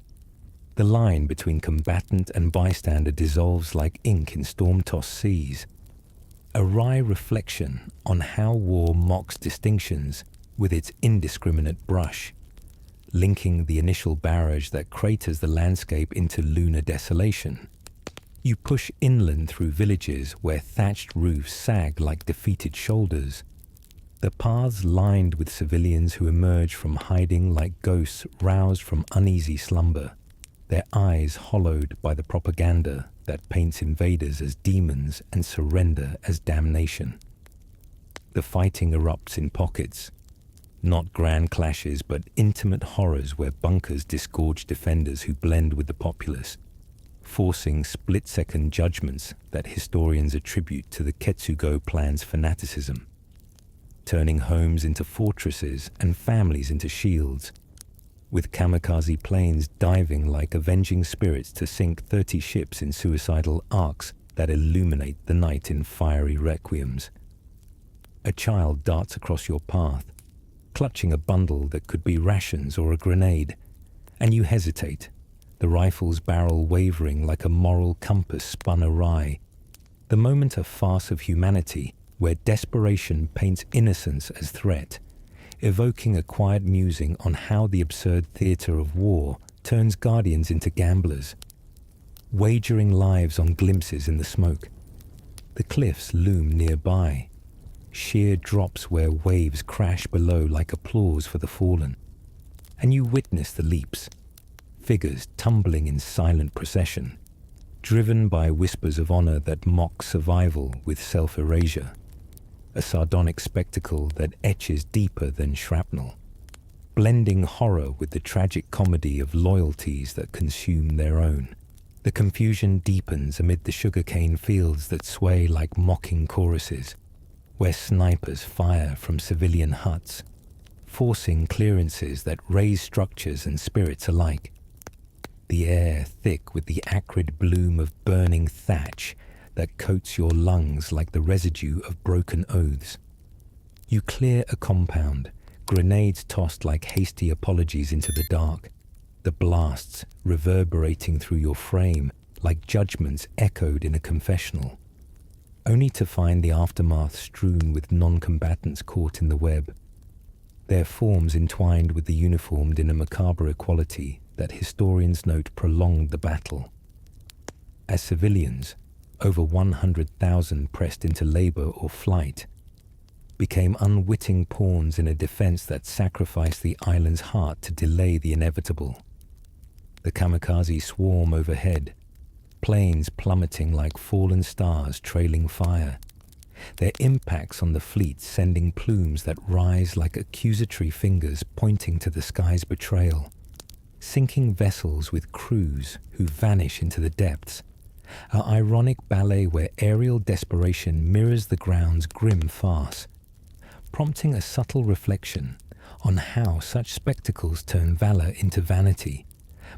The line between combatant and bystander dissolves like ink in storm-tossed seas, a wry reflection on how war mocks distinctions with its indiscriminate brush, linking the initial barrage that craters the landscape into lunar desolation. You push inland through villages where thatched roofs sag like defeated shoulders, the paths lined with civilians who emerge from hiding like ghosts roused from uneasy slumber, their eyes hollowed by the propaganda that paints invaders as demons and surrender as damnation. The fighting erupts in pockets, not grand clashes but intimate horrors where bunkers disgorge defenders who blend with the populace, forcing split-second judgments that historians attribute to the Ketsugo plan's fanaticism, turning homes into fortresses and families into shields, with kamikaze planes diving like avenging spirits to sink 30 ships in suicidal arcs that illuminate the night in fiery requiems. A child darts across your path, clutching a bundle that could be rations or a grenade, and you hesitate, the rifle's barrel wavering like a moral compass spun awry, the moment a farce of humanity where desperation paints innocence as threat, evoking a quiet musing on how the absurd theatre of war turns guardians into gamblers, wagering lives on glimpses in the smoke. The cliffs loom nearby, sheer drops where waves crash below like applause for the fallen, and you witness the leaps, figures tumbling in silent procession, driven by whispers of honor that mock survival with self-erasure, a sardonic spectacle that etches deeper than shrapnel, blending horror with the tragic comedy of loyalties that consume their own. The confusion deepens amid the sugarcane fields that sway like mocking choruses, where snipers fire from civilian huts, forcing clearances that raise structures and spirits alike. The air thick with the acrid bloom of burning thatch that coats your lungs like the residue of broken oaths. You clear a compound, grenades tossed like hasty apologies into the dark, the blasts reverberating through your frame like judgments echoed in a confessional, only to find the aftermath strewn with non-combatants caught in the web, their forms entwined with the uniformed in a macabre equality that historians note prolonged the battle. As civilians, over 100,000 pressed into labor or flight, became unwitting pawns in a defense that sacrificed the island's heart to delay the inevitable. The kamikaze swarm overhead, planes plummeting like fallen stars trailing fire, their impacts on the fleet sending plumes that rise like accusatory fingers pointing to the sky's betrayal, sinking vessels with crews who vanish into the depths, an ironic ballet where aerial desperation mirrors the ground's grim farce, prompting a subtle reflection on how such spectacles turn valor into vanity,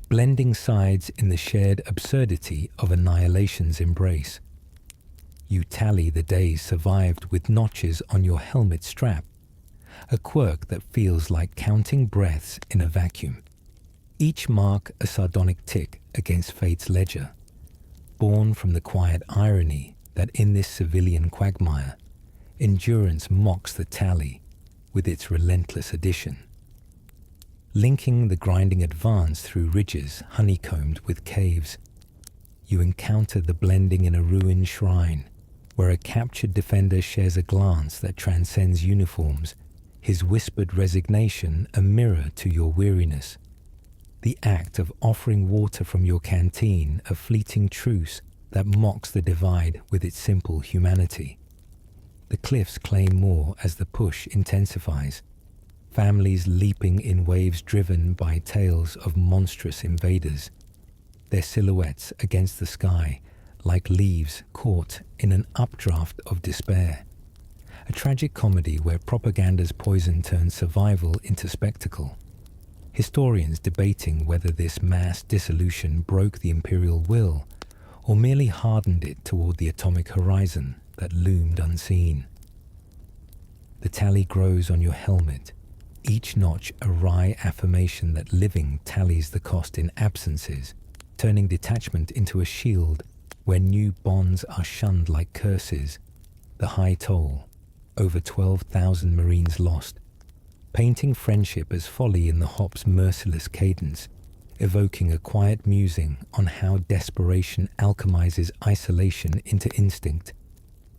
blending sides in the shared absurdity of annihilation's embrace. You tally the days survived with notches on your helmet strap, a quirk that feels like counting breaths in a vacuum. Each mark a sardonic tick against fate's ledger, born from the quiet irony that in this civilian quagmire, endurance mocks the tally with its relentless addition. Linking the grinding advance through ridges honeycombed with caves, you encounter the blending in a ruined shrine, where a captured defender shares a glance that transcends uniforms, his whispered resignation a mirror to your weariness. The act of offering water from your canteen a fleeting truce that mocks the divide with its simple humanity. The cliffs claim more as the push intensifies, families leaping in waves driven by tales of monstrous invaders, their silhouettes against the sky like leaves caught in an updraft of despair. A tragic comedy where propaganda's poison turns survival into spectacle. Historians debating whether this mass dissolution broke the imperial will or merely hardened it toward the atomic horizon that loomed unseen. The tally grows on your helmet, each notch a wry affirmation that living tallies the cost in absences, turning detachment into a shield where new bonds are shunned like curses. The high toll, over 12,000 Marines lost, painting friendship as folly in the hop's merciless cadence, evoking a quiet musing on how desperation alchemizes isolation into instinct,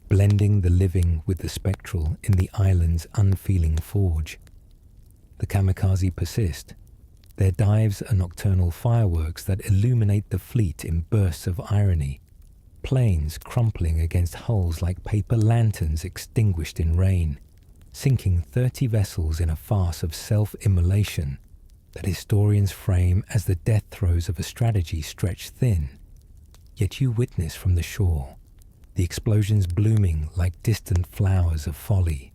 blending the living with the spectral in the island's unfeeling forge. The kamikaze persist. Their dives are nocturnal fireworks that illuminate the fleet in bursts of irony, planes crumpling against hulls like paper lanterns extinguished in rain, sinking 30 vessels in a farce of self-immolation that historians frame as the death throes of a strategy stretched thin. Yet you witness from the shore, the explosions blooming like distant flowers of folly,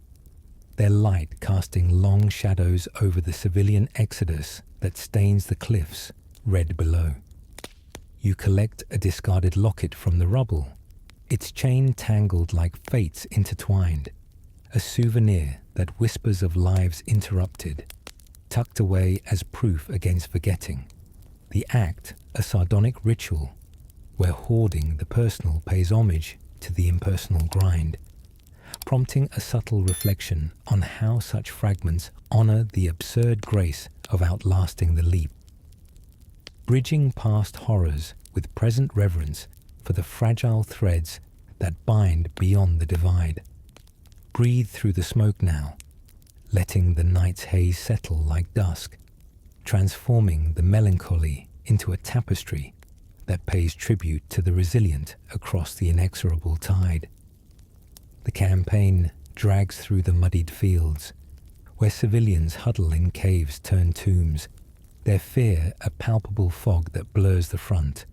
their light casting long shadows over the civilian exodus that stains the cliffs red below. You collect a discarded locket from the rubble, its chain tangled like fates intertwined, a souvenir that whispers of lives interrupted, tucked away as proof against forgetting. The act, a sardonic ritual, where hoarding the personal pays homage to the impersonal grind, prompting a subtle reflection on how such fragments honor the absurd grace of outlasting the leap. Bridging past horrors with present reverence for the fragile threads that bind beyond the divide. Breathe through the smoke now, letting the night's haze settle like dusk, transforming the melancholy into a tapestry that pays tribute to the resilient across the inexorable tide. The campaign drags through the muddied fields, where civilians huddle in caves turned tombs, their fear a palpable fog that blurs the front,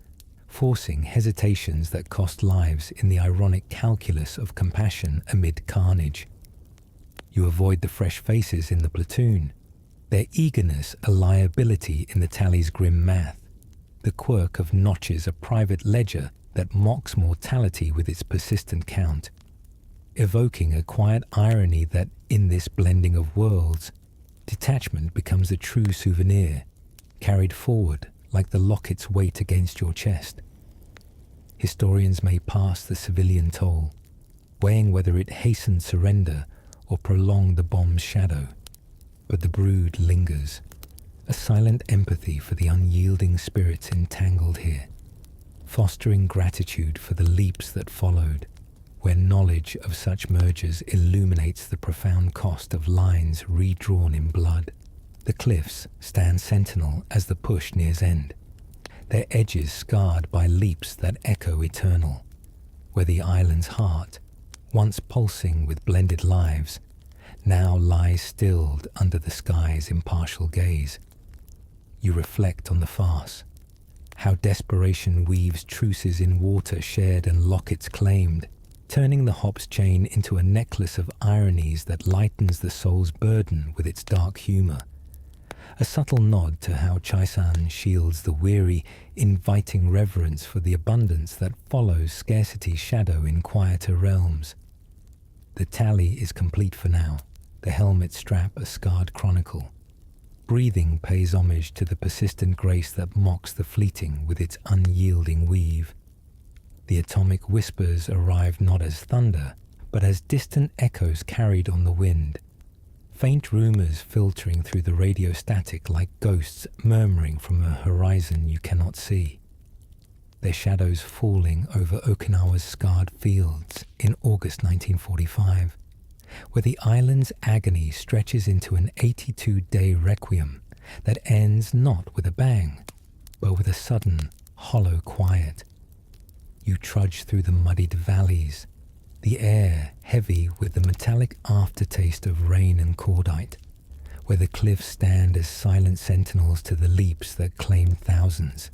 forcing hesitations that cost lives in the ironic calculus of compassion amid carnage. You avoid the fresh faces in the platoon, their eagerness a liability in the tally's grim math, the quirk of notches a private ledger that mocks mortality with its persistent count, evoking a quiet irony that in this blending of worlds, detachment becomes a true souvenir, carried forward like the locket's weight against your chest. Historians may pass the civilian toll, weighing whether it hastened surrender or prolonged the bomb's shadow, but the brood lingers, a silent empathy for the unyielding spirits entangled here, fostering gratitude for the leaps that followed, where knowledge of such mergers illuminates the profound cost of lines redrawn in blood. The cliffs stand sentinel as the push nears end, their edges scarred by leaps that echo eternal, where the island's heart, once pulsing with blended lives, now lies stilled under the sky's impartial gaze. You reflect on the farce, how desperation weaves truces in water shared and lockets claimed, turning the hop's chain into a necklace of ironies that lightens the soul's burden with its dark humor. A subtle nod to how Chaisan shields the weary, inviting reverence for the abundance that follows scarcity's shadow in quieter realms. The tally is complete for now, the helmet strap a scarred chronicle. Breathing pays homage to the persistent grace that mocks the fleeting with its unyielding weave. The atomic whispers arrive not as thunder, but as distant echoes carried on the wind, faint rumors filtering through the radio static like ghosts murmuring from a horizon you cannot see, their shadows falling over Okinawa's scarred fields in August 1945, where the island's agony stretches into an 82-day requiem that ends not with a bang, but with a sudden, hollow quiet. You trudge through the muddied valleys, the air heavy with the metallic aftertaste of rain and cordite, where the cliffs stand as silent sentinels to the leaps that claimed thousands,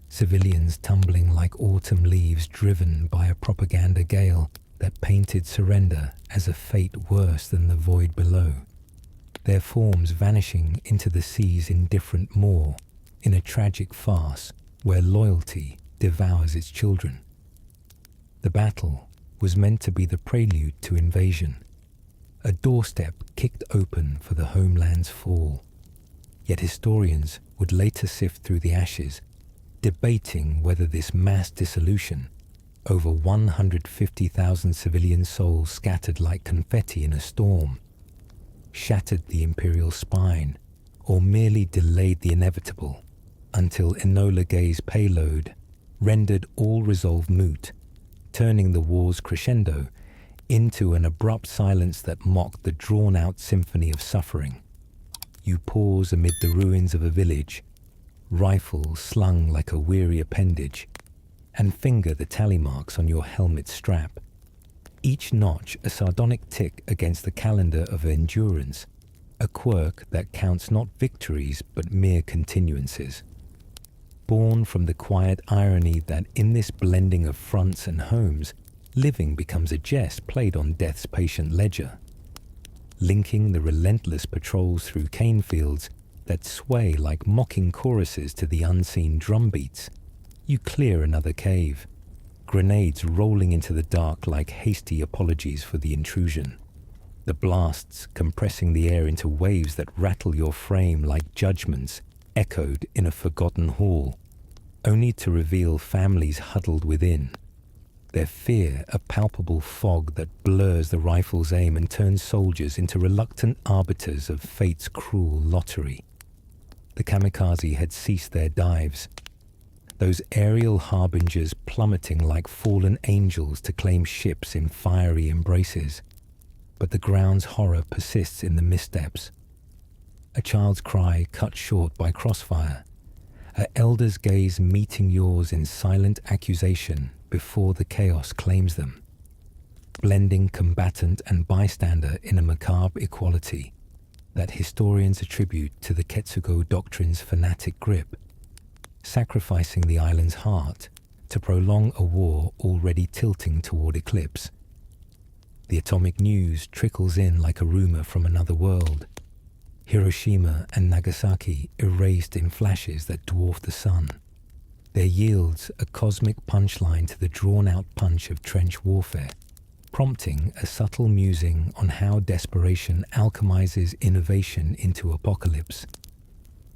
civilians tumbling like autumn leaves driven by a propaganda gale that painted surrender as a fate worse than the void below, their forms vanishing into the sea's indifferent maw in a tragic farce where loyalty devours its children. The battle was meant to be the prelude to invasion, a doorstep kicked open for the homeland's fall. Yet historians would later sift through the ashes, debating whether this mass dissolution, over 150,000 civilian souls scattered like confetti in a storm, shattered the imperial spine or merely delayed the inevitable until Enola Gay's payload rendered all resolve moot, turning the war's crescendo into an abrupt silence that mocked the drawn-out symphony of suffering. You pause amid the ruins of a village, rifle slung like a weary appendage, and finger the tally marks on your helmet strap, each notch a sardonic tick against the calendar of endurance, a quirk that counts not victories but mere continuances. Born from the quiet irony that in this blending of fronts and homes, living becomes a jest played on death's patient ledger, linking the relentless patrols through cane fields that sway like mocking choruses to the unseen drumbeats. You clear another cave, grenades rolling into the dark like hasty apologies for the intrusion, the blasts compressing the air into waves that rattle your frame like judgments echoed in a forgotten hall, only to reveal families huddled within, their fear a palpable fog that blurs the rifle's aim and turns soldiers into reluctant arbiters of fate's cruel lottery. The kamikaze had ceased their dives, those aerial harbingers plummeting like fallen angels to claim ships in fiery embraces. But the ground's horror persists in the missteps. A child's cry cut short by crossfire, an elder's gaze meeting yours in silent accusation before the chaos claims them, blending combatant and bystander in a macabre equality that historians attribute to the Ketsugo Doctrine's fanatic grip, sacrificing the island's heart to prolong a war already tilting toward eclipse. The atomic news trickles in like a rumor from another world. Hiroshima and Nagasaki erased in flashes that dwarf the sun. There yields a cosmic punchline to the drawn-out punch of trench warfare, prompting a subtle musing on how desperation alchemizes innovation into apocalypse,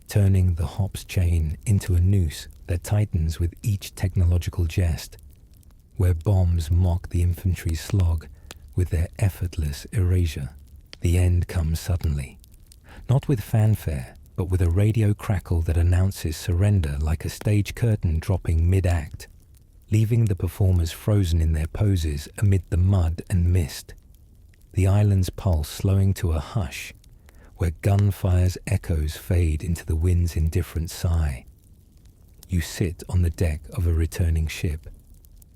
turning the hops chain into a noose that tightens with each technological jest, where bombs mock the infantry's slog with their effortless erasure. The end comes suddenly, not with fanfare, but with a radio crackle that announces surrender like a stage curtain dropping mid-act, leaving the performers frozen in their poses amid the mud and mist, the island's pulse slowing to a hush, where gunfire's echoes fade into the wind's indifferent sigh. You sit on the deck of a returning ship,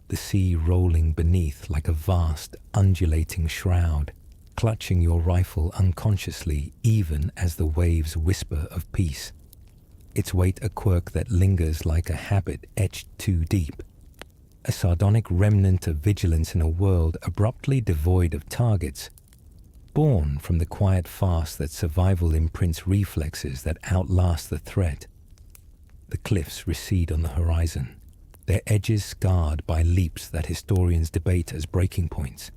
the sea rolling beneath like a vast, undulating shroud, clutching your rifle unconsciously even as the waves whisper of peace, its weight a quirk that lingers like a habit etched too deep, a sardonic remnant of vigilance in a world abruptly devoid of targets, born from the quiet fast that survival imprints reflexes that outlast the threat. The cliffs recede on the horizon, their edges scarred by leaps that historians debate as breaking points.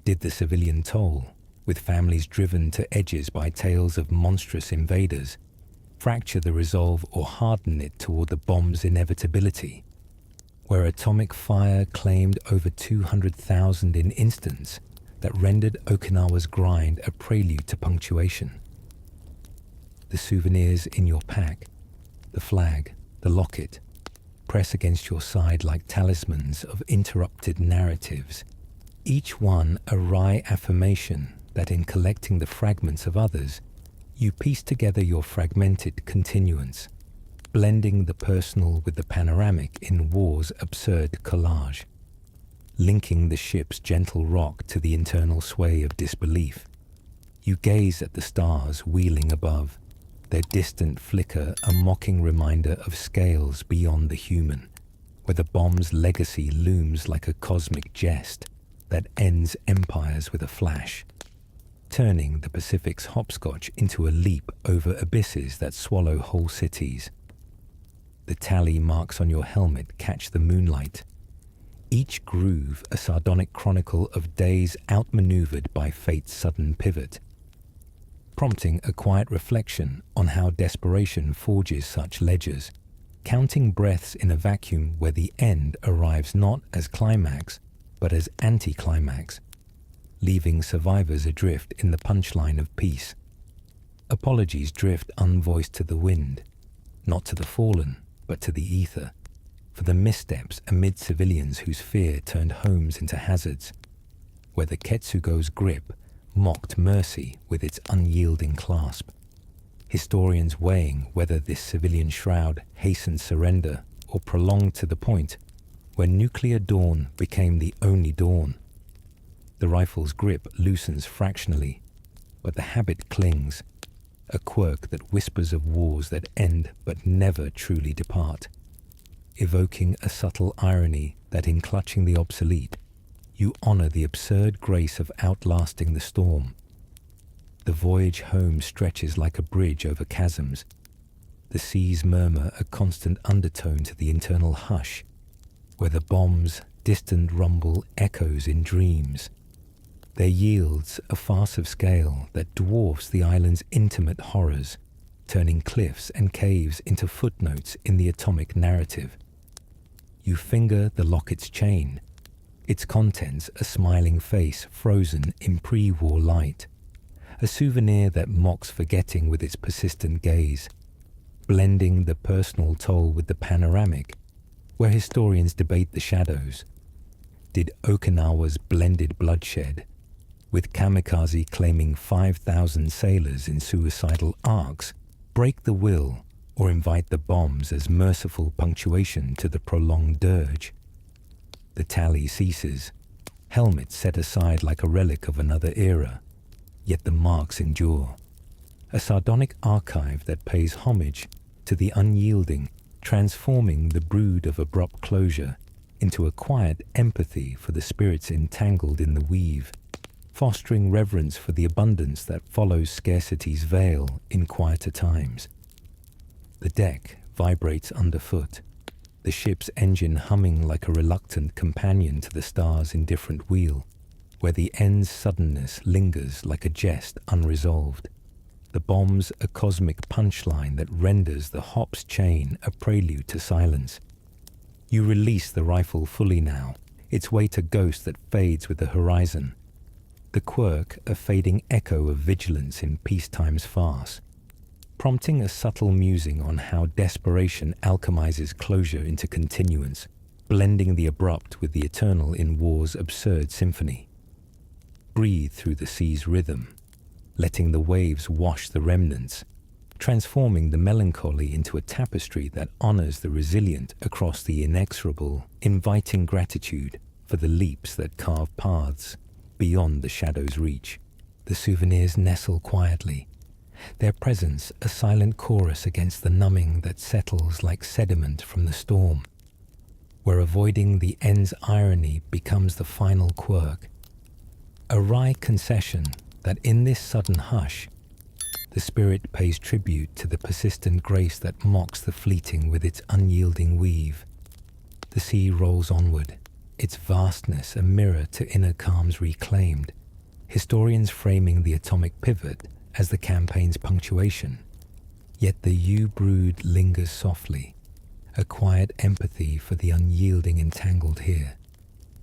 Did the civilian toll, with families driven to edges by tales of monstrous invaders, fracture the resolve or harden it toward the bomb's inevitability, where atomic fire claimed over 200,000 in instants, that rendered Okinawa's grind a prelude to punctuation. The souvenirs in your pack, the flag, the locket, press against your side like talismans of interrupted narratives, each one a wry affirmation that in collecting the fragments of others, you piece together your fragmented continuance, blending the personal with the panoramic in war's absurd collage, linking the ship's gentle rock to the internal sway of disbelief. You gaze at the stars wheeling above, their distant flicker a mocking reminder of scales beyond the human, where the bomb's legacy looms like a cosmic jest that ends empires with a flash, turning the Pacific's hopscotch into a leap over abysses that swallow whole cities. The tally marks on your helmet catch the moonlight, each groove a sardonic chronicle of days outmaneuvered by fate's sudden pivot, prompting a quiet reflection on how desperation forges such ledgers, counting breaths in a vacuum where the end arrives not as climax, but as anticlimax, leaving survivors adrift in the punchline of peace. Apologies drift unvoiced to the wind, not to the fallen, but to the ether, for the missteps amid civilians whose fear turned homes into hazards, where the Ketsugo's grip mocked mercy with its unyielding clasp. Historians weighing whether this civilian shroud hastened surrender or prolonged to the point where nuclear dawn became the only dawn. The rifle's grip loosens fractionally, but the habit clings, a quirk that whispers of wars that end but never truly depart, evoking a subtle irony that in clutching the obsolete, you honor the absurd grace of outlasting the storm. The voyage home stretches like a bridge over chasms. The seas murmur a constant undertone to the internal hush, where the bomb's distant rumble echoes in dreams. There yields a farce of scale that dwarfs the island's intimate horrors, turning cliffs and caves into footnotes in the atomic narrative. You finger the locket's chain, its contents a smiling face frozen in pre-war light, a souvenir that mocks forgetting with its persistent gaze, blending the personal toll with the panoramic, where historians debate the shadows. Did Okinawa's blended bloodshed, with kamikaze claiming 5,000 sailors in suicidal arcs, break the will or invite the bombs as merciful punctuation to the prolonged dirge? The tally ceases, helmets set aside like a relic of another era, yet the marks endure. A sardonic archive that pays homage to the unyielding, transforming the brood of abrupt closure into a quiet empathy for the spirits entangled in the weave, fostering reverence for the abundance that follows scarcity's veil in quieter times. The deck vibrates underfoot, the ship's engine humming like a reluctant companion to the star's indifferent wheel, where the end's suddenness lingers like a jest unresolved. The bomb's a cosmic punchline that renders the hop's chain a prelude to silence. You release the rifle fully now, its weight a ghost that fades with the horizon, the quirk a fading echo of vigilance in peacetime's farce, prompting a subtle musing on how desperation alchemizes closure into continuance, blending the abrupt with the eternal in war's absurd symphony. Breathe through the sea's rhythm, letting the waves wash the remnants, transforming the melancholy into a tapestry that honors the resilient across the inexorable, inviting gratitude for the leaps that carve paths beyond the shadow's reach. The souvenirs nestle quietly, their presence a silent chorus against the numbing that settles like sediment from the storm, where avoiding the end's irony becomes the final quirk. A wry concession that in this sudden hush, the spirit pays tribute to the persistent grace that mocks the fleeting with its unyielding weave. The sea rolls onward, its vastness a mirror to inner calms reclaimed, historians framing the atomic pivot as the campaign's punctuation. Yet the U-brood lingers softly, a quiet empathy for the unyielding entangled here,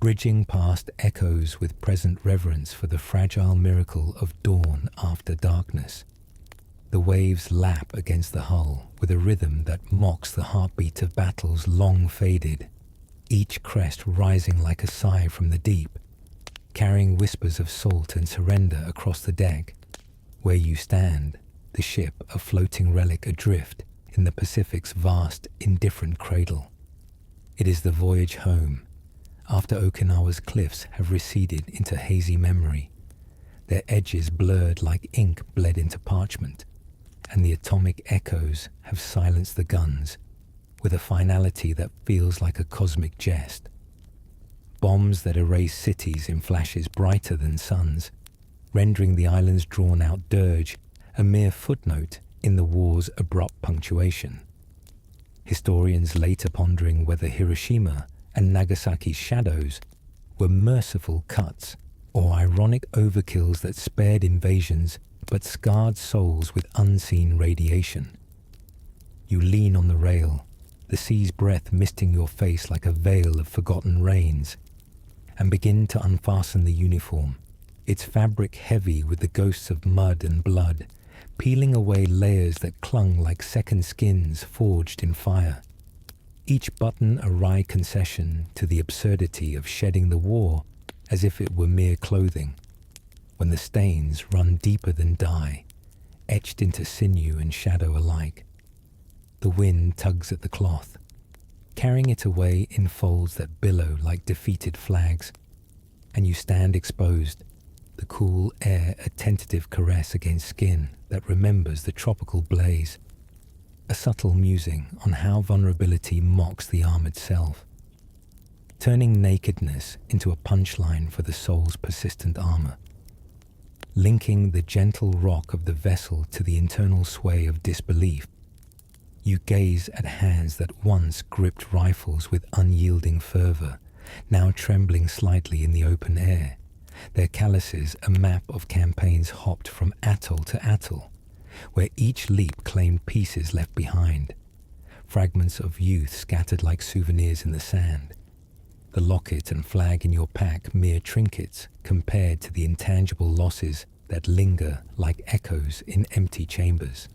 bridging past echoes with present reverence for the fragile miracle of dawn after darkness. The waves lap against the hull with a rhythm that mocks the heartbeat of battles long faded, each crest rising like a sigh from the deep, carrying whispers of salt and surrender across the deck. Where you stand, the ship a floating relic adrift in the Pacific's vast, indifferent cradle. It is the voyage home, after Okinawa's cliffs have receded into hazy memory, their edges blurred like ink bled into parchment, and the atomic echoes have silenced the guns with a finality that feels like a cosmic jest. Bombs that erase cities in flashes brighter than suns, rendering the island's drawn-out dirge a mere footnote in the war's abrupt punctuation. Historians later pondering whether Hiroshima and Nagasaki's shadows were merciful cuts or ironic overkills that spared invasions but scarred souls with unseen radiation. You lean on the rail, the sea's breath misting your face like a veil of forgotten rains, and begin to unfasten the uniform, its fabric heavy with the ghosts of mud and blood, peeling away layers that clung like second skins forged in fire. Each button a wry concession to the absurdity of shedding the war as if it were mere clothing, when the stains run deeper than dye, etched into sinew and shadow alike. The wind tugs at the cloth, carrying it away in folds that billow like defeated flags, and you stand exposed, the cool air a tentative caress against skin that remembers the tropical blaze, a subtle musing on how vulnerability mocks the armored self, turning nakedness into a punchline for the soul's persistent armor, linking the gentle rock of the vessel to the internal sway of disbelief. You gaze at hands that once gripped rifles with unyielding fervor, now trembling slightly in the open air, their calluses a map of campaigns hopped from atoll to atoll, where each leap claimed pieces left behind, fragments of youth scattered like souvenirs in the sand, the locket and flag in your pack mere trinkets compared to the intangible losses that linger like echoes in empty chambers.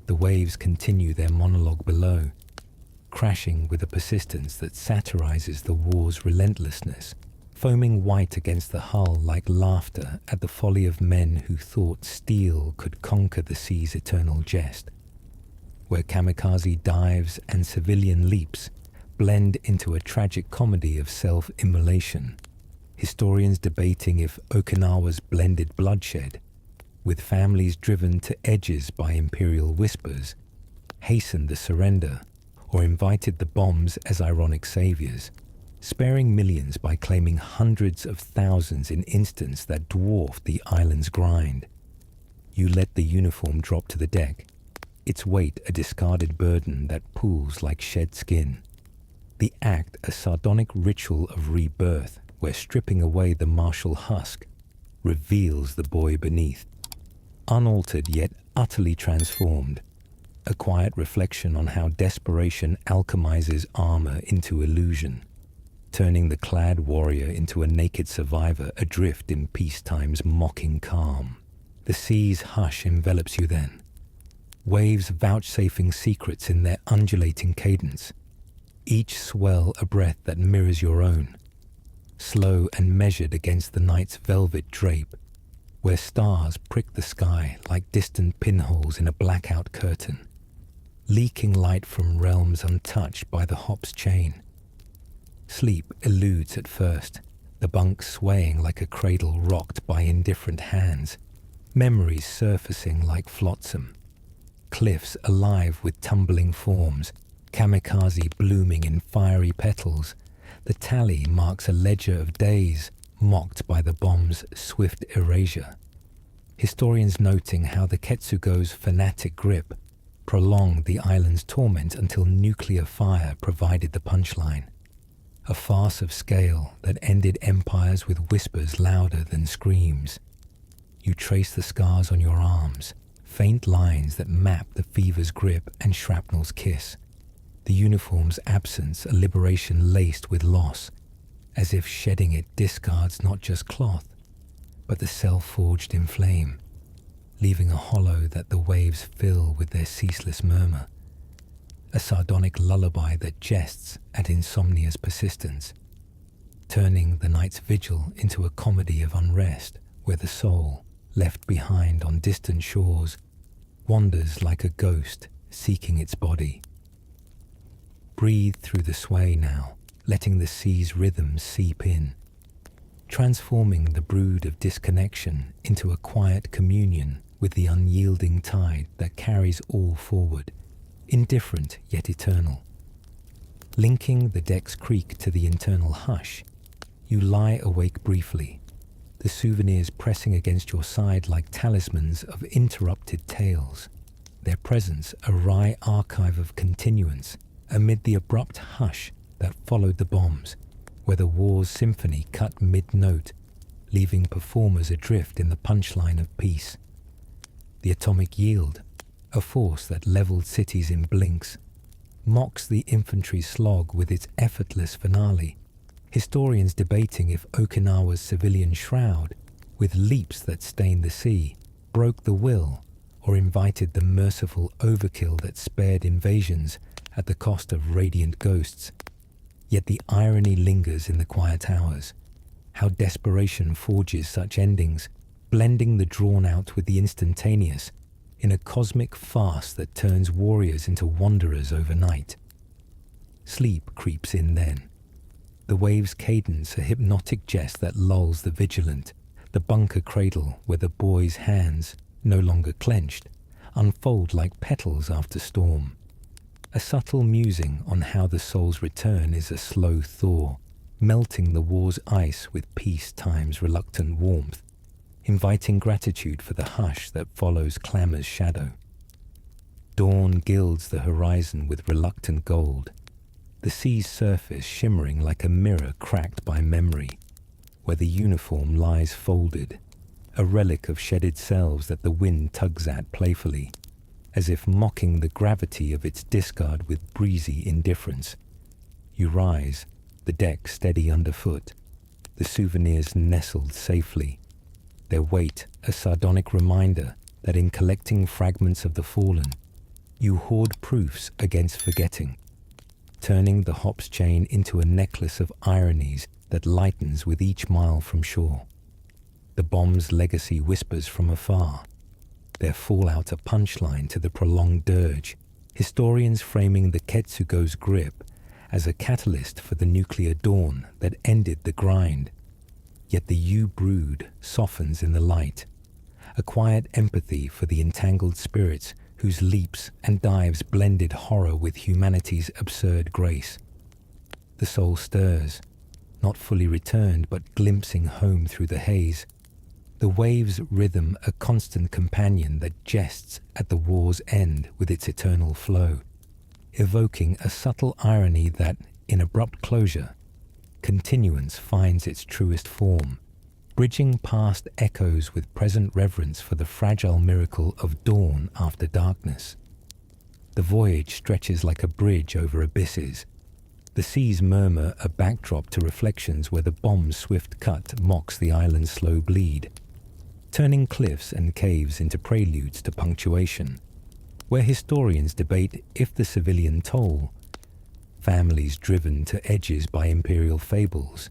The waves continue their monologue below, crashing with a persistence that satirizes the war's relentlessness, foaming white against the hull like laughter at the folly of men who thought steel could conquer the sea's eternal jest, where kamikaze dives and civilian leaps blend into a tragic comedy of self-immolation, historians debating if Okinawa's blended bloodshed, with families driven to edges by imperial whispers, hastened the surrender or invited the bombs as ironic saviors, sparing millions by claiming hundreds of thousands in instants that dwarfed the island's grind. You let the uniform drop to the deck, its weight a discarded burden that pools like shed skin. The act a sardonic ritual of rebirth where stripping away the martial husk reveals the boy beneath, unaltered yet utterly transformed, a quiet reflection on how desperation alchemizes armor into illusion, turning the clad warrior into a naked survivor adrift in peacetime's mocking calm. The sea's hush envelops you then, waves vouchsafing secrets in their undulating cadence, each swell a breath that mirrors your own, slow and measured against the night's velvet drape, where stars prick the sky like distant pinholes in a blackout curtain, leaking light from realms untouched by the hop's chain. Sleep eludes at first, the bunk swaying like a cradle rocked by indifferent hands, memories surfacing like flotsam, cliffs alive with tumbling forms, kamikaze blooming in fiery petals. The tally marks a ledger of days mocked by the bomb's swift erasure. Historians noting how the Ketsugo's fanatic grip prolonged the island's torment until nuclear fire provided the punchline. A farce of scale that ended empires with whispers louder than screams. You trace the scars on your arms, faint lines that map the fever's grip and shrapnel's kiss. The uniform's absence a liberation laced with loss, as if shedding it discards not just cloth, but the self forged in flame, leaving a hollow that the waves fill with their ceaseless murmur, a sardonic lullaby that jests at insomnia's persistence, turning the night's vigil into a comedy of unrest where the soul, left behind on distant shores, wanders like a ghost seeking its body. Breathe through the sway now, letting the sea's rhythm seep in, transforming the brood of disconnection into a quiet communion with the unyielding tide that carries all forward, indifferent yet eternal. Linking the deck's creak to the internal hush, you lie awake briefly, the souvenirs pressing against your side like talismans of interrupted tales, their presence a wry archive of continuance amid the abrupt hush that followed the bombs, where the war's symphony cut mid-note, leaving performers adrift in the punchline of peace. The atomic yield, a force that leveled cities in blinks, mocks the infantry slog with its effortless finale, historians debating if Okinawa's civilian shroud, with leaps that stained the sea, broke the will or invited the merciful overkill that spared invasions at the cost of radiant ghosts. Yet the irony lingers in the quiet hours, how desperation forges such endings, blending the drawn-out with the instantaneous, in a cosmic farce that turns warriors into wanderers overnight. Sleep creeps in then. The wave's cadence a hypnotic jest that lulls the vigilant, the bunker cradle where the boy's hands, no longer clenched, unfold like petals after storm. A subtle musing on how the soul's return is a slow thaw, melting the war's ice with peacetime's reluctant warmth, inviting gratitude for the hush that follows clamor's shadow. Dawn gilds the horizon with reluctant gold, the sea's surface shimmering like a mirror cracked by memory, where the uniform lies folded, a relic of shedded selves that the wind tugs at playfully, as if mocking the gravity of its discard with breezy indifference. You rise, the deck steady underfoot, the souvenirs nestled safely, their weight a sardonic reminder that in collecting fragments of the fallen, you hoard proofs against forgetting, turning the hop's chain into a necklace of ironies that lightens with each mile from shore. The bomb's legacy whispers from afar, their fallout a punchline to the prolonged dirge, historians framing the Ketsugo's grip as a catalyst for the nuclear dawn that ended the grind. Yet the U-brood softens in the light, a quiet empathy for the entangled spirits whose leaps and dives blended horror with humanity's absurd grace. The soul stirs, not fully returned but glimpsing home through the haze, the wave's rhythm a constant companion that jests at the war's end with its eternal flow, evoking a subtle irony that, in abrupt closure, continuance finds its truest form, bridging past echoes with present reverence for the fragile miracle of dawn after darkness. The voyage stretches like a bridge over abysses, the sea's murmur a backdrop to reflections where the bomb's swift cut mocks the island's slow bleed, turning cliffs and caves into preludes to punctuation, where historians debate if the civilian toll, families driven to edges by imperial fables,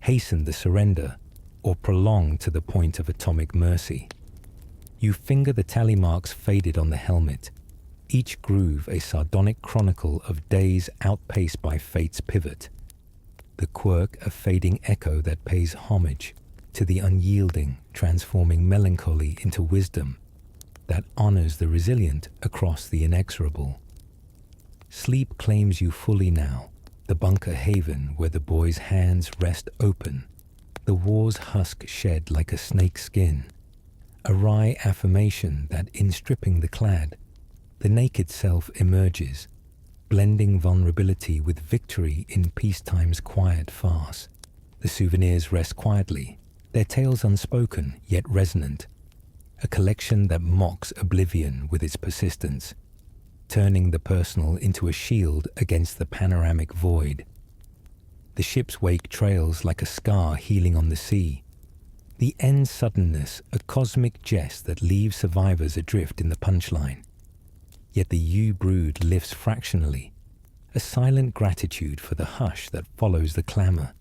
hasten the surrender or prolong to the point of atomic mercy. You finger the tally marks faded on the helmet, each groove a sardonic chronicle of days outpaced by fate's pivot, the quirk a fading echo that pays homage to the unyielding, transforming melancholy into wisdom that honors the resilient across the inexorable. Sleep claims you fully now, the bunker haven where the boy's hands rest open, the war's husk shed like a snake's skin, a wry affirmation that in stripping the clad, the naked self emerges, blending vulnerability with victory in peacetime's quiet farce. The souvenirs rest quietly, their tales unspoken yet resonant, a collection that mocks oblivion with its persistence, turning the personal into a shield against the panoramic void. The ship's wake trails like a scar healing on the sea. The end suddenness, a cosmic jest that leaves survivors adrift in the punchline. Yet the U-brood lifts fractionally, a silent gratitude for the hush that follows the clamour,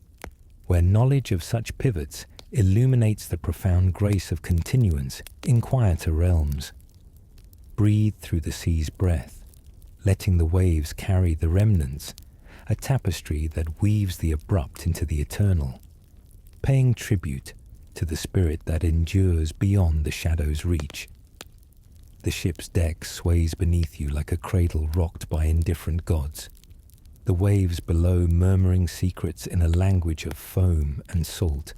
where knowledge of such pivots illuminates the profound grace of continuance in quieter realms. Breathe through the sea's breath, letting the waves carry the remnants, a tapestry that weaves the abrupt into the eternal, paying tribute to the spirit that endures beyond the shadow's reach. The ship's deck sways beneath you like a cradle rocked by indifferent gods, the waves below murmuring secrets in a language of foam and salt,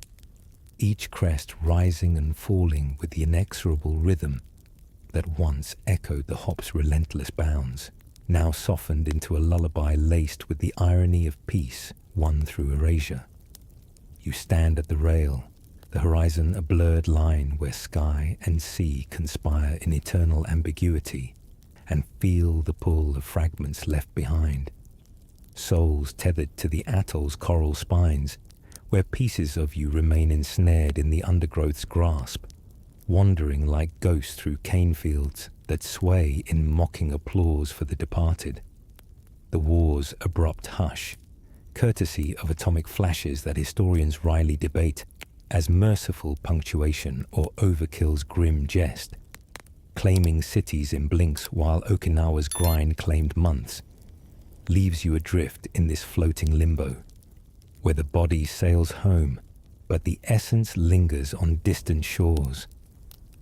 each crest rising and falling with the inexorable rhythm that once echoed the hop's relentless bounds, now softened into a lullaby laced with the irony of peace won through erasure. You stand at the rail, the horizon a blurred line where sky and sea conspire in eternal ambiguity, and feel the pull of fragments left behind. Souls tethered to the atoll's coral spines, where pieces of you remain ensnared in the undergrowth's grasp, wandering like ghosts through cane fields that sway in mocking applause for the departed. The war's abrupt hush, courtesy of atomic flashes that historians wryly debate as merciful punctuation or overkill's grim jest, claiming cities in blinks while Okinawa's grind claimed months, leaves you adrift in this floating limbo, where the body sails home, but the essence lingers on distant shores,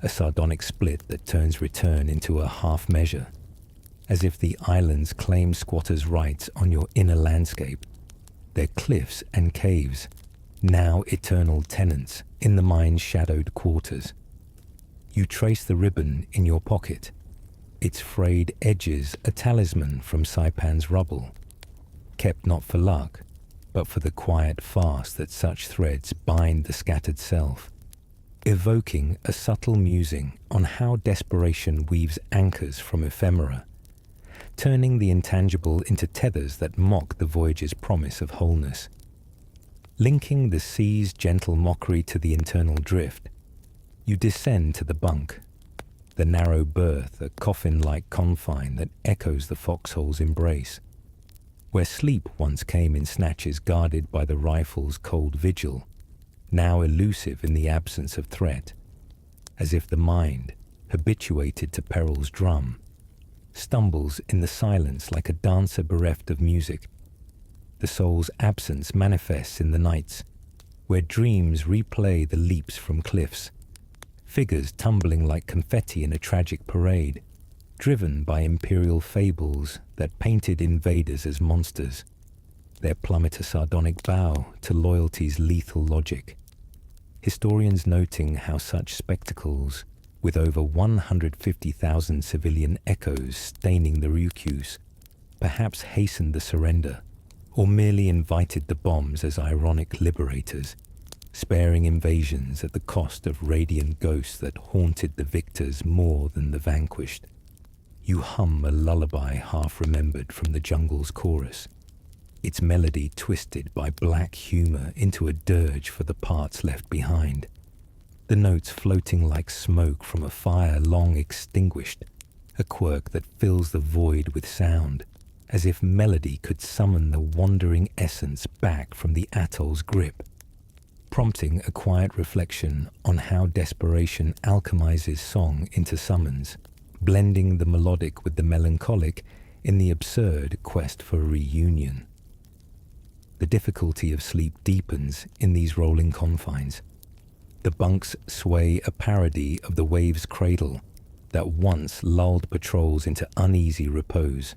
a sardonic split that turns return into a half measure, as if the islands claim squatters' rights on your inner landscape, their cliffs and caves, now eternal tenants in the mine's shadowed quarters. You trace the ribbon in your pocket, its frayed edges a talisman from Saipan's rubble, kept not for luck, but for the quiet fast that such threads bind the scattered self, evoking a subtle musing on how desperation weaves anchors from ephemera, turning the intangible into tethers that mock the voyage's promise of wholeness. Linking the sea's gentle mockery to the internal drift, you descend to the bunk, the narrow berth, a coffin-like confine that echoes the foxhole's embrace, where sleep once came in snatches guarded by the rifle's cold vigil, now elusive in the absence of threat, as if the mind, habituated to peril's drum, stumbles in the silence like a dancer bereft of music. The soul's absence manifests in the nights, where dreams replay the leaps from cliffs, figures tumbling like confetti in a tragic parade, driven by imperial fables that painted invaders as monsters, their plummet a sardonic bow to loyalty's lethal logic. Historians noting how such spectacles, with over 150,000 civilian echoes staining the Ryukyus, perhaps hastened the surrender, or merely invited the bombs as ironic liberators, sparing invasions at the cost of radiant ghosts that haunted the victors more than the vanquished. You hum a lullaby half-remembered from the jungle's chorus, its melody twisted by black humor into a dirge for the parts left behind, the notes floating like smoke from a fire long extinguished, a quirk that fills the void with sound, as if melody could summon the wandering essence back from the atoll's grip, prompting a quiet reflection on how desperation alchemizes song into summons, blending the melodic with the melancholic in the absurd quest for reunion. The difficulty of sleep deepens in these rolling confines. The bunks sway a parody of the wave's cradle that once lulled patrols into uneasy repose,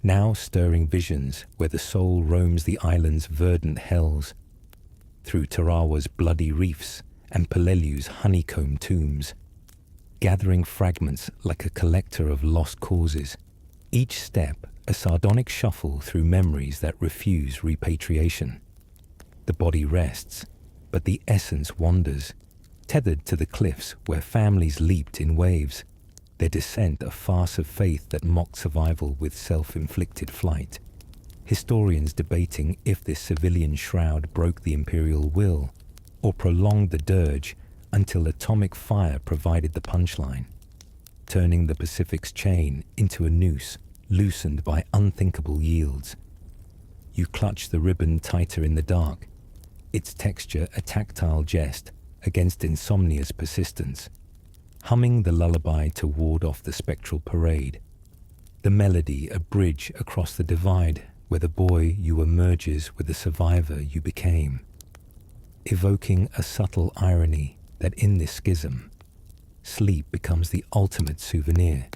now stirring visions where the soul roams the island's verdant hells, through Tarawa's bloody reefs and Peleliu's honeycomb tombs, gathering fragments like a collector of lost causes, each step a sardonic shuffle through memories that refuse repatriation. The body rests, but the essence wanders, tethered to the cliffs where families leaped in waves, their descent a farce of faith that mocked survival with self-inflicted flight. historians debating if this civilian shroud broke the imperial will or prolonged the dirge until atomic fire provided the punchline, turning the Pacific's chain into a noose loosened by unthinkable yields. You clutch the ribbon tighter in the dark, its texture a tactile jest against insomnia's persistence, humming the lullaby to ward off the spectral parade, the melody a bridge across the divide where the boy you were merges with the survivor you became, evoking a subtle irony that in this schism, sleep becomes the ultimate souvenir,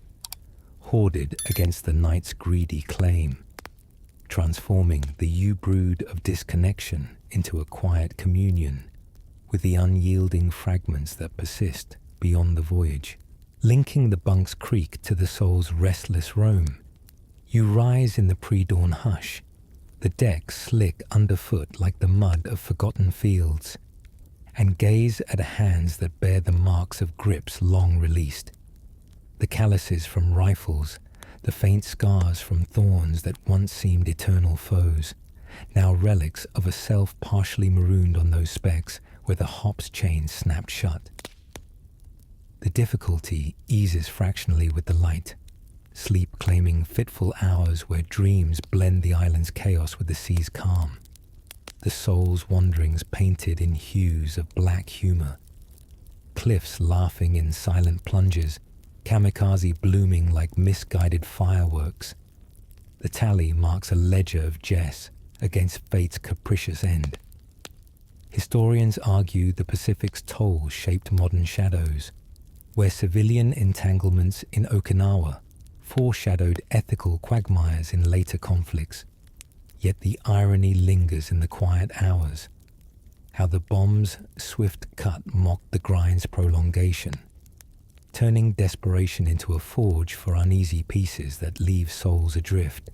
hoarded against the night's greedy claim, transforming the you-brood of disconnection into a quiet communion with the unyielding fragments that persist beyond the voyage. Linking the bunk's creak to the soul's restless roam, you rise in the pre-dawn hush, the deck slick underfoot like the mud of forgotten fields, and gaze at hands that bear the marks of grips long released, the calluses from rifles, the faint scars from thorns that once seemed eternal foes, now relics of a self partially marooned on those specks where the hop's chain snapped shut. The difficulty eases fractionally with the light, sleep claiming fitful hours where dreams blend the island's chaos with the sea's calm, the soul's wanderings painted in hues of black humor, cliffs laughing in silent plunges, kamikaze blooming like misguided fireworks. The tally marks a ledger of jest against fate's capricious end. Historians argue the Pacific's toll shaped modern shadows, where civilian entanglements in Okinawa foreshadowed ethical quagmires in later conflicts. Yet the irony lingers in the quiet hours, how the bomb's swift cut mocked the grind's prolongation, turning desperation into a forge for uneasy pieces that leave souls adrift,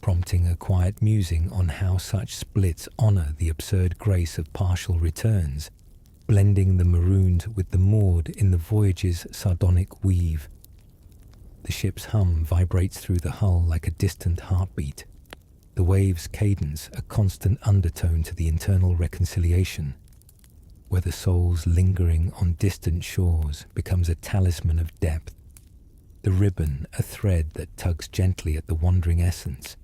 prompting a quiet musing on how such splits honor the absurd grace of partial returns, blending the marooned with the moored in the voyage's sardonic weave. The ship's hum vibrates through the hull like a distant heartbeat, the wave's cadence a constant undertone to the internal reconciliation, where the soul's lingering on distant shores becomes a talisman of depth, the ribbon a thread that tugs gently at the wandering essence,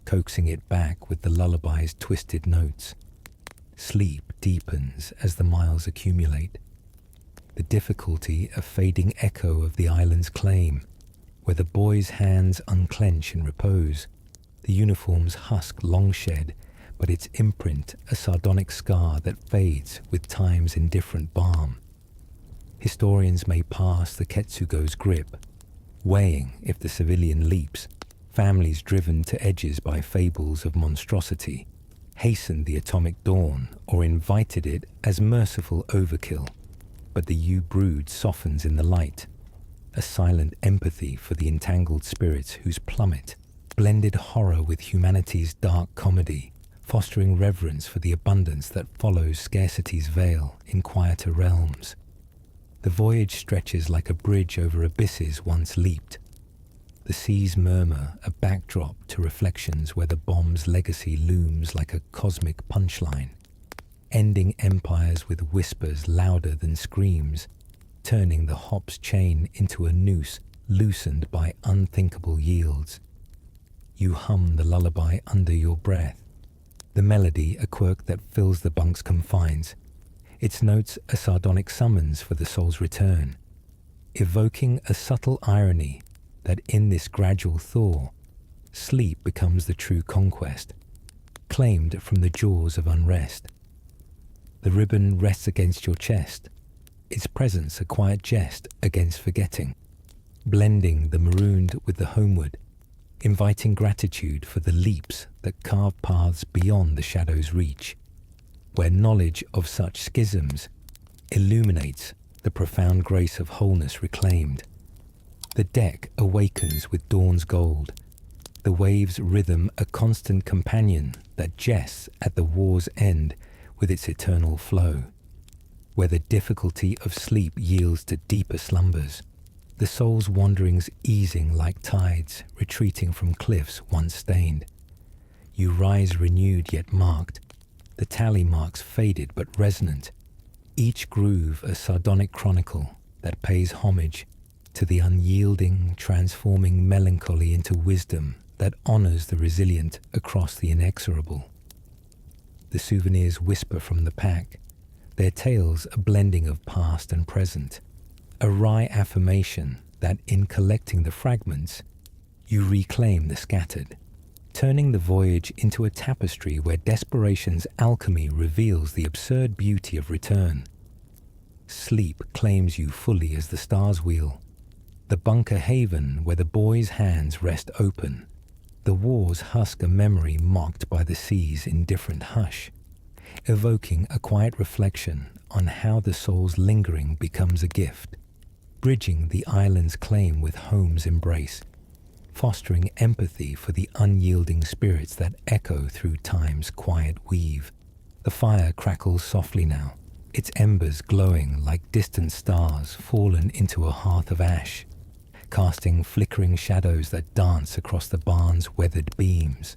coaxing it back with the lullaby's twisted notes. Sleep deepens as the miles accumulate, the difficulty a fading echo of the island's claim, where the boy's hands unclench in repose, the uniform's husk long shed, but its imprint a sardonic scar that fades with time's indifferent balm. Historians may pass the Ketsugo's grip, weighing if the civilian leaps, families driven to edges by fables of monstrosity, hastened the atomic dawn or invited it as merciful overkill, but the you-brood softens in the light, a silent empathy for the entangled spirits whose plummet blended horror with humanity's dark comedy, fostering reverence for the abundance that follows scarcity's veil in quieter realms. The voyage stretches like a bridge over abysses once leaped, the sea's murmur a backdrop to reflections where the bomb's legacy looms like a cosmic punchline, ending empires with whispers louder than screams, turning the hop's chain into a noose loosened by unthinkable yields. You hum the lullaby under your breath, the melody a quirk that fills the bunk's confines, its notes a sardonic summons for the soul's return, evoking a subtle irony that in this gradual thaw, sleep becomes the true conquest, claimed from the jaws of unrest. The ribbon rests against your chest, its presence a quiet jest against forgetting, blending the marooned with the homeward, inviting gratitude for the leaps that carve paths beyond the shadow's reach, where knowledge of such schisms illuminates the profound grace of wholeness reclaimed. The deck awakens with dawn's gold, the wave's rhythm a constant companion that jests at the war's end with its eternal flow, where the difficulty of sleep yields to deeper slumbers, the soul's wanderings easing like tides retreating from cliffs once stained, you rise renewed yet marked, the tally marks faded but resonant, each groove a sardonic chronicle that pays homage to the unyielding, transforming melancholy into wisdom that honors the resilient across the inexorable. The souvenirs whisper from the pack, their tales a blending of past and present, a wry affirmation that in collecting the fragments, you reclaim the scattered, turning the voyage into a tapestry where desperation's alchemy reveals the absurd beauty of return. Sleep claims you fully as the stars wheel, the bunker haven where the boy's hands rest open, the war's husk a memory mocked by the sea's indifferent hush, evoking a quiet reflection on how the soul's lingering becomes a gift, bridging the island's claim with home's embrace, fostering empathy for the unyielding spirits that echo through time's quiet weave. The fire crackles softly now, its embers glowing like distant stars fallen into a hearth of ash, casting flickering shadows that dance across the barn's weathered beams,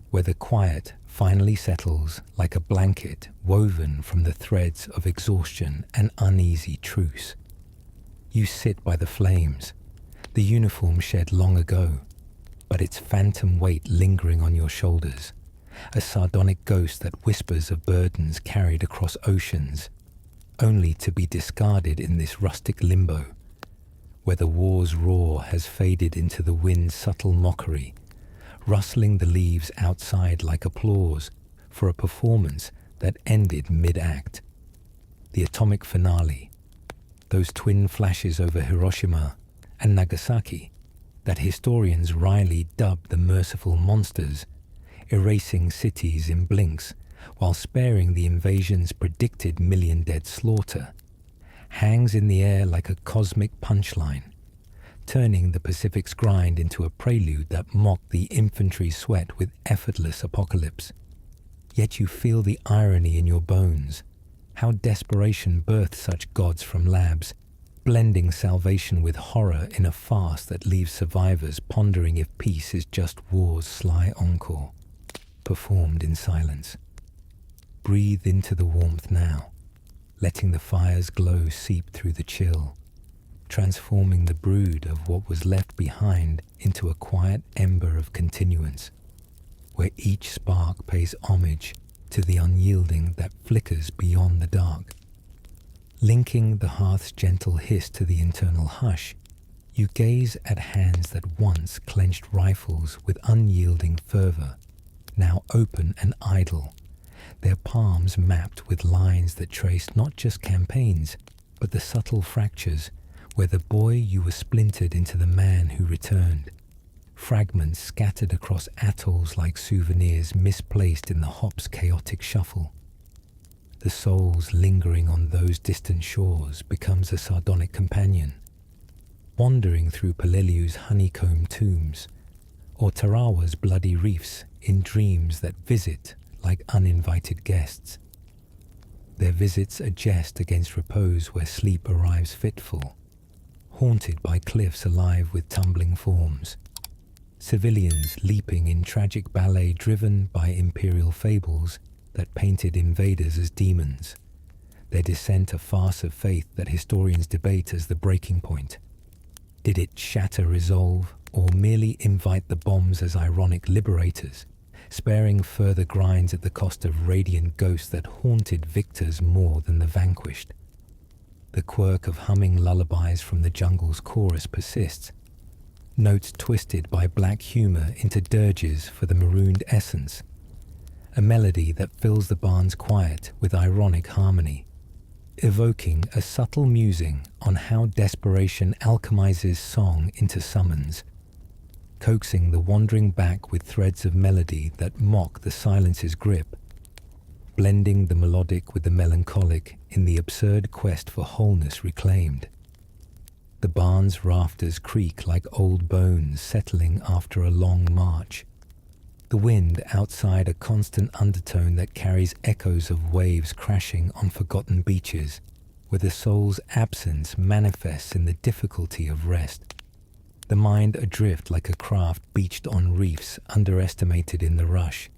where the quiet finally settles like a blanket woven from the threads of exhaustion and uneasy truce. You sit by the flames, the uniform shed long ago, but its phantom weight lingering on your shoulders, a sardonic ghost that whispers of burdens carried across oceans, only to be discarded in this rustic limbo, where the war's roar has faded into the wind's subtle mockery, rustling the leaves outside like applause for a performance that ended mid-act. The atomic finale, those twin flashes over Hiroshima and Nagasaki that historians wryly dub the merciful monsters, erasing cities in blinks while sparing the invasion's predicted million-dead slaughter, hangs in the air like a cosmic punchline, turning the Pacific's grind into a prelude that mocked the infantry's sweat with effortless apocalypse. Yet you feel the irony in your bones, how desperation birthed such gods from labs, blending salvation with horror in a farce that leaves survivors pondering if peace is just war's sly encore, performed in silence. Breathe into the warmth now, letting the fire's glow seep through the chill, transforming the brood of what was left behind into a quiet ember of continuance, where each spark pays homage to the unyielding that flickers beyond the dark. Linking the hearth's gentle hiss to the internal hush, you gaze at hands that once clenched rifles with unyielding fervor, now open and idle, their palms mapped with lines that traced not just campaigns, but the subtle fractures where the boy you were splintered into the man who returned, fragments scattered across atolls like souvenirs misplaced in the hop's chaotic shuffle. The soul's lingering on those distant shores becomes a sardonic companion, wandering through Peleliu's honeycomb tombs, or Tarawa's bloody reefs in dreams that visit like uninvited guests. Their visits a jest against repose where sleep arrives fitful, haunted by cliffs alive with tumbling forms, civilians leaping in tragic ballet driven by imperial fables that painted invaders as demons, their descent a farce of faith that historians debate as the breaking point. Did it shatter resolve, or merely invite the bombs as ironic liberators, sparing further grinds at the cost of radiant ghosts that haunted victors more than the vanquished? The quirk of humming lullabies from the jungle's chorus persists, notes twisted by black humor into dirges for the marooned essence, a melody that fills the barn's quiet with ironic harmony, evoking a subtle musing on how desperation alchemizes song into summons, coaxing the wandering back with threads of melody that mock the silence's grip, blending the melodic with the melancholic in the absurd quest for wholeness reclaimed. The barn's rafters creak like old bones settling after a long march, the wind outside a constant undertone that carries echoes of waves crashing on forgotten beaches, where the soul's absence manifests in the difficulty of rest. the mind adrift like a craft beached on reefs underestimated in the rush,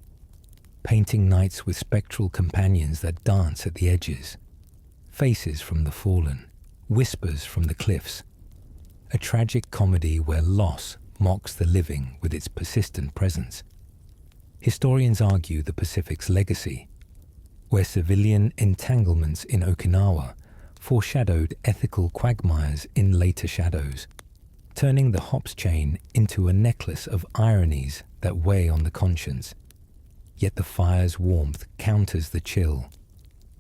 painting nights with spectral companions that dance at the edges, faces from the fallen, whispers from the cliffs, a tragic comedy where loss mocks the living with its persistent presence. Historians argue the Pacific's legacy, where civilian entanglements in Okinawa foreshadowed ethical quagmires in later shadows, turning the hops chain into a necklace of ironies that weigh on the conscience. Yet the fire's warmth counters the chill,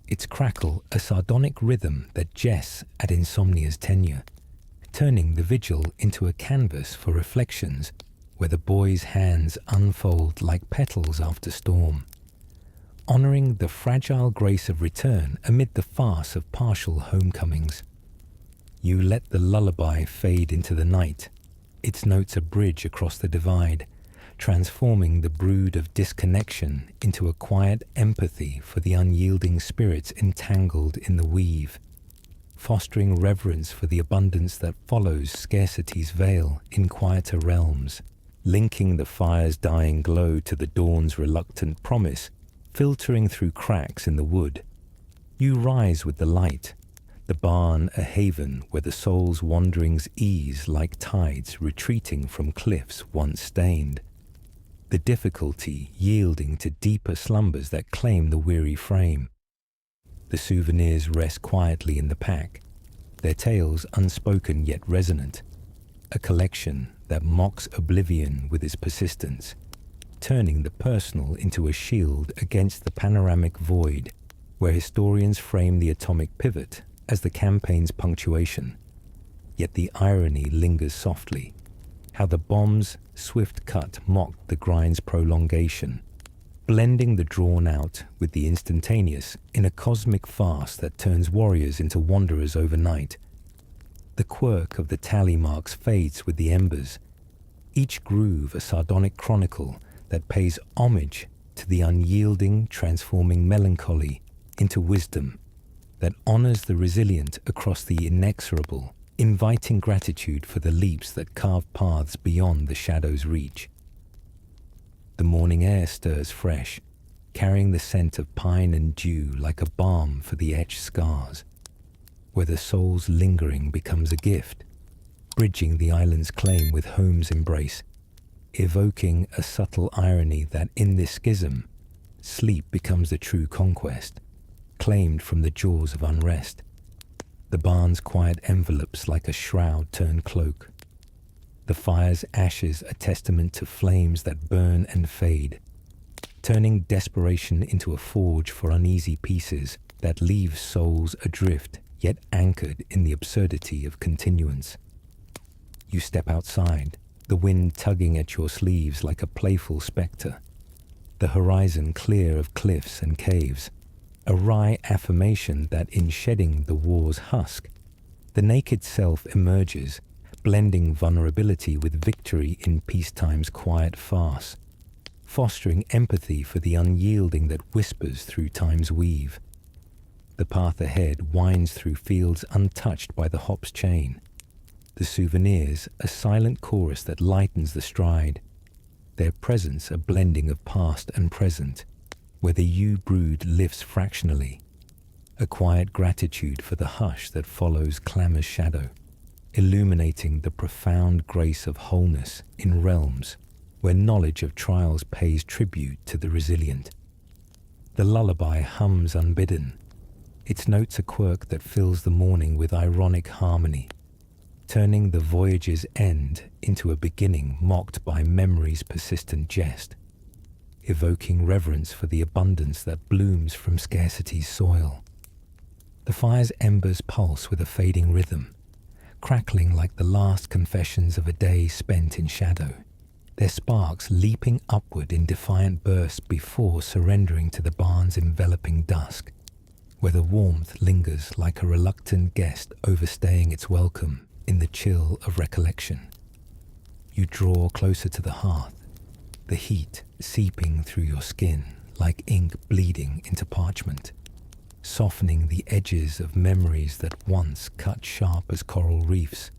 its crackle a sardonic rhythm that jests at insomnia's tenure, turning the vigil into a canvas for reflections where the boy's hands unfold like petals after storm, honoring the fragile grace of return amid the farce of partial homecomings. You let the lullaby fade into the night, its notes a bridge across the divide, transforming the brood of disconnection into a quiet empathy for the unyielding spirits entangled in the weave, fostering reverence for the abundance that follows scarcity's veil in quieter realms, linking the fire's dying glow to the dawn's reluctant promise, filtering through cracks in the wood. You rise with the light, the barn a haven where the soul's wanderings ease like tides retreating from cliffs once stained, the difficulty yielding to deeper slumbers that claim the weary frame. The souvenirs rest quietly in the pack, their tales unspoken yet resonant, a collection that mocks oblivion with its persistence, turning the personal into a shield against the panoramic void, where historians frame the atomic pivot as the campaign's punctuation. Yet the irony lingers softly, how the bomb's swift cut mocked the grind's prolongation, blending the drawn-out with the instantaneous in a cosmic farce that turns warriors into wanderers overnight. The quirk of the tally marks fades with the embers, each groove a sardonic chronicle that pays homage to the unyielding, transforming melancholy into wisdom that honors the resilient across the inexorable, inviting gratitude for the leaps that carve paths beyond the shadow's reach. The morning air stirs fresh, carrying the scent of pine and dew like a balm for the etched scars, where the soul's lingering becomes a gift, bridging the island's claim with home's embrace, evoking a subtle irony that in this schism, sleep becomes the true conquest, claimed from the jaws of unrest. The barn's quiet envelopes like a shroud turn cloak, the fire's ashes a testament to flames that burn and fade, turning desperation into a forge for uneasy pieces that leave souls adrift yet anchored in the absurdity of continuance. You step outside, the wind tugging at your sleeves like a playful spectre, the horizon clear of cliffs and caves, a wry affirmation that in shedding the war's husk, the naked self emerges, blending vulnerability with victory in peacetime's quiet farce, fostering empathy for the unyielding that whispers through time's weave. The path ahead winds through fields untouched by the hop's chain, the souvenirs a silent chorus that lightens the stride, their presence a blending of past and present, where the yew brood lifts fractionally, a quiet gratitude for the hush that follows clamor's shadow, illuminating the profound grace of wholeness in realms where knowledge of trials pays tribute to the resilient. The lullaby hums unbidden, its notes a quirk that fills the morning with ironic harmony, turning the voyage's end into a beginning mocked by memory's persistent jest, evoking reverence for the abundance that blooms from scarcity's soil. The fire's embers pulse with a fading rhythm, crackling like the last confessions of a day spent in shadow, their sparks leaping upward in defiant bursts before surrendering to the barn's enveloping dusk, where the warmth lingers like a reluctant guest overstaying its welcome in the chill of recollection. You draw closer to the hearth, the heat seeping through your skin like ink bleeding into parchment, softening the edges of memories that once cut sharp as coral reefs.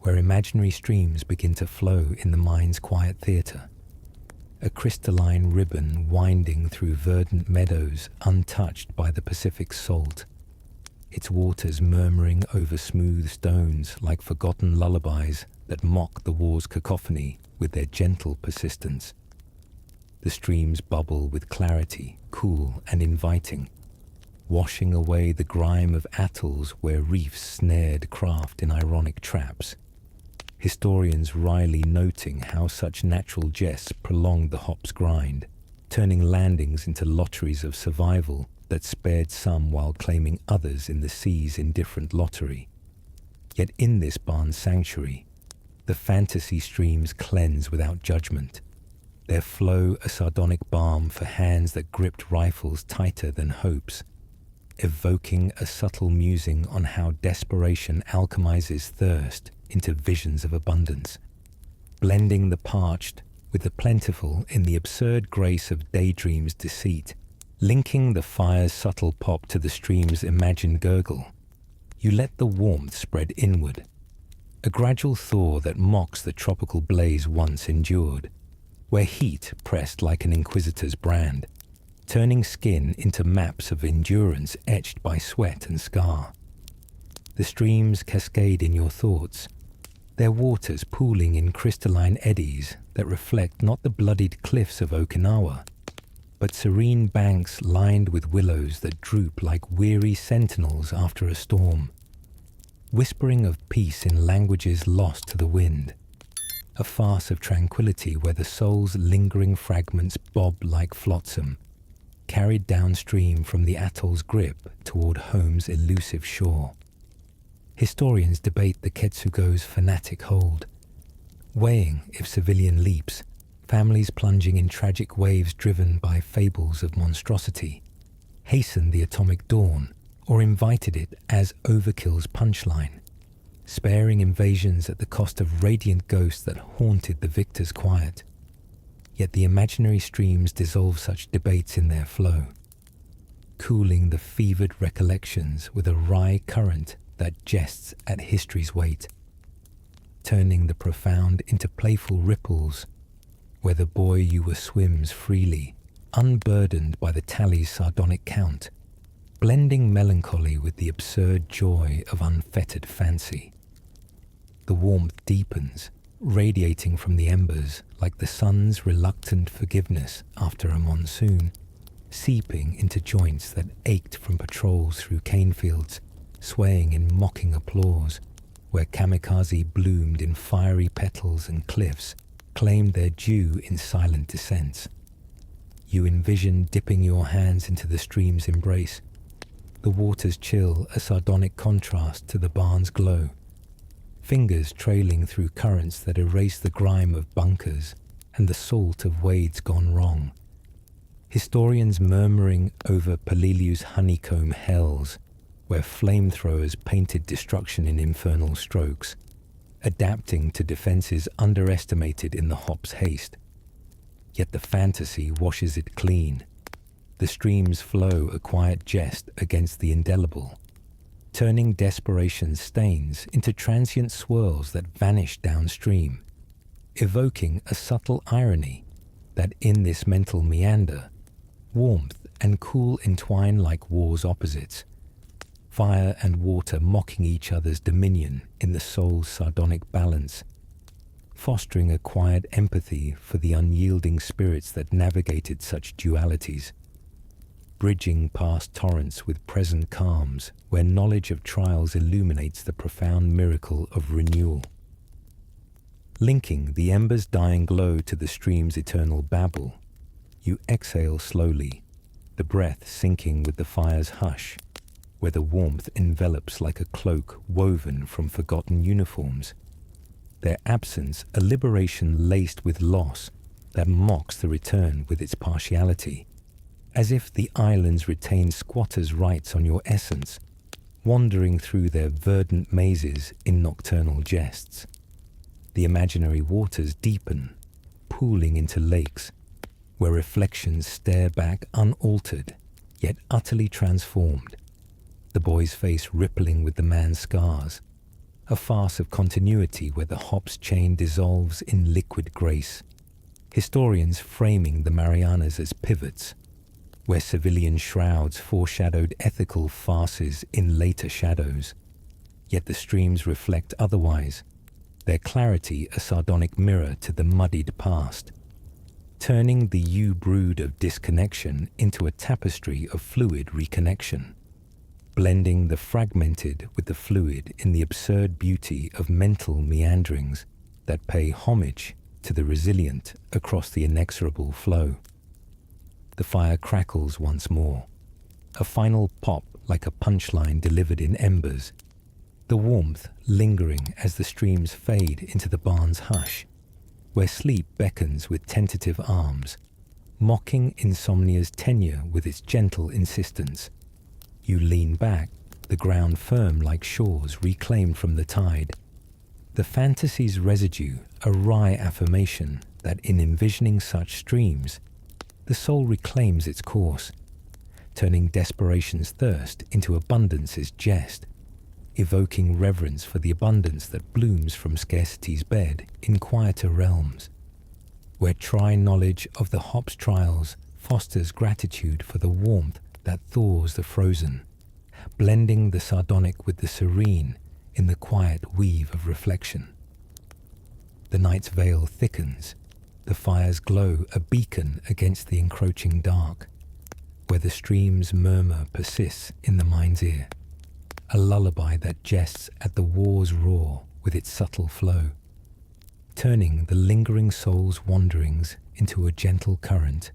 where imaginary streams begin to flow in the mind's quiet theatre. A crystalline ribbon winding through verdant meadows untouched by the Pacific's salt, its waters murmuring over smooth stones like forgotten lullabies that mock the war's cacophony with their gentle persistence. The streams bubble with clarity, cool and inviting, washing away the grime of atolls where reefs snared craft in ironic traps. Historians wryly noting how such natural jests prolonged the hop's grind, turning landings into lotteries of survival that spared some while claiming others in the sea's indifferent lottery. Yet in this barn's sanctuary, the fantasy streams cleanse without judgment, their flow a sardonic balm for hands that gripped rifles tighter than hopes, evoking a subtle musing on how desperation alchemizes thirst into visions of abundance, blending the parched with the plentiful in the absurd grace of daydream's deceit, linking the fire's subtle pop to the stream's imagined gurgle. You let the warmth spread inward, a gradual thaw that mocks the tropical blaze once endured, where heat pressed like an inquisitor's brand, turning skin into maps of endurance etched by sweat and scar. The streams cascade in your thoughts, their waters pooling in crystalline eddies that reflect not the bloodied cliffs of Okinawa, but serene banks lined with willows that droop like weary sentinels after a storm, whispering of peace in languages lost to the wind, a farce of tranquility where the soul's lingering fragments bob like flotsam, carried downstream from the atoll's grip toward home's elusive shore. Historians debate the Ketsugo's fanatic hold, weighing if civilian leaps, families plunging in tragic waves driven by fables of monstrosity, hastened the atomic dawn or invited it as overkill's punchline, sparing invasions at the cost of radiant ghosts that haunted the victor's quiet. Yet the imaginary streams dissolve such debates in their flow, cooling the fevered recollections with a wry current that jests at history's weight, turning the profound into playful ripples where the boy you were swims freely, unburdened by the tally's sardonic count, blending melancholy with the absurd joy of unfettered fancy. The warmth deepens, radiating from the embers like the sun's reluctant forgiveness after a monsoon, seeping into joints that ached from patrols through cane fields, swaying in mocking applause, where kamikaze bloomed in fiery petals and cliffs claimed their due in silent descents. You envision dipping your hands into the stream's embrace, the water's chill a sardonic contrast to the barn's glow, fingers trailing through currents that erase the grime of bunkers and the salt of wades gone wrong. Historians murmuring over Paliliu's honeycomb hells, where flamethrowers painted destruction in infernal strokes, adapting to defenses underestimated in the hop's haste. Yet the fantasy washes it clean. The streams flow a quiet jest against the indelible, turning desperation's stains into transient swirls that vanish downstream, evoking a subtle irony that in this mental meander, warmth and cool entwine like war's opposites, fire and water mocking each other's dominion in the soul's sardonic balance, fostering a quiet empathy for the unyielding spirits that navigated such dualities, bridging past torrents with present calms where knowledge of trials illuminates the profound miracle of renewal. Linking the ember's dying glow to the stream's eternal babble, you exhale slowly, the breath sinking with the fire's hush, where the warmth envelops like a cloak woven from forgotten uniforms, their absence a liberation laced with loss that mocks the return with its partiality, as if the islands retain squatters' rights on your essence, wandering through their verdant mazes in nocturnal jests. The imaginary waters deepen, pooling into lakes, where reflections stare back unaltered, yet utterly transformed, the boy's face rippling with the man's scars, a farce of continuity where the Hobbs chain dissolves in liquid grace. Historians framing the Marianas as pivots, where civilian shrouds foreshadowed ethical farces in later shadows. Yet the streams reflect otherwise, their clarity a sardonic mirror to the muddied past, turning the U-brood of disconnection into a tapestry of fluid reconnection, blending the fragmented with the fluid in the absurd beauty of mental meanderings that pay homage to the resilient across the inexorable flow. The fire crackles once more, a final pop like a punchline delivered in embers, the warmth lingering as the streams fade into the barn's hush, where sleep beckons with tentative arms, mocking insomnia's tenure with its gentle insistence. You lean back, the ground firm like shores reclaimed from the tide. The fantasy's residue, a wry affirmation that in envisioning such streams, the soul reclaims its course, turning desperation's thirst into abundance's jest, evoking reverence for the abundance that blooms from scarcity's bed in quieter realms, where tri-knowledge of the Hobbs trials fosters gratitude for the warmth that thaws the frozen, blending the sardonic with the serene in the quiet weave of reflection. The night's veil thickens, the fire's glow a beacon against the encroaching dark, where the stream's murmur persists in the mind's ear, a lullaby that jests at the war's roar with its subtle flow, turning the lingering soul's wanderings into a gentle current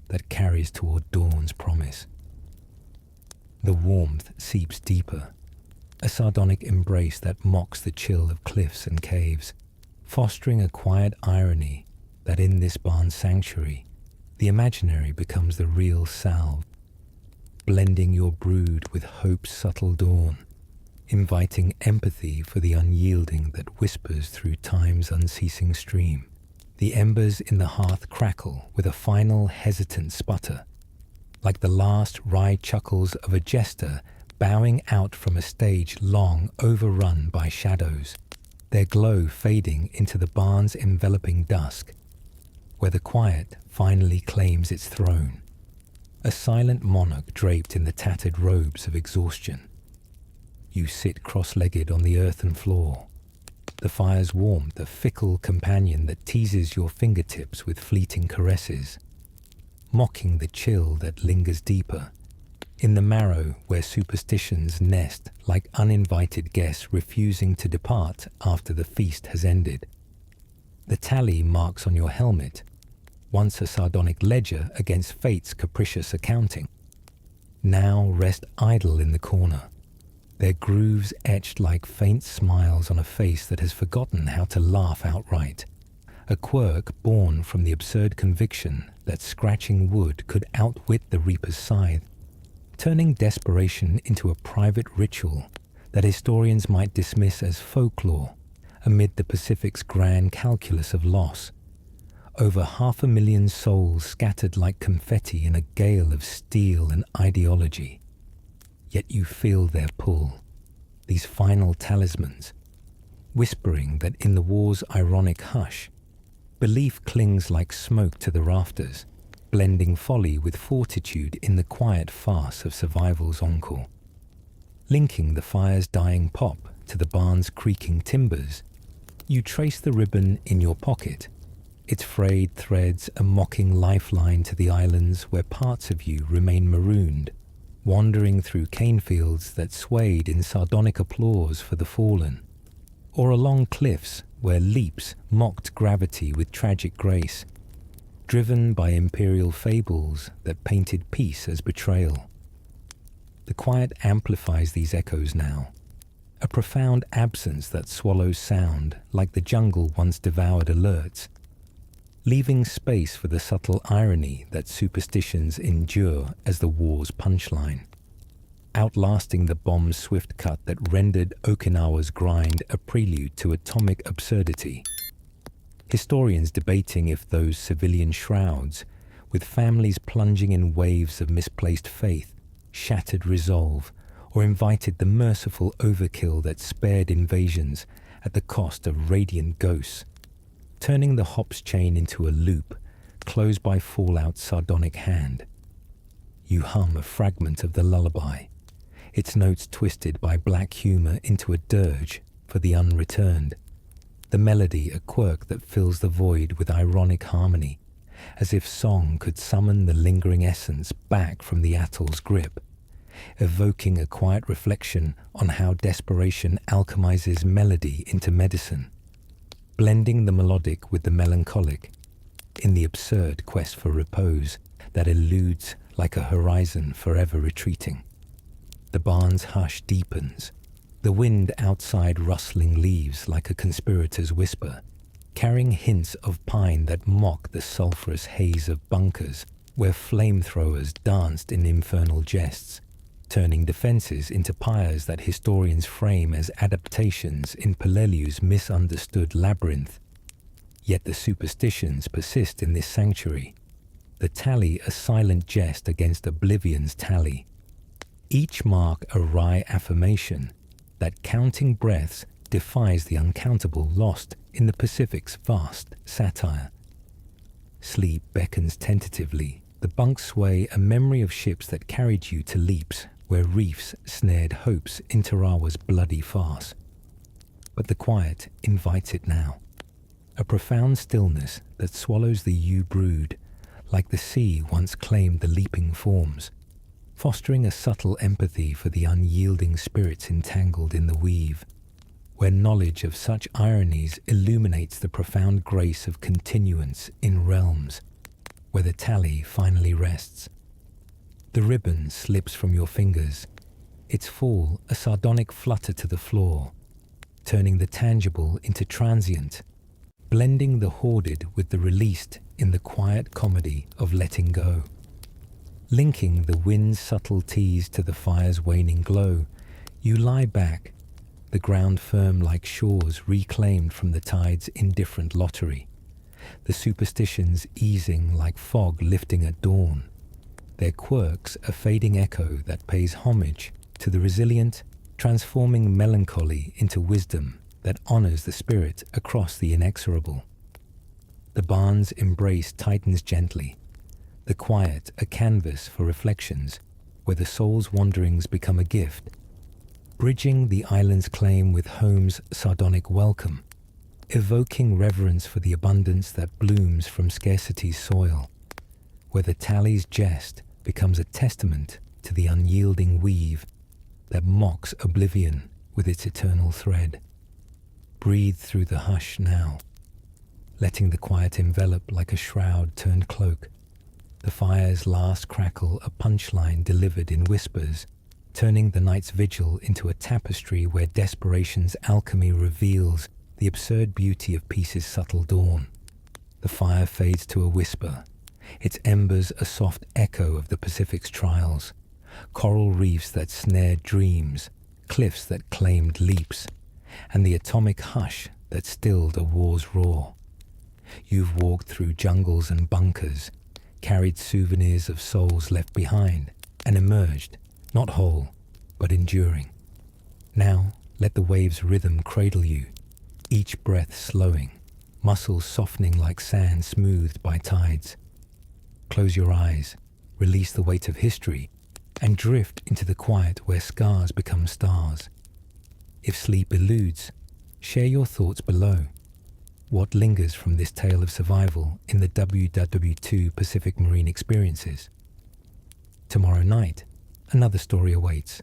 that carries toward dawn's promise. The warmth seeps deeper, a sardonic embrace that mocks the chill of cliffs and caves, fostering a quiet irony that in this barn sanctuary, the imaginary becomes the real salve, blending your brood with hope's subtle dawn, inviting empathy for the unyielding that whispers through time's unceasing stream. The embers in the hearth crackle with a final hesitant sputter, like the last wry chuckles of a jester bowing out from a stage long overrun by shadows, their glow fading into the barn's enveloping dusk, where the quiet finally claims its throne, a silent monarch draped in the tattered robes of exhaustion. You sit cross-legged on the earthen floor, the fire's warmth a fickle companion that teases your fingertips with fleeting caresses, mocking the chill that lingers deeper, in the marrow where superstitions nest like uninvited guests refusing to depart after the feast has ended. The tally marks on your helmet, once a sardonic ledger against fate's capricious accounting, now rest idle in the corner, their grooves etched like faint smiles on a face that has forgotten how to laugh outright, a quirk born from the absurd conviction that scratching wood could outwit the reaper's scythe, turning desperation into a private ritual that historians might dismiss as folklore amid the Pacific's grand calculus of loss. Over 500,000 souls scattered like confetti in a gale of steel and ideology. Yet you feel their pull, these final talismans, whispering that in the war's ironic hush, belief clings like smoke to the rafters, blending folly with fortitude in the quiet farce of survival's encore. Linking the fire's dying pop to the barn's creaking timbers, you trace the ribbon in your pocket, its frayed threads a mocking lifeline to the islands where parts of you remain marooned, wandering through cane fields that swayed in sardonic applause for the fallen, or along cliffs where leaps mocked gravity with tragic grace, driven by imperial fables that painted peace as betrayal. The quiet amplifies these echoes now, a profound absence that swallows sound like the jungle once devoured alerts, leaving space for the subtle irony that superstitions endure as the war's punchline, outlasting the bomb's swift cut that rendered Okinawa's grind a prelude to atomic absurdity. Historians debating if those civilian shrouds, with families plunging in waves of misplaced faith, shattered resolve, or invited the merciful overkill that spared invasions at the cost of radiant ghosts, turning the hops chain into a loop closed by fallout sardonic hand. You hum a fragment of the lullaby, its notes twisted by black humor into a dirge for the unreturned, the melody a quirk that fills the void with ironic harmony, as if song could summon the lingering essence back from the atoll's grip, evoking a quiet reflection on how desperation alchemizes melody into medicine, blending the melodic with the melancholic in the absurd quest for repose that eludes like a horizon forever retreating. The barn's hush deepens, the wind outside rustling leaves like a conspirator's whisper, carrying hints of pine that mock the sulphurous haze of bunkers where flamethrowers danced in infernal jests, turning defenses into pyres that historians frame as adaptations in Peleliu's misunderstood labyrinth. Yet the superstitions persist in this sanctuary, the tally a silent jest against oblivion's tally. Each mark a wry affirmation that counting breaths defies the uncountable lost in the Pacific's vast satire. Sleep beckons tentatively, the bunks sway a memory of ships that carried you to leaps where reefs snared hopes in Tarawa's bloody farce. But the quiet invites it now, a profound stillness that swallows the U-brood, like the sea once claimed the leaping forms, fostering a subtle empathy for the unyielding spirits entangled in the weave, where knowledge of such ironies illuminates the profound grace of continuance in realms where the tally finally rests. The ribbon slips from your fingers, its fall a sardonic flutter to the floor, turning the tangible into transient, blending the hoarded with the released in the quiet comedy of letting go. Linking the wind's subtle tease to the fire's waning glow, you lie back, the ground firm like shores reclaimed from the tide's indifferent lottery, the superstitions easing like fog lifting at dawn, their quirks a fading echo that pays homage to the resilient, transforming melancholy into wisdom that honors the spirit across the inexorable. The barn's embrace tightens gently, the quiet a canvas for reflections where the soul's wanderings become a gift, bridging the island's claim with home's sardonic welcome, evoking reverence for the abundance that blooms from scarcity's soil, where the tally's jest becomes a testament to the unyielding weave that mocks oblivion with its eternal thread. Breathe through the hush now, letting the quiet envelop like a shroud turned cloak, the fire's last crackle a punchline delivered in whispers, turning the night's vigil into a tapestry where desperation's alchemy reveals the absurd beauty of peace's subtle dawn. The fire fades to a whisper, its embers a soft echo of the Pacific's trials, coral reefs that snared dreams, cliffs that claimed leaps, and the atomic hush that stilled a war's roar. You've walked through jungles and bunkers, carried souvenirs of souls left behind, and emerged, not whole, but enduring. Now let the waves' rhythm cradle you, each breath slowing, muscles softening like sand smoothed by tides. Close your eyes, release the weight of history, and drift into the quiet where scars become stars. If sleep eludes, share your thoughts below. What lingers from this tale of survival in the WW2 Pacific Marine experiences? Tomorrow night, another story awaits,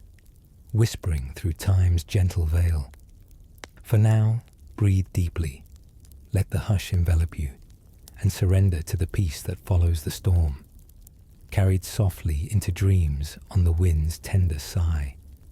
whispering through time's gentle veil. For now, breathe deeply, let the hush envelop you, and surrender to the peace that follows the storm, carried softly into dreams on the wind's tender sigh.